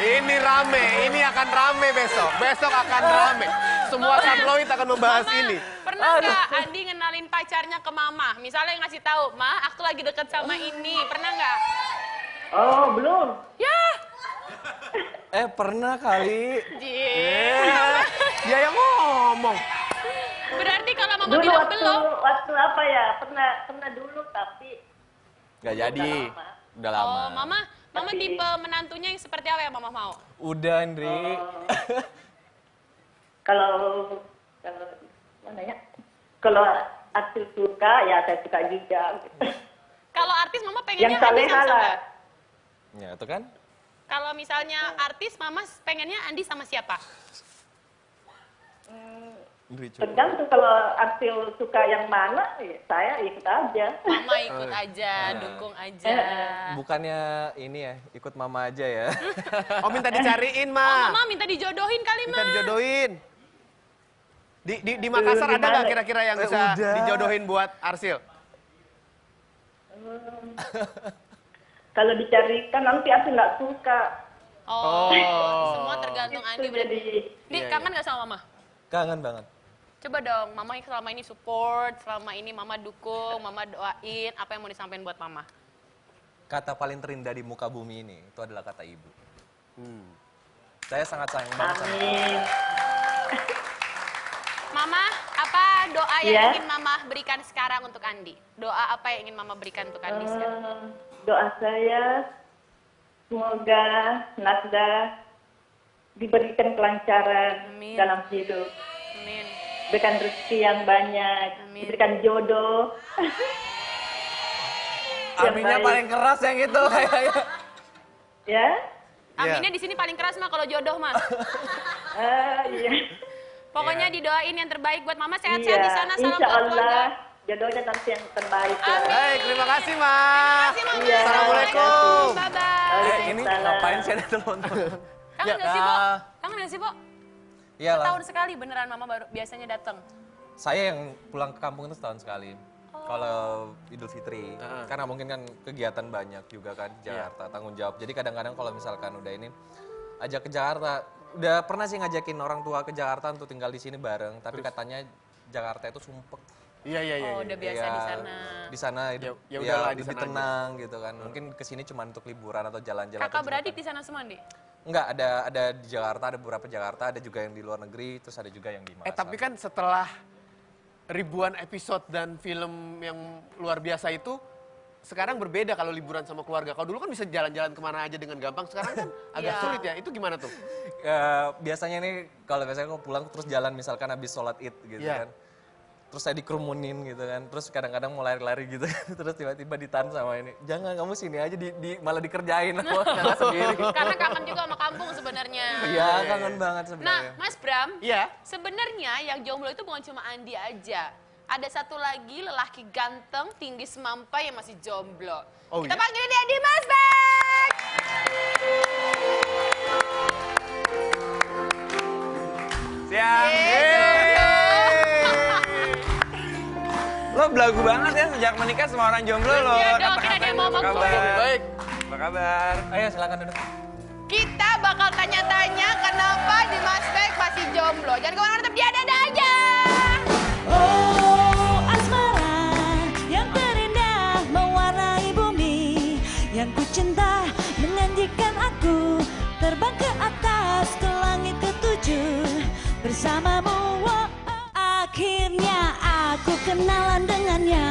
ini rame, ini akan rame besok. Besok akan rame. Semua tabloid akan membahas Mama, ini. pernah nggak Andi ngenalin pacarnya ke Mama? Misalnya ngasih tahu, Ma, aku lagi deket sama ini. Pernah nggak? Oh, belum. Ya, Pernah kali. Dia yang ngomong. berarti kalau Mama Dulu bilang belum, waktu apa ya? Pernah dulu tapi Gak jadi. Udah lama. oh, Mama Tapi- tipe menantunya yang seperti apa yang Mama mau? Udah, Andri. kalau mana ya? Kalau Aksil suka ya saya suka juga. Kalau artis Mama pengennya Yang Andi saleh sama siapa? lah. Ya, itu kan. Kalau misalnya artis, Mama pengennya Andi sama siapa? Tergantung kalau Arsil suka yang mana, ya saya ikut aja. Mama ikut aja, dukung aja. Bukannya ini ya, ikut mama aja ya. Oh minta dicariin, Oh, Ma. Mama minta dijodohin kali, Minta Ma. dijodohin. Di Makassar ada nggak kira-kira yang bisa udah. dijodohin buat Arsil? Kalau dicarikan nanti Arsil nggak suka. Oh, semua tergantung Itu Andi berarti. jadi Di, kangen gak sama Mama? Kangen banget. Coba dong, Mama yang selama ini support, selama ini Mama dukung, Mama doain, apa yang mau disampaikan buat Mama? Kata paling terindah di muka bumi ini, itu adalah kata ibu. Saya sangat sayang banget sama amin. Mama, apa doa yang Iya? ingin Mama berikan sekarang untuk Andi? Doa apa yang ingin Mama berikan untuk Andi sekarang? Doa saya semoga Nasda diberikan kelancaran Amin. dalam hidup, Amin. diberikan rezeki yang banyak, Amin. diberikan jodoh. Yang Aminnya baik. paling keras yang itu kayaknya. Ya, Aminnya di sini paling keras mah kalau jodoh mah. iya. Pokoknya didoain yang terbaik buat Mama, sehat-sehat Iya, di sana, salam insya buat keluarga. Allah jodohnya nanti yang terbaik. ya. Amin. Baik, terima kasih, Ma. Terima kasih, Mama. Iya. Assalamualaikum. Bye-bye. Ini ngapain sih ada telepon? Kangen gak sih, Bo? Kangen gak sih, Bo? Iyalah. Setahun sekali beneran Mama baru biasanya datang. Saya yang pulang ke kampung itu setahun sekali. Kalau Idul Fitri, karena mungkin kan kegiatan banyak juga kan di Jakarta, tanggung jawab. Jadi kadang-kadang kalau misalkan udah ini, ajak ke Jakarta. Udah pernah sih ngajakin orang tua ke Jakarta untuk tinggal di sini bareng, tapi katanya Jakarta itu sumpek. Iya. Oh, udah biasa Ya, di sana. Di sana Ya ya, udahlah, di lebih sana aja. tenang gitu kan. Mungkin kesini cuma untuk liburan atau jalan-jalan. Kakak atau beradik juga di sana semua, Di? Enggak, ada di Jakarta, ada beberapa Jakarta, ada juga yang di luar negeri, terus ada juga yang di Makassar. Tapi kan setelah ribuan episode dan film yang luar biasa itu, sekarang berbeda kalau liburan sama keluarga. Kalau dulu kan bisa jalan-jalan kemana aja dengan gampang, sekarang kan agak Iya. sulit ya. Itu gimana tuh? Biasanya nih kalau biasanya aku pulang terus jalan misalkan habis sholat id gitu Iya. kan. Terus saya dikerumunin gitu kan. Terus kadang-kadang mau lari-lari gitu kan. Terus tiba-tiba ditahan sama ini. Jangan kamu sini aja malah dikerjain sama kakak sendiri. Karena kangen juga sama kampung sebenarnya. Iya, kangen banget Nah, sebenarnya. Mas Bram, Iya. sebenarnya yang jomblo itu bukan cuma Andi aja. Ada satu lagi lelaki ganteng, tinggi semampai yang masih jomblo. Oh, Kita iya? panggilin dia di Mas Bek. Siang. Lo belagu banget ya sejak menikah semua orang jomblo lo. Iya dong, kira dia mau Apa ngomong. kabar? Baik. Apa kabar? Ayo silakan duduk. Kita bakal tanya-tanya kenapa di Mas Bek masih jomblo. Jangan kemana-mana, tetap di ada aja. Oh, asmara yang terindah mewarnai bumi, yang ku cinta menjanjikan aku terbang ke atas ke langit ketujuh bersamamu. Oh, akhirnya aku kenalan dengannya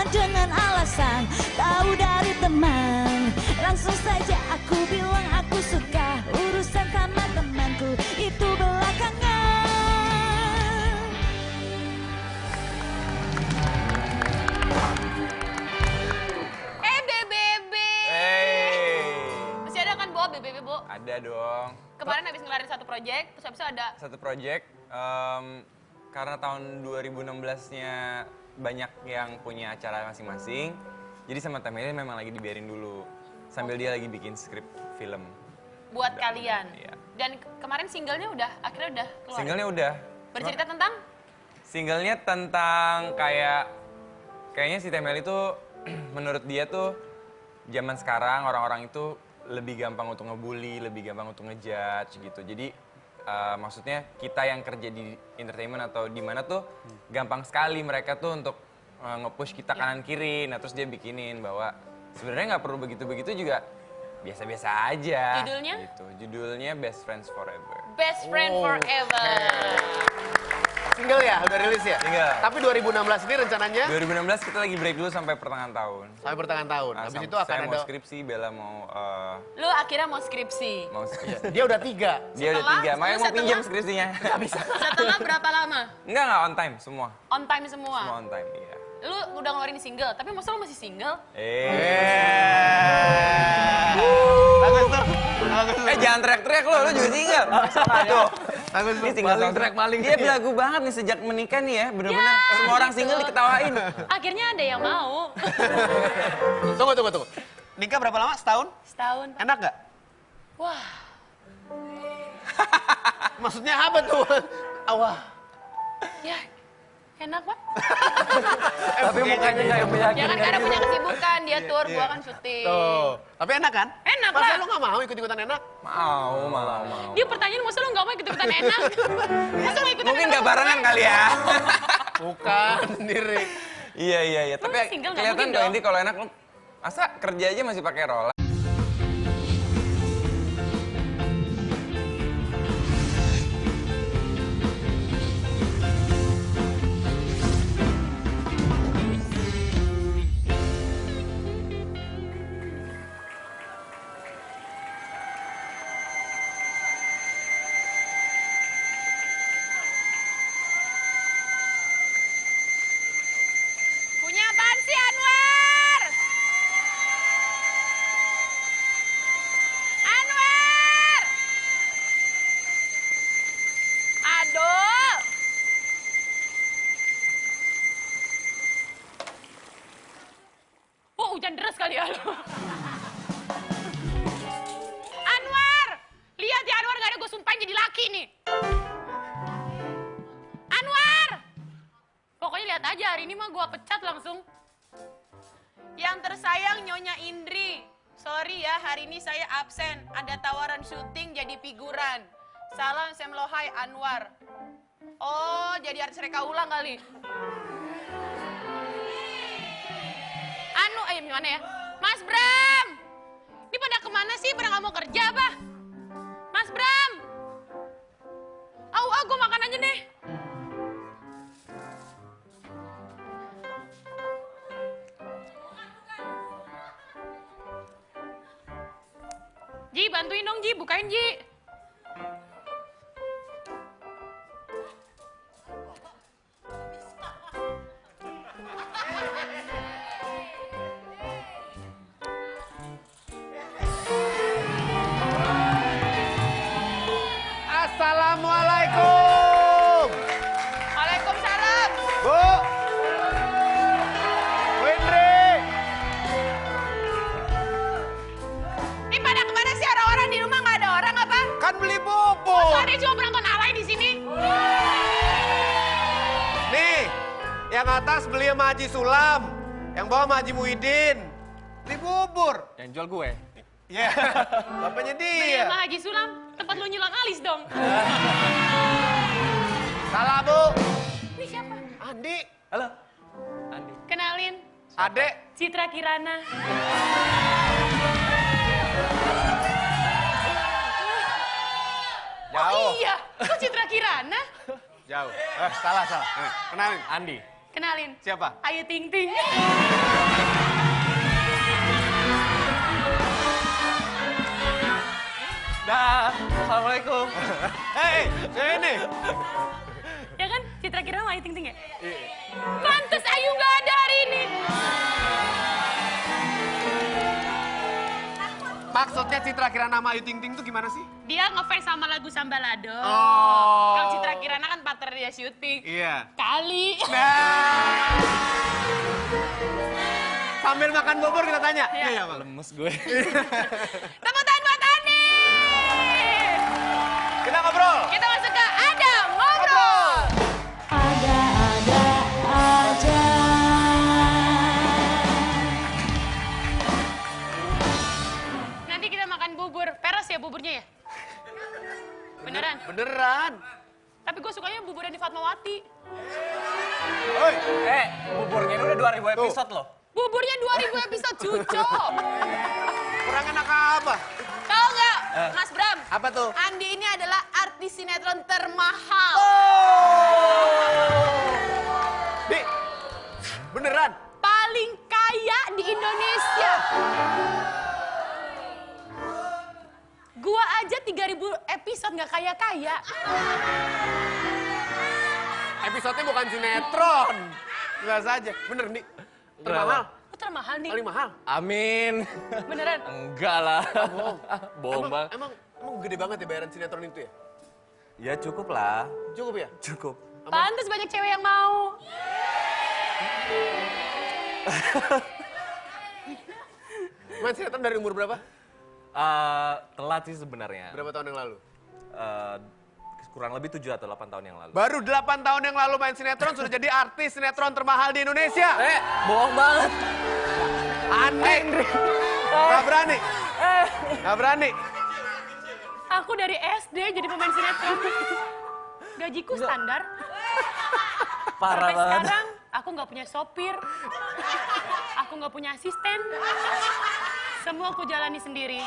dengan alasan tahu dari teman. Langsung saja aku bilang aku suka urusan sama temanku itu belakangan. BBB. Hey. Masih ada kan, Bo, BBB, Bo? Ada dong. Kemarin habis ngelarin satu project, terus habis itu ada Satu project, karena tahun 2016-nya banyak yang punya acara masing-masing, jadi sama Temeli memang lagi dibiarin dulu. Sambil dia lagi bikin skrip film. buat Udah, kalian. iya. Dan kemarin singlenya akhirnya udah keluar. Singlenya udah. Bercerita tentang? Singlenya tentang kayaknya si Temeli itu menurut dia tuh zaman sekarang orang-orang itu lebih gampang untuk ngebully, lebih gampang untuk ngejudge gitu. Jadi maksudnya kita yang kerja di entertainment atau di mana tuh gampang sekali mereka tuh untuk nge-push kita kanan kiri. Nah terus dia bikinin bahwa sebenarnya nggak perlu begitu-begitu juga, biasa-biasa aja. Judulnya? Gitu. Judulnya Best Friends Forever. Best Friend Oh, Forever. Single ya, udah rilis ya? Single. Tapi 2016 ini rencananya 2016 kita lagi break dulu sampai pertengahan tahun. sampai pertengahan tahun. Nah, Habis itu saya akan mau ada... skripsi, Bella mau Lu akhirnya mau skripsi. mau skripsi. Dia udah 3. Dia udah Setelah- 3, makanya mau setelah- pinjam skripsinya. Setelah berapa lama? Enggak on time semua. On time semua. Semua on time, iya. Lu udah ngeluarin single, tapi masa lu masih single? Bagus tuh. Bagus tuh. Jangan teriak-teriak lu juga single. Tuh. Ini single soundtrack maling. Iya belagu banget nih sejak menikah nih ya, bener-bener semua orang single diketawain. Akhirnya ada yang mau. Tunggu. Nikah berapa lama? Setahun? Setahun. Pak. Enak nggak? Wah, Maksudnya apa tuh? Awah. ya enak Pak. Tapi mukanya nggak Ya meyakinkan. kan karena punya kesibukan, dia tour, gua kan syuting. Tuh. Tapi enak kan? Enak Masa lah. lu nggak mau ikut-ikutan enak? Mau. Dia pertanyaan masa lu nggak mau ikut-ikutan enak? Masa lu ikutan Mungkin enak? nggak barengan kali ya. Bukan, sendiri. Iya. Tapi Lu single nggak kelihatan mungkin dong dong. Indi kalau enak lu masa kerja aja masih pakai roller. Punya apaan sih Anwar? Anwar! Aduh! Oh, hujan deras kali ya lu. Anwar! Lihat ya Anwar, gak ada gue sumpahin jadi laki nih. Anwar! Pokoknya lihat aja, hari ini mah gua pecat langsung. Yang tersayang Nyonya Indri. Sorry ya, hari ini saya absen. Ada tawaran syuting jadi figuran. Salam Semlohai Anwar. Oh, jadi artis reka ulang kali. Gimana ya? Mas Bram! Ini pada kemana sih? Pada nggak mau kerja apa? Mas Bram! Gue makan aja deh. Ji, bantuin dong Ji, bukain Ji. Assalamualaikum. Waalaikumsalam. Bu. Bu Indri. Ini pada kemana sih orang-orang di rumah nggak ada orang apa? Kan beli Masa bubur. ada cuma penonton alay di sini? Nih, yang atas beli sama Haji Sulam. Yang bawah sama Haji Muhyiddin. Beli bubur. Yang jual gue. Iya, bapaknya dia. Sama Haji Sulam, tempat lu nyilang alis dong. Salah, Bu. Ini siapa? Andi. Halo. Andi. Kenalin, Adek. Citra Kirana. Jauh. Oh iya, kok Citra Kirana? Jauh. Salah. Kenalin. Andi. Kenalin, Siapa? Ayu Ting Ting. Dah. Assalamualaikum. Hei, ini. Ya kan, Citra Kirana sama Ayu Ting Ting ya? Pantes Ayu nggak ada hari ini. Maksudnya Citra Kirana sama Ayu Ting Ting tuh gimana sih? Dia ngefans sama lagu Sambalado. Oh. Kalau Citra Kirana kan partner dia syuting. Iya. Kali. Nah. Sambil makan bubur kita tanya. Iya. Bang. Lemes gue. Tepuk tangan buat Ani. Kita ngobrol. Kita masuk ke Ada Ngobrol. Ada aja. Nanti kita makan bubur. Peres ya buburnya ya? Beneran? Beneran. Tapi gue sukanya bubur yang di Fatmawati. Oi. Buburnya ini udah 2000 episode loh. Buburnya 2000 episode, cuco. Kurang enak apa? Tahu nggak, Mas Bram? Apa tuh? Andi ini adalah artis sinetron termahal. Di. Beneran. Paling kaya di Indonesia. Gua aja 3000 episode nggak kaya-kaya. Episodenya bukan sinetron. Jelas saja. Bener nih. Termahal. Oh, termahal nih. Paling mahal. Amin. Beneran? Enggak lah. Bohong. Bohong bang. Emang gede banget ya bayaran sinetron itu ya? Ya cukup lah, Cukup ya? cukup. Pantes banyak cewek yang mau. Main sinetron dari umur berapa? Telat sih sebenarnya. Berapa tahun yang lalu? Kurang lebih 7 atau 8 tahun yang lalu. Baru 8 tahun yang lalu main sinetron sudah jadi artis sinetron termahal di Indonesia. Bohong banget. Aneh. Gak berani. Gak berani. Aku dari SD jadi pemain sinetron. Gajiku standar. Parah Sampai banget. sekarang aku nggak punya sopir. Aku nggak punya asisten. Semua aku jalani sendiri.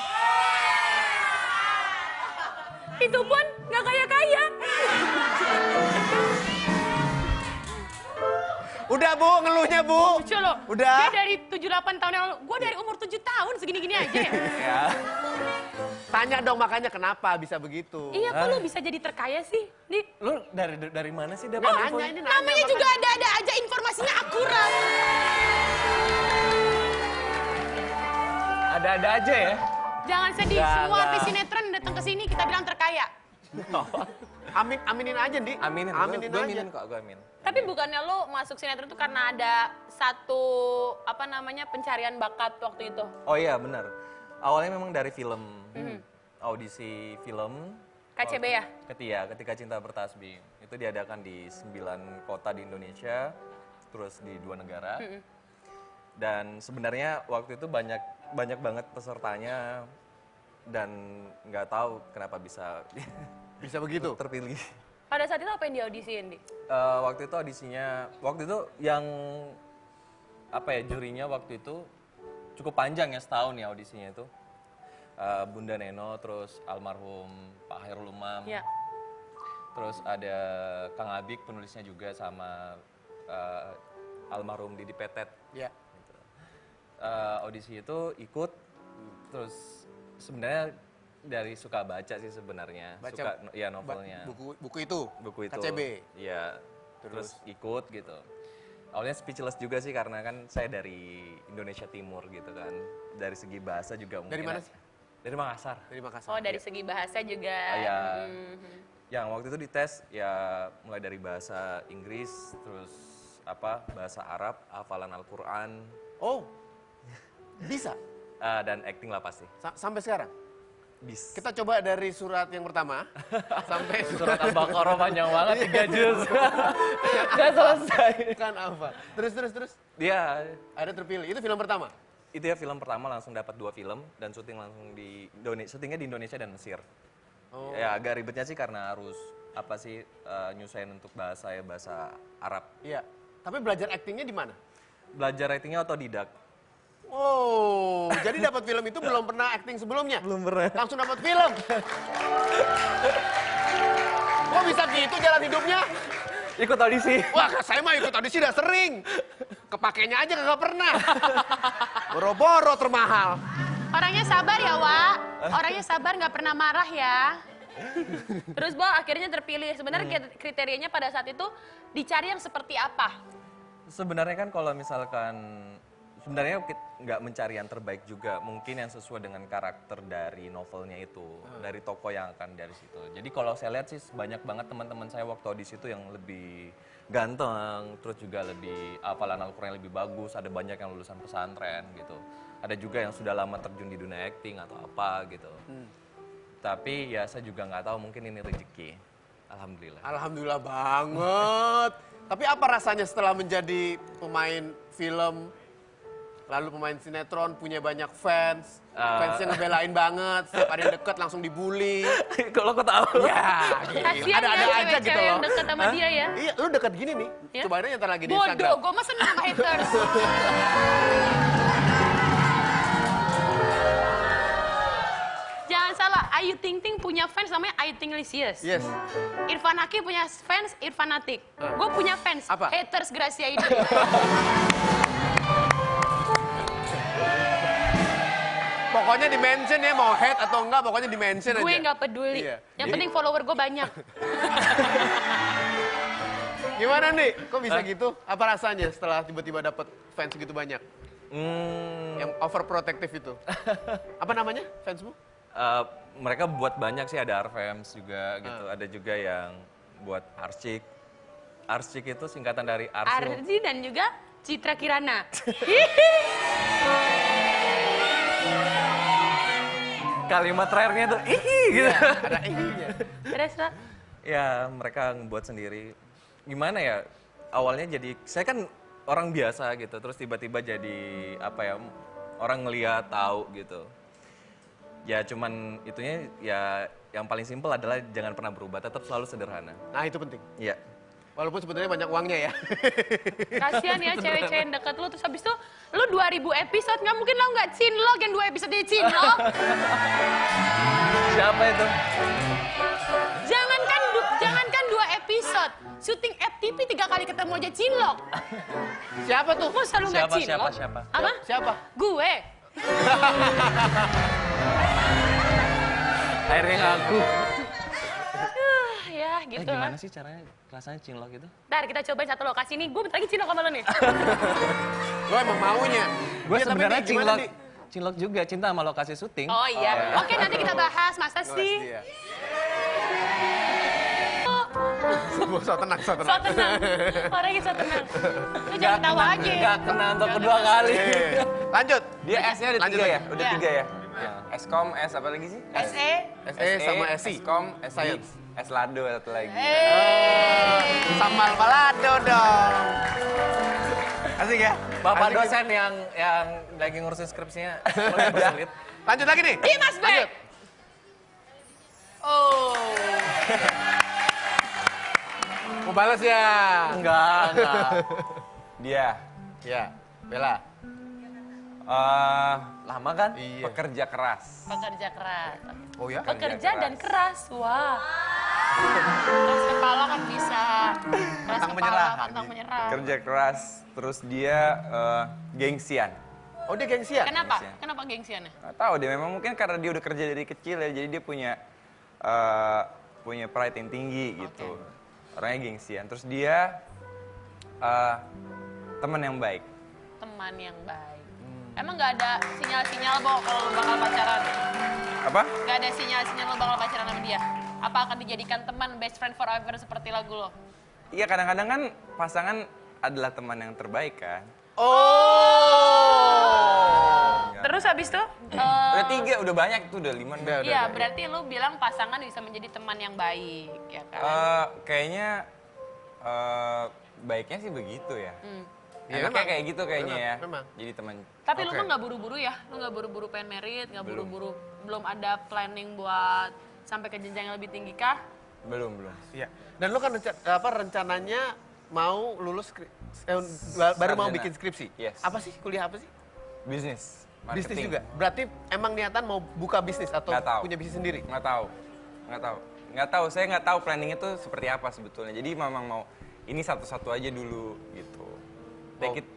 Itu pun nggak kaya-kaya. Udah Bu, ngeluhnya Bu. Lucu loh. Udah. Dia dari 7-8 tahun yang lalu. Gue dari umur 7 tahun segini-gini aja ya. Ya. Tanya dong makanya kenapa bisa begitu. Iya, kok lu bisa jadi terkaya sih? Nih, Lu dari mana sih dapat Nggak info? nanya ini nanya. namanya makanya. juga ada aja informasinya akurat. Ada-ada aja ya. Jangan sedih, Nggak, semua nggak. artis sinetron datang ke sini kita bilang terkaya. Aminin aja, Di. Aminin, Aminin gue aja. aminin kok, gue amin. Tapi bukannya lu masuk sinetron tuh karena ada satu pencarian bakat waktu itu? Oh iya benar. Awalnya memang dari film, audisi film. KCB ya? Ketika Cinta Bertasbih. Itu diadakan di 9 kota di Indonesia, terus di 2 negara. Dan sebenarnya waktu itu banyak banget pesertanya dan nggak tahu kenapa bisa Bisa begitu. terpilih. Pada saat itu apa yang diaudisiin, Di? Waktu itu audisinya, waktu itu yang jurinya waktu itu cukup panjang ya, setahun ya audisinya itu. Bunda Neno, terus almarhum Pak Hairul Umam, Ya. terus ada Kang Abik penulisnya juga sama almarhum Didi Petet. Ya. Audisi itu ikut, terus sebenarnya dari suka baca sih sebenarnya, Baca suka ya novelnya. Buku itu. Buku itu. KCB. Iya. Terus ikut gitu. Awalnya speechless juga sih karena kan saya dari Indonesia Timur gitu kan. Dari segi bahasa juga mungkin. Dari mana sih? Dari Makassar. Dari Makassar. Oh, dari segi bahasa juga. Iya. Yang waktu itu dites ya mulai dari bahasa Inggris, terus bahasa Arab, hafalan Al-Qur'an, Oh. Bisa. dan acting lah pasti. Sampai sekarang. Bis. Kita coba dari surat yang pertama sampai Surat Al-Baqarah panjang banget 3 juz. Gak selesai. kan apa? Terus. Dia Ada terpilih. Itu film pertama. itu ya film pertama, langsung dapat 2 film dan syuting langsung di syutingnya di Indonesia dan Mesir. Oh. Ya agak ribetnya sih karena harus nyusahin untuk bahasa Arab. Iya. Tapi belajar aktingnya di mana? Belajar actingnya otodidak. Oh, jadi dapat film itu belum pernah acting sebelumnya? Belum pernah. Langsung dapat film. Kok bisa gitu jalan hidupnya? Ikut audisi. Wah, saya mah ikut audisi udah sering. Kepakainya aja kagak pernah. Boro-boro termahal. Orangnya sabar ya, Wak. Orangnya sabar, nggak pernah marah ya. Terus, Bo, akhirnya terpilih. Sebenarnya kriterianya pada saat itu dicari yang seperti apa? Sebenarnya kan kalau misalkan sebenarnya nggak mencari yang terbaik juga, mungkin yang sesuai dengan karakter dari novelnya itu, dari tokoh yang akan dari situ. Jadi kalau saya lihat sih banyak banget teman-teman saya waktu audisi itu yang lebih ganteng, terus juga lebih hafalan Al-Qur'an lebih bagus, ada banyak yang lulusan pesantren gitu. Ada juga yang sudah lama terjun di dunia acting atau apa gitu. Tapi ya saya juga nggak tahu, mungkin ini rezeki. Alhamdulillah. Alhamdulillah banget. Tapi apa rasanya setelah menjadi pemain film, lalu pemain sinetron, punya banyak fans, fansnya ngebelain banget, setiap ada yang deket langsung dibully. Kalau kau tahu. Ya, Kasian ada-ada ya aja gitu cewek-cewek yang loh. deket sama dia ya. Iya, lu deket gini nih. Ya? Coba aja ntar lagi di Bodoh, Instagram. gue mah seneng sama haters. Jangan salah, Ayu Ting Ting punya fans namanya Ayu Tinglisius. Yes. Irfan Hakim punya fans Irfanatik. Gue punya fans Apa? haters Gracia Idul. Pokoknya di-mention ya, mau hate atau enggak, pokoknya di-mention aja. Gue nggak peduli. Iya. Yang penting follower gue banyak. Gimana nih? Kok bisa gitu? Apa rasanya setelah tiba-tiba dapet fans segitu banyak? Yang overprotective itu. Apa namanya fansmu? Mereka buat banyak sih, ada Arfems juga gitu. Ada juga yang buat Arcik. Arcik itu singkatan dari Arsul. Arzi dan juga Citra Kirana. Kalimat terakhirnya tuh ihi gitu. Ada ihinya. Terus, Ra? Ya, mereka ngebuat sendiri. Gimana ya? Awalnya jadi, saya kan orang biasa gitu, terus tiba-tiba jadi apa ya? Orang ngeliat, tahu gitu. Ya cuman itunya ya yang paling simpel adalah jangan pernah berubah, tetap selalu sederhana. Nah itu penting. Iya. Walaupun sebenarnya banyak uangnya ya. Kasian ya cewek-cewek yang deket lu, terus habis itu lu 2000 episode, nggak mungkin lo nggak cinlok yang 2 episode jadi cinlok. Siapa itu? Jangankan 2 episode, syuting FTV 3 kali ketemu aja cinlok. Siapa tuh? Masa lu nggak cinlok? Siapa? Apa? Siapa? Gue. Akhirnya ngaku. Ya gitu Gimana lah. sih caranya rasanya cinlok itu? Ntar kita cobain satu lokasi nih, gue bentar lagi cinlok sama lo nih. Lo emang maunya. Gue Iya, tapi sebenarnya Di, gimana, Di? cinlok juga, cinta sama lokasi syuting. Oh iya, oke nanti kita bahas, masa sih? Iya. So tenang. So tenang, orangnya so tenang. Lu jangan tawa aja. Gak kena untuk kedua kali. Iya. Lanjut. Dia S-nya ada Lanjut 3 ya? lagi. Udah Iya. 3 ya? Eskom, S apa lagi sih? SE. SE sama SI. Eskom, Science. S Lado satu lagi. Samal balado dong. Asik ya? Bapak Asik. dosen yang lagi ngurusin skripsinya mulai berkelit. Lanjut lagi nih. Iya Mas B. Lanjut. Oh. Mau balas ya? Enggak. Dia Ya, Bella. Lama kan? Iya. pekerja keras. Pekerja keras. Oh ya? Pekerja dan keras, wah. Keras kepala kan bisa. Keras Pantang kepala, menyerah. pantang menyerah. Kerja keras, terus dia gengsian. Oh dia gengsi ya? Kenapa? Gengsian. Kenapa gengsiannya? Nggak tahu deh, memang mungkin karena dia udah kerja dari kecil ya, jadi dia punya pride yang tinggi gitu. Orangnya gengsian. Terus dia teman yang baik. Teman yang baik. Emang nggak ada sinyal-sinyal Bo kalau lu bakal pacaran? Apa? Nggak ada sinyal-sinyal lu bakal pacaran sama dia? Apa akan dijadikan teman best friend forever seperti lagu lo? Iya, kadang-kadang kan pasangan adalah teman yang terbaik kan. Oh. Terus habis itu? Udah 3, udah banyak itu, udah 5. Udah. Iya, berarti lu bilang pasangan bisa menjadi teman yang baik, ya kan? Kayaknya baiknya sih begitu ya. Iya, Enaknya memang. kayak gitu kayaknya ya. Memang. Jadi teman. Tapi lu Oke. mah nggak buru-buru ya? Lu nggak buru-buru pengen merit, nggak Belum. buru-buru, belum ada planning buat sampai ke jenjang yang lebih tinggi kah? Belum. Iya. Dan lu kan rencananya mau lulus baru mau Sarjana. bikin skripsi. Yes. Apa sih? Kuliah apa sih? Bisnis. Bisnis Marketing. juga. Berarti emang niatan mau buka bisnis atau Nggak tahu. punya bisnis sendiri? Nggak tahu. Saya nggak tahu planning itu seperti apa sebetulnya. Jadi memang mau ini satu-satu aja dulu gitu. Take it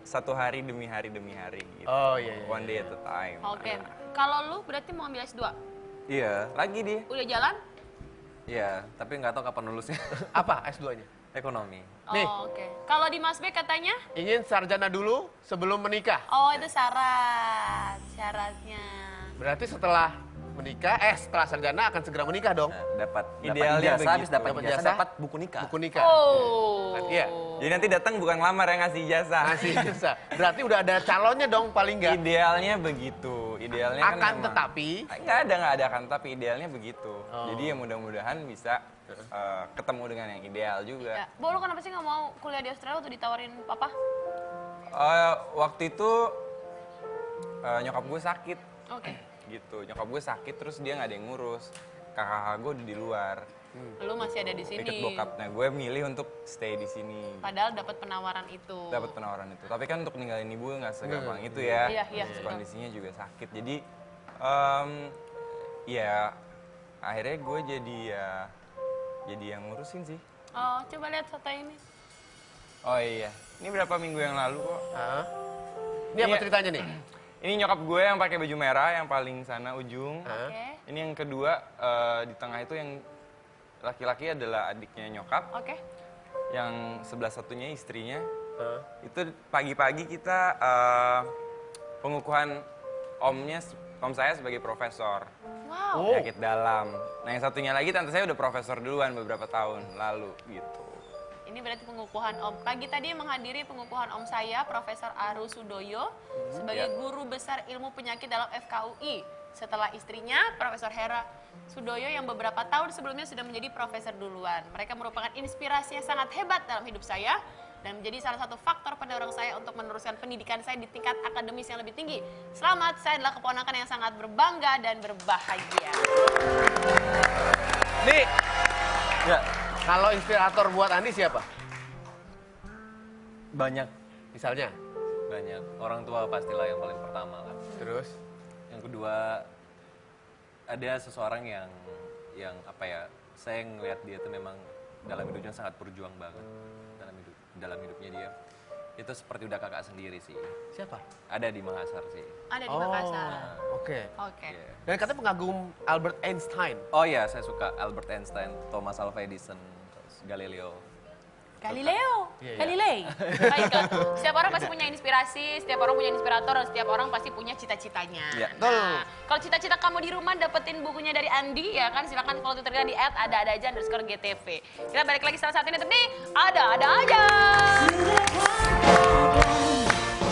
satu hari demi hari gitu. Oh, iya. One day at a time. Oke. Kalau lu berarti mau ambil S2? Iya. Lagi dia. Udah jalan? Iya, tapi nggak tahu kapan lulusnya. Apa S2-nya? Ekonomi. Nih. Oh, oke. Kalau di Mas B katanya? Ingin sarjana dulu sebelum menikah. Oh, itu syaratnya. Berarti setelah menikah, setelah sarjana akan segera menikah dong. Dapat Idealnya ijazah, habis begitu. dapat Dapat ijazah, ijazah, dapat buku nikah. Buku nikah. Oh. Iya. Jadi nanti datang bukan ngelamar yang ngasih ijazah. Masih bisa. Berarti udah ada calonnya dong paling nggak. Idealnya begitu. Idealnya kan Akan memang- tetapi. Nggak ada akan tapi idealnya begitu. Oh. Jadi ya mudah-mudahan bisa ketemu dengan yang ideal juga. Ya. Bo, lu kenapa sih nggak mau kuliah di Australia tuh ditawarin papa? Waktu itu nyokap gue sakit. Oke. Gitu, nyokap gue sakit terus dia nggak ada yang ngurus. Kakak gue udah di luar, Lu masih ada di sini. deket bokap. Nah gue milih untuk stay di sini. Padahal dapat penawaran itu. Dapat penawaran itu. Tapi kan untuk ninggalin ibu nggak segampang itu ya. Iya, Terus betul. kondisinya juga sakit. Jadi ya akhirnya gue jadi yang ngurusin sih. Oh, coba lihat foto ini. Oh iya, ini berapa minggu yang lalu kok. Hah? Ini apa Iya. ceritanya nih? Ini nyokap gue yang pakai baju merah yang paling sana ujung. Hah? Oke. Ini yang kedua di tengah itu yang laki-laki adalah adiknya nyokap. Oke. Yang sebelah satunya istrinya. Hah? Itu pagi-pagi kita pengukuhan om saya sebagai profesor. Oh. Penyakit dalam. Nah yang satunya lagi tante saya udah profesor duluan beberapa tahun lalu gitu. Ini berarti pengukuhan Om. Pagi tadi menghadiri pengukuhan Om saya, Profesor Aru Sudoyo, sebagai guru besar ilmu penyakit dalam FKUI. Setelah istrinya, Profesor Hera Sudoyo yang beberapa tahun sebelumnya sudah menjadi profesor duluan. Mereka merupakan inspirasi yang sangat hebat dalam hidup saya dan menjadi salah satu faktor pendorong saya untuk meneruskan pendidikan saya di tingkat akademis yang lebih tinggi. Selamat, saya adalah keponakan yang sangat berbangga dan berbahagia. Nih, Ya, kalau inspirator buat Andi siapa? banyak, Misalnya? banyak. Orang tua pastilah yang paling pertama lah. Terus? Yang kedua, ada seseorang yang apa ya, saya ngelihat dia tuh memang dalam hidupnya sangat berjuang banget. Dalam hidupnya dia. Itu seperti udah kakak sendiri sih. Siapa? Ada di Makassar sih. Ada di Makassar. Oke. Oke. Iya. Dan katanya pengagum Albert Einstein. Oh iya, saya suka Albert Einstein, Thomas Alva Edison, terus Galileo. Galileo, Iya, iya. Galilei. Baiklah, setiap orang pasti punya inspirasi, setiap orang punya inspirator, dan setiap orang pasti punya cita-citanya. Iya. Nah, kalau cita-cita kamu di rumah dapetin bukunya dari Andi, ya kan silakan follow Twitternya di @ada-ada-aja_GTV. Kita balik lagi salah satu ini untuk nih, ada-ada aja.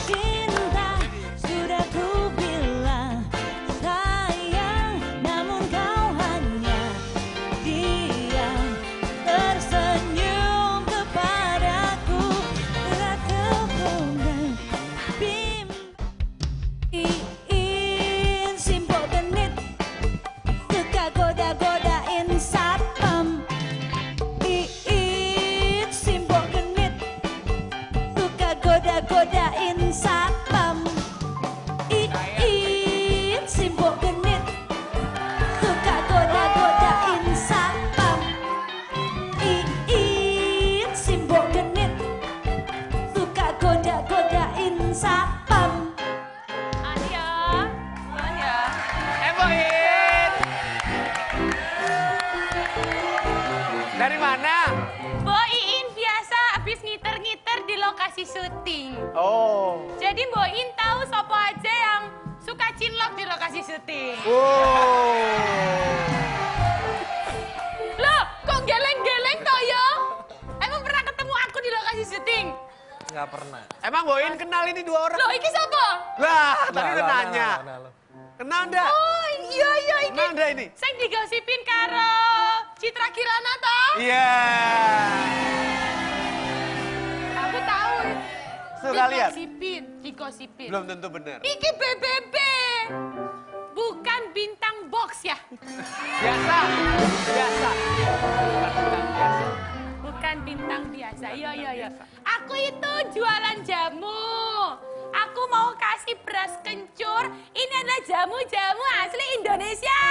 Cinta sudah ku bilang sayang, namun kau hanya diam tersenyum kepadaku. Terkepungan bimbing simpok genit, suka goda-godain satpam. Iit simpok genit, suka goda-godain satpam. Iit simpok genit, suka goda-godain satpam. Iit simpok genit, suka goda-godain satpam. Andi ya, jalan ya. Boin! Dari mana? Mbok Iin biasa habis ngiter-ngiter di lokasi syuting. Oh. Jadi Mbok Iin tahu siapa aja yang suka cinlok di lokasi syuting. Loh, kok geleng-geleng toh ya? Emang pernah ketemu aku di lokasi syuting? Nggak pernah. Emang Boin kenal ini dua orang? Loh, iki siapa? Lah, tadi udah Nah, nanya. Kenal ndak? Oh, iya iki. Kenal ndak ini? Saya digosipin karo Citra Kirana toh? Iya. Aku tahu. Suka lihat? Digosipin. Belum tentu benar. Iki BBB. Bukan bintang box ya? Biasa. Biasa. Bukan bintang biasa. Iya. Aku itu jualan jamu. Aku mau kasih beras kencur. Ini adalah jamu-jamu asli Indonesia.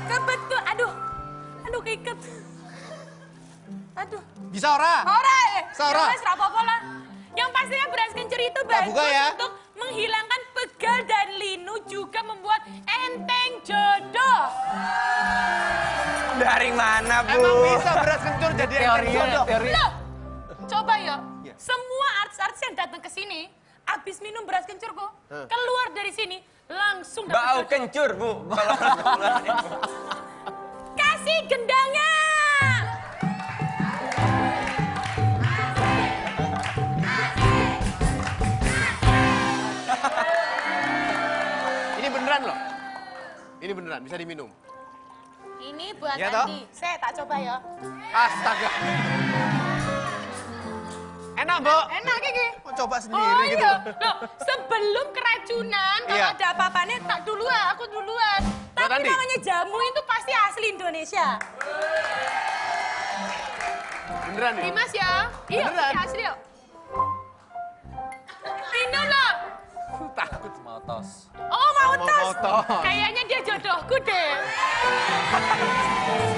Kebetul. Aduh, keiket. Aduh. Bisa ora? Ora. Sora. Ya wes, ra apa-apa lah. Yang pastinya beras kencur itu bagus buka ya. untuk menghilangkan pegal dan linu, juga membuat enteng jodoh. Dari mana, Bu? Emang bisa beras kencur jadi enteng jodoh? Loh, coba ya. Iya. Semua artis-artis yang datang ke sini, abis minum beras kencur kok, keluar dari sini langsung dapet Bau jodoh. kencur, Bu. Kalau keluarnya. Kasih gendangnya. Ini beneran loh. Ini beneran, bisa diminum. Ini buat Iya toh? Andi. Saya tak coba ya. Astaga. Enak, Mbok. Enak iki. Mau coba sendiri Oh gitu. iya, loh, sebelum keracunan, kalau Iya. ada apa-apanya tak duluan, aku duluan. Buat Tapi Andi. namanya jamu itu pasti asli Indonesia. Beneran nih? Dimas ya? Iya, Beneran. ini asli ya. Minum loh. Takut. Mau tos. Oh, mau Mau tos. tos. Kayaknya dia jodohku deh.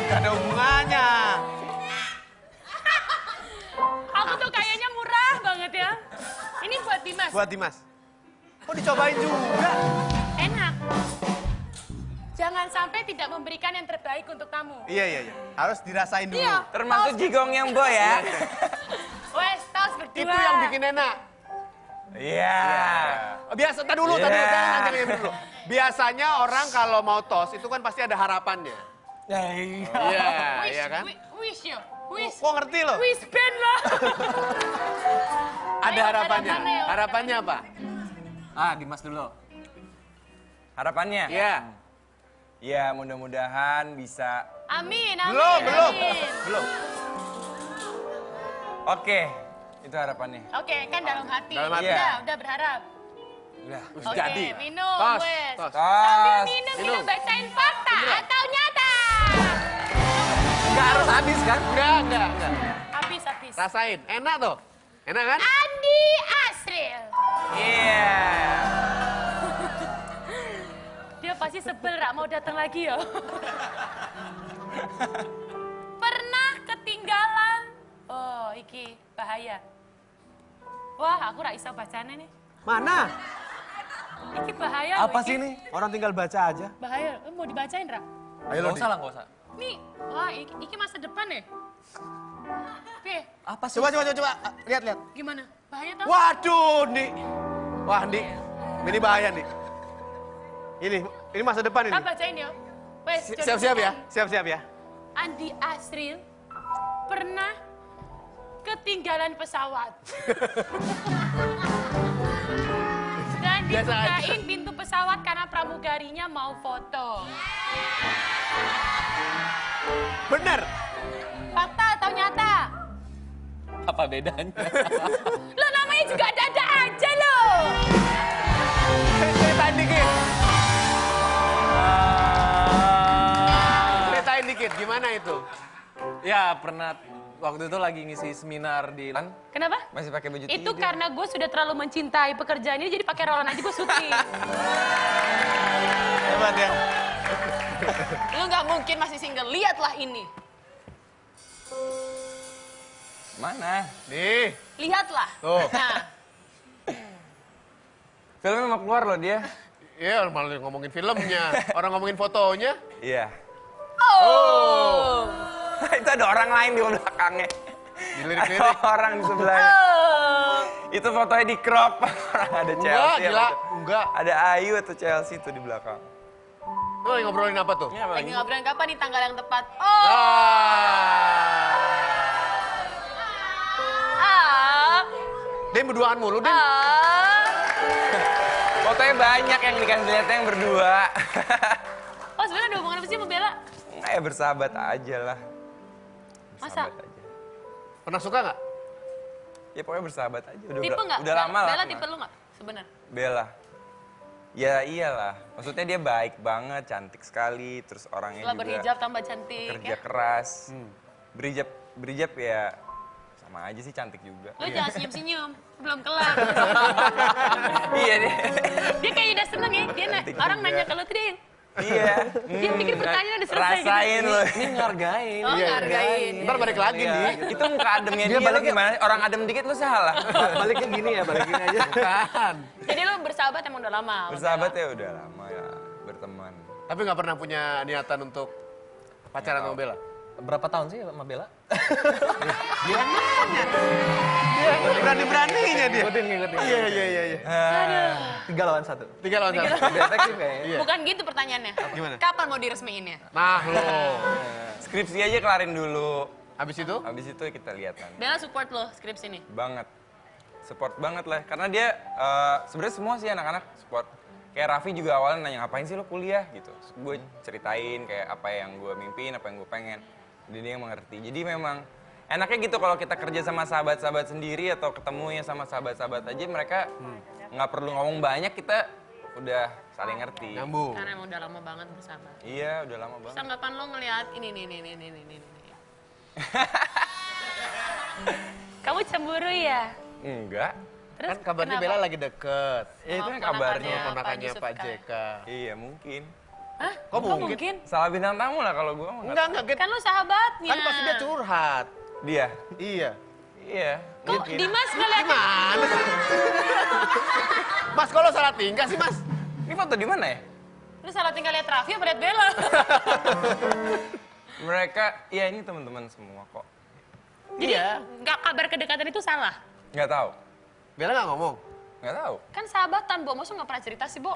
Gak ada hubungannya. Aku tuh kayaknya murah banget ya. Ini buat Dimas. Buat Dimas. Oh dicobain juga. Enak. Jangan sampai tidak memberikan yang terbaik untuk tamu. Iya. Harus dirasain dulu. Iya. Termasuk jigong yang Bo ya. Wes, tos berdua. Itu yang bikin enak. Iya. Biasa, tadi dulu, jangan dulu. Biasanya orang kalau mau tos itu kan pasti ada harapannya. Iya, Wish, iya kan? Wish ya. Wish. Kok ngerti loh? Wish band lah. Ada Ayo, harapannya. harapannya, Harapannya apa? Dimas dulu. Harapannya? Iya. Ya mudah-mudahan bisa. Amin. Belum. Oke, itu harapannya. Oke, kan dalam hati. Dalam hati. Udah berharap. Udah. Oke, Jadi. minum, Tos, wes. tos. Sambil Tos. minum, Minum. kita bacain fakta atau nyata. Nggak harus habis kan? Enggak. Habis. Rasain, enak tuh. Enak kan? Andi Asril. Iya. Dia pasti sebel, Rak, mau datang lagi ya. Pernah ketinggalan. Oh, iki bahaya. Wah, aku rak iso bacane nih. Mana? Iki bahaya loh, Apa iki. sih ini? Orang tinggal baca aja. Bahaya. Mau dibacain, Rak? Ayo lo usah lah, nggak usah. Nih, wah iki masa depan ya? Oke, Apa sih? Coba. Lihat. gimana? Bahaya tau? Waduh, Nih. Wah, Nih. Ini bahaya, nih. Ini masa depan ini. Kita bacain ya. Wes, Siap-siap ya. Siap-siap ya. Andi Asril pernah ketinggalan pesawat. Dan Biasa aja. dibukain pintu pesawat karena pramugarinya mau foto. Bener. Fakta atau nyata? Apa bedanya? Lo namanya juga ada aja lo. Ceritain dikit, gimana itu? Ya pernah waktu itu lagi ngisi seminar di Kenapa? Masih pakai baju Itu tidur. karena gue sudah terlalu mencintai pekerjaan ini, jadi pakai rolan aja gue syuting. Hebat ya. Lu nggak mungkin masih single, lihatlah ini. Mana? Nih. Lihatlah. Tuh. Nah, Filmnya mau keluar loh dia. Iya, malah ngomongin filmnya. Orang ngomongin fotonya. Iya. oh. Itu ada orang lain di belakangnya. Dilirik-lirik. Ada orang di sebelahnya. Oh. Itu fotonya di crop. Ada Enggak, Chelsea. gila. apa tuh? Enggak. Ada Ayu atau Chelsea tuh di belakang. Lo lagi ngobrolin apa tuh? Ini apa Lagi lagi? ngobrolin kapan nih tanggal yang tepat? Oh. Ah. Dem berduaan mulu, Dem. Fotonya banyak yang dikasih lihatnya yang berdua. Oh, sebenarnya ada hubungan apa sih sama Bella? Nggak ya bersahabat aja lah. Masa? Bersahabat aja. Pernah suka nggak? Ya pokoknya bersahabat aja. Tipe nggak? Udah lama lah. Bella kenal. tipe lu nggak sebenarnya? Bella. Ya iyalah. Maksudnya dia baik banget, cantik sekali, terus orangnya Setelah juga berhijab tambah cantik kerja ya. keras. Berhijab ya sama aja sih cantik juga. Lu jangan senyum-senyum, belum kelar. Iya deh. Dia kayak udah seneng ya, dia Cantik orang juga. nanya ke lu tuh dia. Iya. Dia pikir pertanyaan udah selesai gitu. Rasain lo. Ini ngargain. Oh, ngargain. Ntar balik lagi Iya. nih. Itu muka ademnya dia, lu gimana? Orang adem dikit lu salah. Baliknya gini ya, balikin aja. Kan. Jadi lu bersahabat emang udah lama. sama Bersahabat ya udah lama ya, berteman. Tapi nggak pernah punya niatan untuk pacaran sama Bella? Berapa tahun sih sama Bella? Dia berani-beraninya dia. Ngikutin. Iya. 3 lawan 1. 3 lawan 1. Detektif kayaknya. Iya. Bukan gitu pertanyaannya. Gimana? Kapan mau diresmiinnya? Nah lo. Skripsi aja kelarin dulu. Habis itu? Habis itu kita lihat kan. Bella support lo skripsi nih. Banget. Support banget lah. Karena dia sebenarnya semua sih anak-anak support. Kayak Raffi juga awalnya nanya, ngapain sih lo kuliah gitu. Gue ceritain kayak apa yang gue mimpin, apa yang gue pengen. Dan dia mengerti. Jadi memang enaknya gitu kalau kita kerja sama sahabat-sahabat sendiri atau ketemunya sama sahabat-sahabat aja mereka nggak perlu ngomong banyak, kita udah saling ngerti. Nyambung. Karena emang udah lama banget bersama. Iya, udah lama banget. Tanggapan lo ngeliat ini. Kamu cemburu ya? Enggak. Terus Kan kabarnya kenapa? Bella lagi deket. Ya itu kan Sama kabarnya. Ponakannya Yusuf Pak Kalla. JK. Iya mungkin. Hah? Kok mungkin? mungkin? Salah bintang tamu lah kalau gue mah nggak Enggak, Get. Kan lo sahabatnya. Kan pasti dia curhat. Dia? Iya. Iya. Kok Dimas ngeliat Gimana? Mas, kalau salah tingkah sih, Mas? Ini foto di mana ya? lu salah tinggal lihat Raffi apa lihat Bella? Mereka, ya ini teman-teman semua kok. Jadi Iya. nggak kabar kedekatan itu salah. Nggak tahu. Bella nggak ngomong? Nggak tahu. Kan sahabatan, Bo. Masa nggak pernah cerita sih, Bo?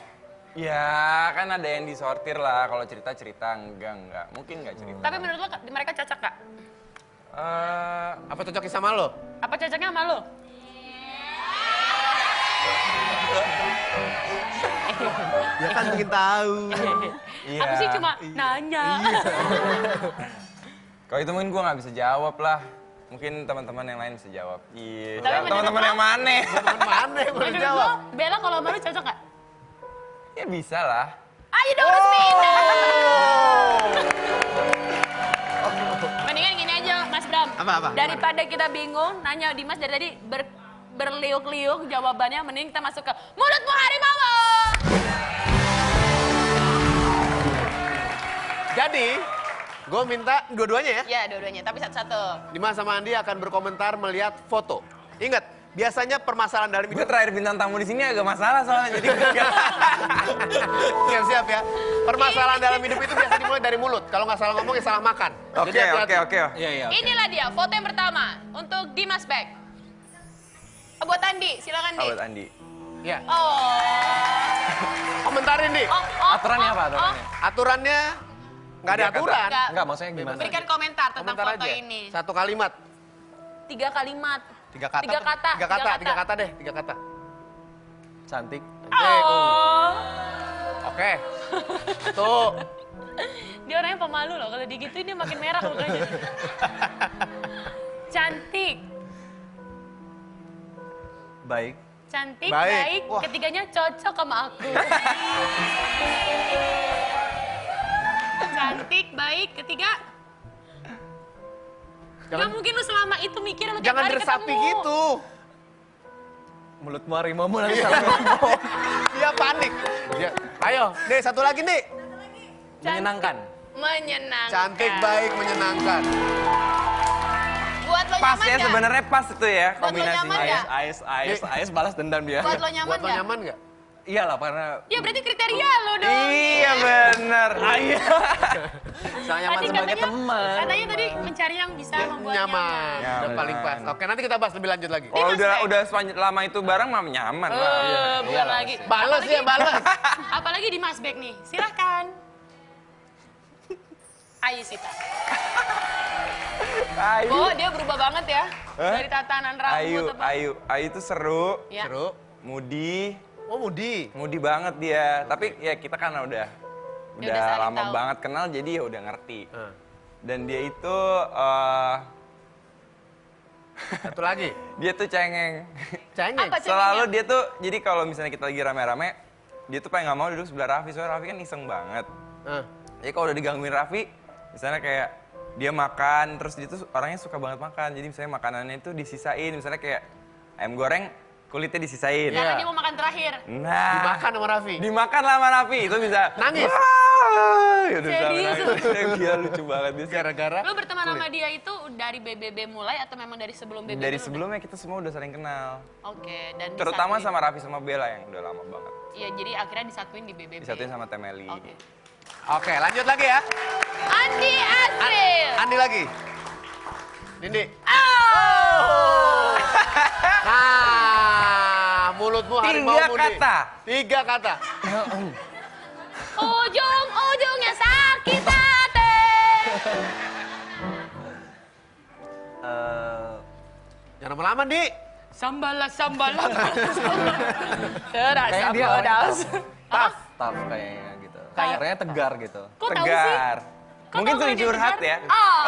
Ya, kan ada yang disortir lah. Kalau cerita-cerita, enggak. Mungkin nggak cerita. Tapi menurut lo mereka cocok nggak? Apa cocoknya sama lo? Apa cocoknya sama lo? Ya kan mungkin tahu. Iya. Aku sih cuma nanya. Kalau itu mungkin gue nggak bisa jawab lah. Mungkin teman-teman yang lain bisa jawab. Iya. Tapi menurut Teman-teman lo- yang mana? Teman mana yang boleh Menurut jawab? lo, Bella kalau sama lo cocok nggak? Ya bisa lah. Ayo dong resmiin. Mendingan gini aja, Mas Bram. Apa? Daripada kita bingung, nanya Dimas dari tadi berliuk-liuk jawabannya, mending kita masuk ke Mulutmu Harimau. Jadi, gue minta dua-duanya ya. Ya, dua-duanya, tapi satu-satu. Dimas sama Andi akan berkomentar melihat foto. Ingat, biasanya permasalahan dalam Gue hidup... terakhir bintang tamu di sini agak masalah soalnya. Jadi Siap-siap ya. Permasalahan dalam hidup itu biasa dimulai dari mulut. Kalau nggak salah ngomong ya salah makan. Jadi hati-hati. Oke. Iya. Inilah dia foto yang pertama untuk Dimas Beck. Buat Andi, silakan Di. Buat Andi. Ya. Oh. Komentarin, Di. Aturannya apa aturannya? Aturannya nggak ada aturan. Enggak, maksudnya gimana? Berikan komentar tentang Komentar foto aja. ini. Satu kalimat. 3 kalimat. Tiga kata. Tiga kata. Tiga kata deh. 3 kata. Cantik. Oh. Oke. Tuh. Dia orangnya pemalu loh, kalau digituin dia makin merah mukanya. Cantik. Baik. Cantik, Baik. baik. Wah. Ketiganya cocok sama aku. Cantik, baik. Ketiga. Gak mungkin lu selama itu mikir lu tiap Jangan hari resapi ketemu. gitu. Mulutmu harimau nanti salah ngomong. Dia panik. Ayo, Dek, satu lagi, Dek. Menyenangkan. Menyenangkan. Cantik, baik, menyenangkan. Buat lo Pas nyaman ya nggak? sebenarnya pas itu ya Buat lo kombinasinya. nyaman nggak? Ais balas dendam dia. Buat lo nyaman Buat lo nggak? nyaman nggak? Iyalah karena Ya berarti kriteria lo dong. Iya bener. saya nyaman Tadi sebagai teman. Katanya tadi mencari yang bisa membuat Nyaman. Udah Nyaman. paling pas. Oke, nanti kita bahas lebih lanjut lagi. Oh udah sepanjang lama itu bareng mah nyaman lah. Bukan Iyalah, lagi. Bales ya, bales. Apalagi di Mas Beck nih. Silahkan. Ayo Sita. Ayu. Oh dia berubah banget ya. Dari tatanan rambut. Ayu itu seru, Ya. Seru. Mudi Oh, Mudi. banget dia. Tapi ya kita kan udah udah saling lama tahu. banget kenal jadi ya udah ngerti. Dan dia itu Satu lagi. dia tuh cengeng. Cengeng. Apa Selalu dia tuh jadi kalau misalnya kita lagi rame-rame, dia tuh paling nggak mau duduk sebelah Raffi soalnya Raffi kan iseng banget. Jadi kalau udah digangguin Raffi, misalnya kayak dia makan, terus dia tuh orangnya suka banget makan. Jadi misalnya makanannya itu disisain, misalnya kayak ayam goreng kulitnya disisain. Karena dia mau makan terakhir. Nah, Dimakan sama Raffi. dimakan lah sama Raffi, itu bisa Nangis? Wah, ya udah Serius? nangis. Dia lucu banget dia. Gara-gara Lo berteman sama dia itu dari BBB mulai atau memang dari sebelum BBB? Dari dulu? sebelumnya kita semua udah saling kenal. Oke, dan Terutama disatuin. sama Raffi sama Bella yang udah lama banget. Iya, jadi akhirnya disatuin di BBB. Disatuin sama Temeli. Oke. Oke, lanjut lagi ya. Andi Asril. Andi lagi. Dindi. Oh. Nah, mulutmu harimau Tiga Mudi. kata. 3 kata. Ujung-ujungnya sakit hati. Jangan lama-lama, Di. Sambala. Terasa Kayaknya dia pedas. Tough. Tough kayaknya gitu. Kayaknya tegar gitu. Kok tahu sih? Tegar. Kok Mungkin tahu sering dia curhat tegar? ya. Oh.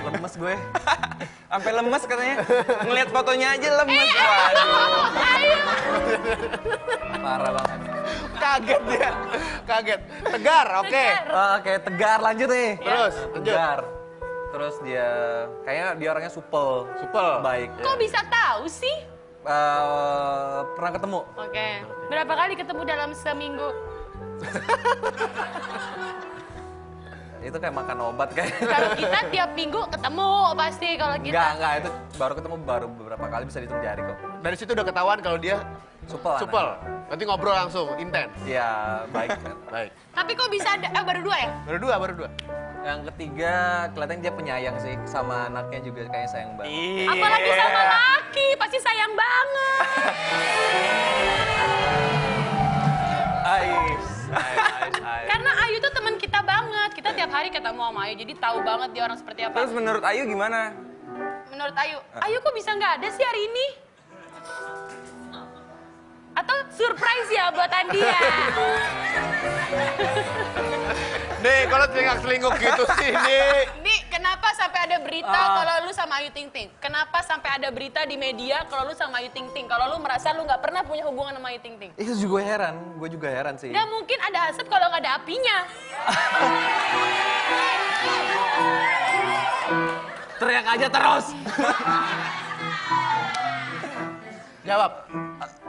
Lemes gue. Sampai lemes katanya. Ngeliat fotonya aja lemes. Iya. Waduh. Ayo. Parah banget. Kaget dia. Kaget. Tegar, oke. Tegar. Oke, tegar lanjut nih. Terus, lanjut. Tegar. Terus dia kayaknya dia orangnya supel. Supel. Baik. Kok bisa tahu sih? Pernah ketemu. Oke. Berapa kali ketemu dalam seminggu? itu kayak makan obat kayak. Kalau kita tiap minggu ketemu pasti kalau kita. Enggak, itu baru ketemu baru beberapa kali bisa dihitung jari kok. Dari situ udah ketahuan kalau dia Supel. supel. Nanti ngobrol langsung, intens. Iya, baik kan. Baik. Tapi kok bisa ada, baru 2 ya? Baru dua. Yang ketiga, kelihatan dia penyayang sih sama anaknya juga kayaknya sayang banget. Iya. Apalagi sama laki, pasti sayang banget. Ais. Karena Ayu tuh teman kita banget. Kita tiap hari ketemu sama Ayu, jadi tahu banget dia orang seperti apa. Terus menurut Ayu gimana? Menurut Ayu, Ayu kok bisa nggak ada sih hari ini? Atau surprise ya buat Andia? Nih, kalau selingkuh gitu sih, Nih. Nih, kenapa sampai ada berita kalau lu sama Ayu Ting Ting? Kenapa sampai ada berita di media kalau lu sama Ayu Ting Ting? Kalau lu merasa lu nggak pernah punya hubungan sama Ayu Ting Ting? Itu juga gue juga heran sih. Nggak mungkin ada asap kalau nggak ada apinya. Teriak aja terus. Jawab.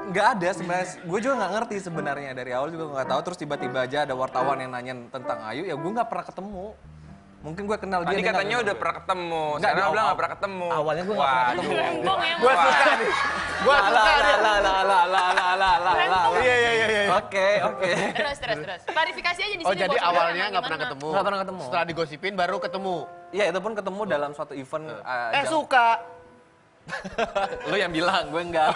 Nggak ada sebenarnya, gue juga nggak ngerti sebenarnya dari awal juga nggak tahu. Terus tiba-tiba aja ada wartawan yang nanya tentang Ayu, ya gue nggak pernah ketemu. Mungkin gue kenal dia. Tadi dia katanya nggak udah kenal pernah ketemu, Nggak, sekarang di bilang awal. nggak pernah ketemu. Awalnya gue nggak pernah ketemu. Rempong ya. Gua suka nih. Gua suka nih. Lah. Iya. Oke. Terus. Klarifikasi aja di sini. Oh, jadi bos. awalnya Gimana? nggak pernah ketemu. Nggak pernah ketemu. Setelah digosipin baru ketemu. Iya itu pun ketemu dalam suatu event. Suka. Lu yang bilang, gue enggak.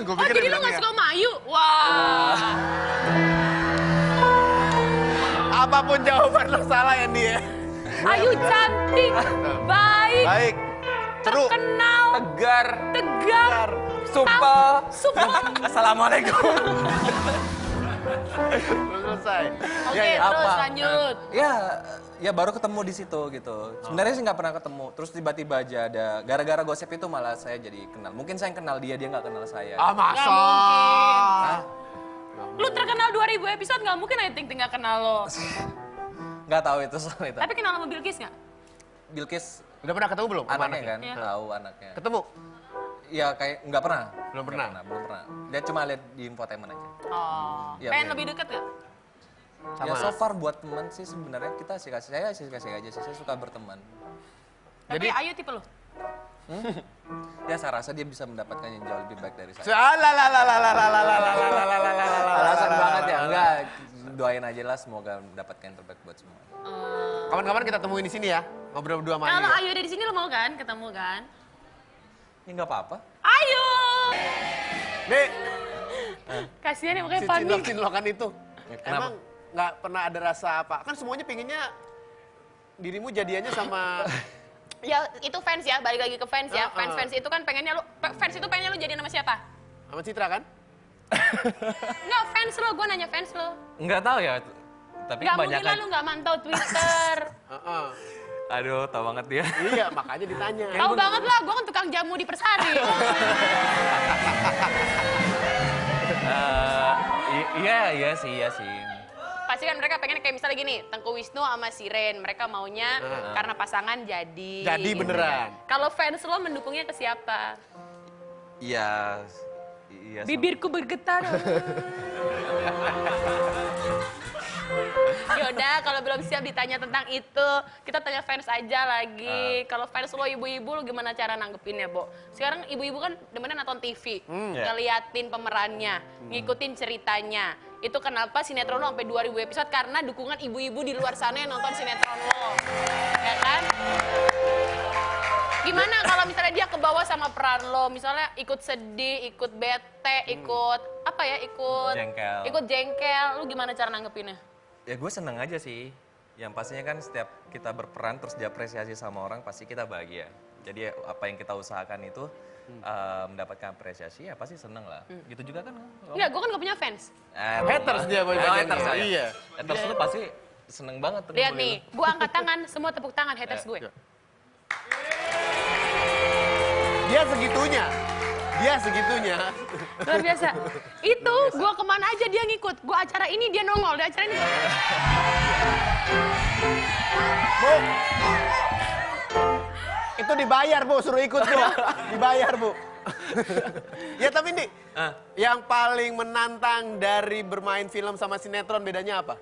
Gue Oh, jadi lu nggak suka sama Ayu? Wah. Apapun jawaban lo salah ya, dia. Ayu cantik, baik, Baik. Seru. terkenal, tegar, supel. Assalamualaikum. Belum selesai. Oke, terus lanjut. Ya baru ketemu di situ gitu. Sebenarnya sih nggak pernah ketemu. Terus tiba-tiba aja ada gara-gara gosip itu malah saya jadi kenal. Mungkin saya yang kenal dia nggak kenal saya. Ah, masa? Nggak mungkin. Hah? Lu terkenal 2000 episode nggak mungkin Ayu Ting Ting nggak kenal lo. Nggak tahu itu soal itu. Tapi kenal sama Bilkis nggak? Bilkis Udah pernah ketemu belum? sama anaknya kan, Iya. tahu anaknya. Ketemu? Iya kayak nggak pernah. Belum Nggak pernah? Belum pernah. Dia cuma lihat di infotainment aja. Oh. Iya, Pengen iya. lebih deket nggak? Ya so far buat teman sih sebenarnya kita sih kasih aja sih. Saya suka berteman. Tapi Ayu tipe lo? Ya saya rasa dia bisa mendapatkan yang jauh lebih baik dari saya. Alasan banget ya, enggak. Doain aja lah semoga mendapatkan yang terbaik buat semua. Kapan-kapan kita temuin di sini ya. Ngobrol berdua sama Kalau Ayu. Ayu ada di sini lo mau kan? Ketemu kan? Ya nggak apa-apa. Ayu! Nih, Kasihan ya si makanya panik. cinlok-cinlokan itu. Kenapa? Emang nggak pernah ada rasa apa? Kan semuanya pinginnya dirimu jadiannya sama... Ya itu fans ya, balik lagi ke fans ya. Heeh. Fans itu kan pengennya lu, fans itu pengennya lu jadi nama siapa? sama Citra kan? Enggak, fans lo, gue nanya fans lo. Nggak tahu ya, tapi Gak mungkin kebanyakan. lah lu gak mantau Twitter. Heeh. Aduh, tahu banget dia. Iya, makanya ditanya. Tahu banget lah, gue kan tukang jamu di Persari. Iya sih. Pasti kan mereka pengen kayak misalnya gini, Tengku Wisnu sama Siren, mereka maunya karena pasangan jadi. Jadi gitu beneran. ya. Kalau fans lo mendukungnya ke siapa? Iya. Bibirku bergetar. Yaudah, kalau belum siap ditanya tentang itu, kita tanya fans aja lagi. Kalau fans lo ibu-ibu, lo gimana cara nanggepinnya, Bo? Sekarang ibu-ibu kan demennya nonton TV, ngeliatin pemerannya, ngikutin ceritanya. Itu kenapa sinetron lo sampai 2000 episode, karena dukungan ibu-ibu di luar sana yang nonton sinetron lo. Ya kan? Gimana kalau misalnya dia ke bawah sama peran lo, misalnya ikut sedih, ikut bete, ikut apa ya, Jengkel. ikut jengkel, lu gimana cara nanggepinnya? Ya gue seneng aja sih. Yang pastinya kan setiap kita berperan terus diapresiasi sama orang pasti kita bahagia. Jadi apa yang kita usahakan itu mendapatkan apresiasi ya pasti seneng lah. Gitu juga kan? Enggak, gue kan gak punya fans. Haters dia boy haters ya. Iya. Haters lu pasti seneng banget. tuh Lihat ngumpulin nih, lu. gue angkat tangan, semua tepuk tangan haters gue. Dia segitunya. Luar biasa. Itu, gue kemana aja dia ngikut. Gue acara ini dia nongol, di acara ini. Bu. Itu dibayar, Bu, suruh ikut, Bu. Dibayar, Bu. Ya tapi nih, yang paling menantang dari bermain film sama sinetron bedanya apa?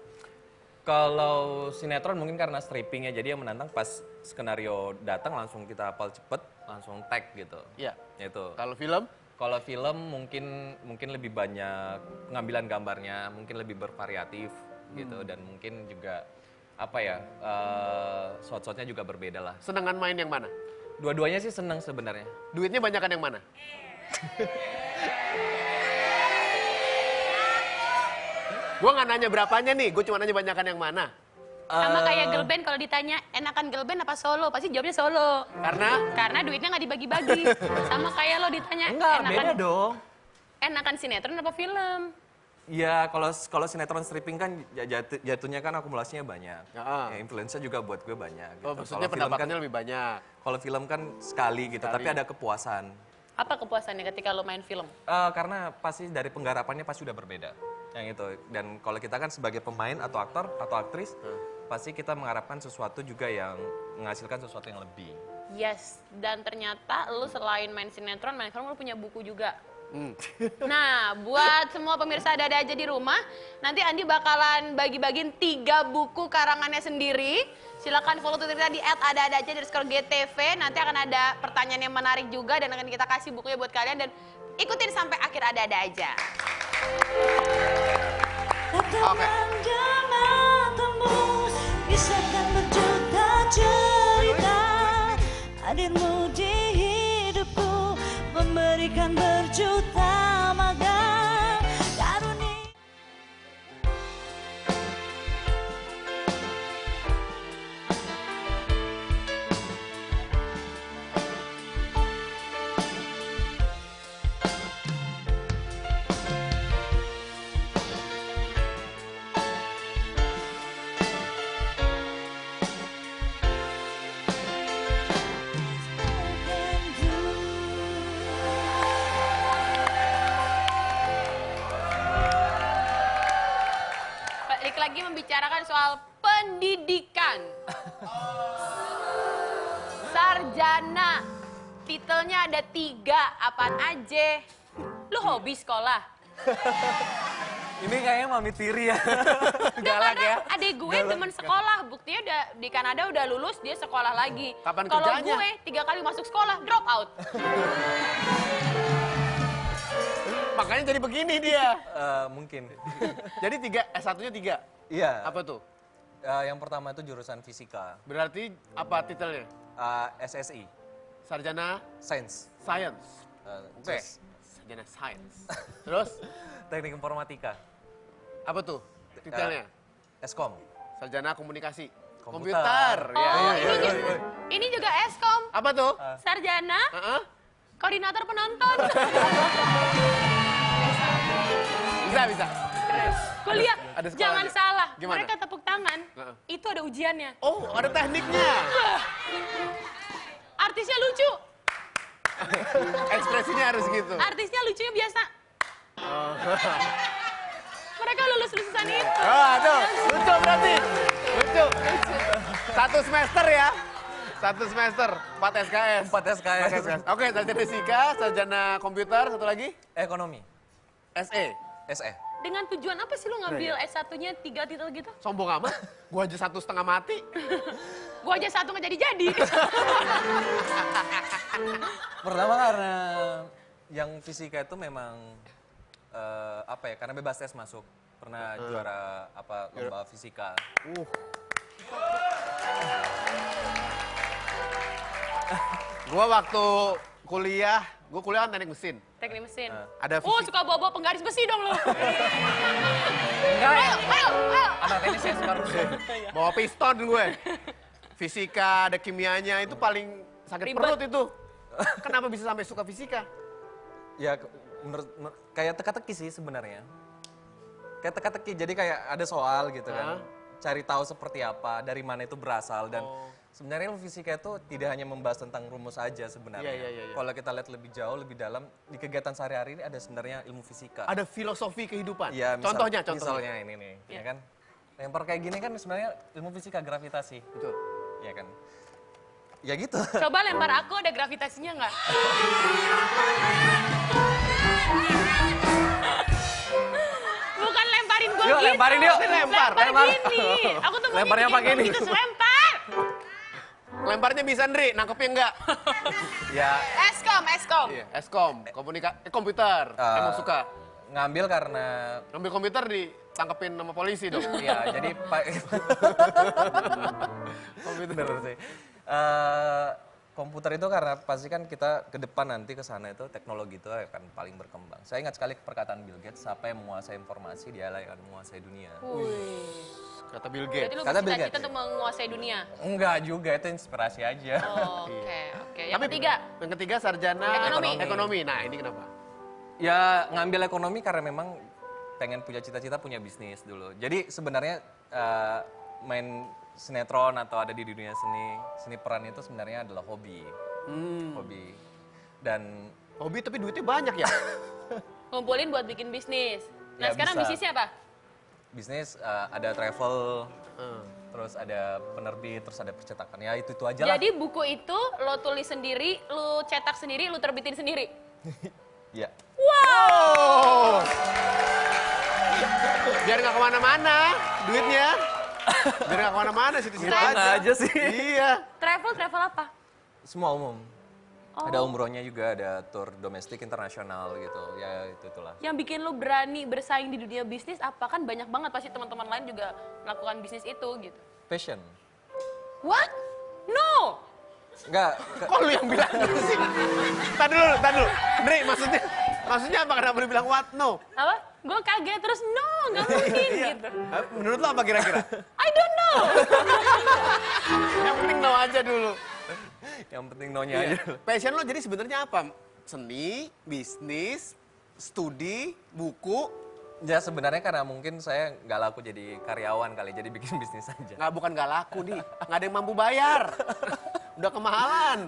Kalau sinetron mungkin karena strippingnya, jadi yang menantang pas skenario datang langsung kita hafal cepet, langsung tag gitu. Iya. Itu. Kalau film? Kalau film mungkin lebih banyak pengambilan gambarnya, mungkin lebih bervariatif gitu, dan mungkin juga apa ya, shot-shotnya juga berbeda lah. Senengan main yang mana? Dua-duanya sih seneng sebenarnya. Duitnya banyakan yang mana? Gue nggak nanya berapanya nih, gue cuma nanya banyakan yang mana. Sama kayak girl band kalau ditanya enakan girl band apa solo, pasti jawabnya solo. Karena duitnya nggak dibagi-bagi. Sama kayak lo ditanya Beda dong. enakan sinetron apa film. Iya, kalau sinetron stripping kan jatuhnya kan akumulasinya banyak. Ya. Ya, influence-nya juga buat gue banyak. Gitu. Oh, maksudnya Kalau film pendapatannya kan, lebih banyak. Kalau film kan sekali gitu, tapi ada kepuasan. Apa kepuasannya ketika lo main film? Karena pasti dari penggarapannya pasti udah berbeda. Yang itu. Dan kalau kita kan sebagai pemain atau aktor atau aktris, pasti kita mengharapkan sesuatu juga yang menghasilkan sesuatu yang lebih. Yes, dan ternyata lo selain main sinetron, main film lo punya buku juga. Nah, buat semua pemirsa Ada Aja di rumah, nanti Andi bakalan bagi-bagiin 3 buku karangannya sendiri. Silakan follow Twitter di @ada-ada-aja_gtv. Nanti akan ada pertanyaan yang menarik juga dan akan kita kasih bukunya buat kalian dan ikutin sampai akhir Ada-ada aja. Katakan jangan tembus, kisahkan berjuta cerita. Hadirmu di hidupku, memberikan berjuta magang karunia. Balik lagi membicarakan soal pendidikan. Sarjana, titelnya ada 3, apaan aja? Lu hobi sekolah? Ini kayaknya mami tiri ya. Galak ya. Adik gue temen sekolah, buktinya udah di Kanada udah lulus, dia sekolah lagi. Kapan Kalau kerjanya? gue 3 kali masuk sekolah, drop out. Makanya jadi begini dia. Mungkin. Jadi S1-nya 3. Iya. Apa tuh? Yang pertama itu jurusan fisika. Berarti apa titelnya? SSI. Sarjana Sains. Science. Oke. Terus Sarjana Science. Terus teknik informatika. apa tuh titelnya? Eskom. Sarjana Komunikasi. Komputer. Ya, Oh, ya, ya. ini juga Eskom. Apa tuh? Sarjana, Heeh. koordinator penonton. Bisa. Kuliah, ada sekolahnya. jangan salah. Gimana? Mereka tepuk tangan, Heeh. itu ada ujiannya. Oh, ada tekniknya. Artisnya lucu, Ekspresinya harus gitu. artisnya lucunya biasa. Mereka lulusan itu. Oh, aduh, lucu berarti. Lucu. 1 semester ya. 1 semester, 4 SKS. 4 SKS. Oke, sarjana fisika, sarjana komputer, satu lagi Ekonomi. SE. SE. Dengan tujuan apa sih lu ngambil S1-nya 3 titel gitu? Sombong amat. Gua aja 1,5 mati. Gua aja 1 nggak jadi-jadi. Pertama karena yang fisika itu memang karena bebas tes masuk. Pernah juara lomba fisika. Gua waktu kuliah kan teknik mesin. Teknik mesin. Ada Oh, fisik- suka bawa-bawa penggaris besi dong lo. Enggak ya? Ayo. Anak tenis ya sekarang. Bawa piston gue. Fisika, ada kimianya, itu paling sakit Ribet. perut itu. Kenapa bisa sampai suka fisika? Ya kayak teka-teki sih sebenarnya. Kayak teka-teki, jadi kayak ada soal gitu kan. Cari tahu seperti apa, dari mana itu berasal dan sebenarnya ilmu fisika itu tidak hanya membahas tentang rumus aja sebenarnya. Iya. Kalau kita lihat lebih jauh, lebih dalam di kegiatan sehari-hari ini ada sebenarnya ilmu fisika. Ada filosofi kehidupan. Iya, contohnya. Misalnya ini nih, ya kan. Lempar kayak gini kan sebenarnya ilmu fisika gravitasi. Betul. Ya kan. Ya gitu. Coba lempar aku, ada gravitasinya nggak? Bukan lemparin gue Yuk, gitu. lemparin yuk. Lempar. Lempar gini. Aku tuh mau Lemparnya bikin pakai ini. gitu, lempar. Lemparnya bisa, Ndri, nangkepnya enggak? Ya, Eskom. Iya, Eskom, komputer. Emang suka. ngambil karena Ngambil komputer ditangkepin sama polisi dong. ya jadi komputer sih. Komputer itu karena pasti kan kita ke depan nanti ke sana itu teknologi itu akan paling berkembang. Saya ingat sekali perkataan Bill Gates, siapa yang menguasai informasi dia akan menguasai dunia. Kata Bill Berarti Gates. lu Kata Bill bercita-cita Gates. untuk menguasai dunia. Enggak juga, itu inspirasi aja. Oke. Yang ketiga, Yang ketiga sarjana Ekonomi. ekonomi. Nah, ini kenapa? Ya ngambil ekonomi karena memang pengen punya cita-cita punya bisnis dulu. Jadi sebenarnya main sinetron atau ada di dunia seni peran itu sebenarnya adalah hobi. Hobi. Dan Hobi tapi duitnya banyak ya? ngumpulin buat bikin bisnis. Nah Ya, sekarang bisa. bisnisnya apa? bisnis ada travel, terus ada penerbit, terus ada percetakan. Ya itu aja lah. Jadi buku itu lo tulis sendiri, lo cetak sendiri, lo terbitin sendiri. Ya. Oh. Biar nggak kemana-mana duitnya. Biar nggak kemana-mana situ-situ Mana aja. aja sih. Iya. Travel apa? Semua umum. Ada umrohnya juga, ada tour domestik internasional gitu. Ya itulah. Yang bikin lo berani bersaing di dunia bisnis apa? Kan banyak banget pasti teman-teman lain juga melakukan bisnis itu gitu. Passion. What? No! Enggak, Kok lu yang bilang gitu sih? Tadi dulu. Ndri, maksudnya apa? Kenapa lu bilang what? No. Apa? Gue kaget terus no, nggak mungkin gitu. Menurut lo apa kira-kira? I don't know. Yang penting no aja dulu. yang penting no-nya aja. Passion lo jadi sebenarnya apa? Seni, bisnis, studi, buku. Ya sebenarnya karena mungkin saya nggak laku jadi karyawan kali, jadi bikin bisnis aja. Bukan nggak laku nih, nggak ada yang mampu bayar. Udah kemahalan.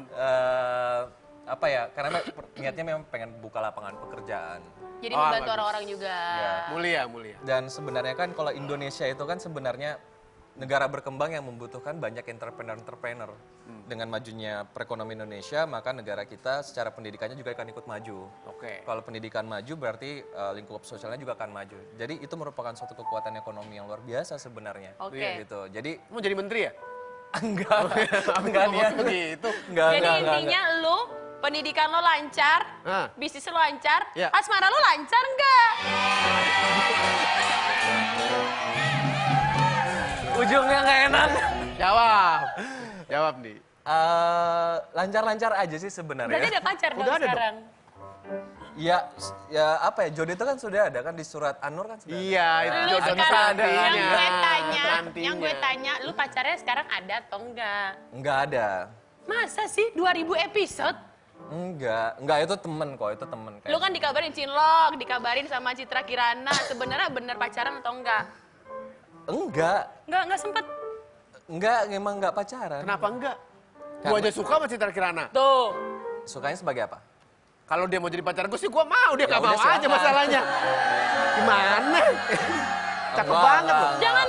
Apa ya, karena niatnya memang pengen buka lapangan pekerjaan. Jadi Oh, membantu bagus. orang-orang juga. Ya. Mulia. Dan sebenarnya kan kalau Indonesia itu kan sebenarnya negara berkembang yang membutuhkan banyak entrepreneur. Dengan majunya perekonomian Indonesia, maka negara kita secara pendidikannya juga akan ikut maju. Oke. Kalau pendidikan maju berarti lingkup sosialnya juga akan maju. Jadi itu merupakan suatu kekuatan ekonomi yang luar biasa sebenarnya. Oke. Gitu. Jadi Mau jadi menteri ya? enggak niat begitu. Enggak, Jadi enggak. intinya lo pendidikan lo lancar, Ah. bisnis lo lancar, Ya. asmara lo lancar nggak? Ujungnya nggak enak. Jawab nih. Lancar-lancar aja sih Berarti sebenarnya. ada pacar dong Udah ada sekarang. Ya apa ya, jodoh itu kan sudah ada kan di surat An-Nur kan sudah ada. Iya, itu Lu jodoh sekarang nantinya. yang gue tanya, lu pacarnya sekarang ada atau enggak? Enggak ada. Masa sih 2000 episode? Enggak itu temen kok, itu temen. Lu kan dikabarin Cinlok, dikabarin sama Citra Kirana, sebenarnya bener pacaran atau enggak? Enggak Sempet. emang enggak pacaran. Kenapa enggak? Gua aja suka sama Citra Kirana. Tuh. Sukanya sebagai apa? Kalau dia mau jadi pacar gue sih gua mau, dia Ya nggak mau udah, aja silakan. masalahnya. Gimana? Cakep Enggak, banget loh. enggak. Jangan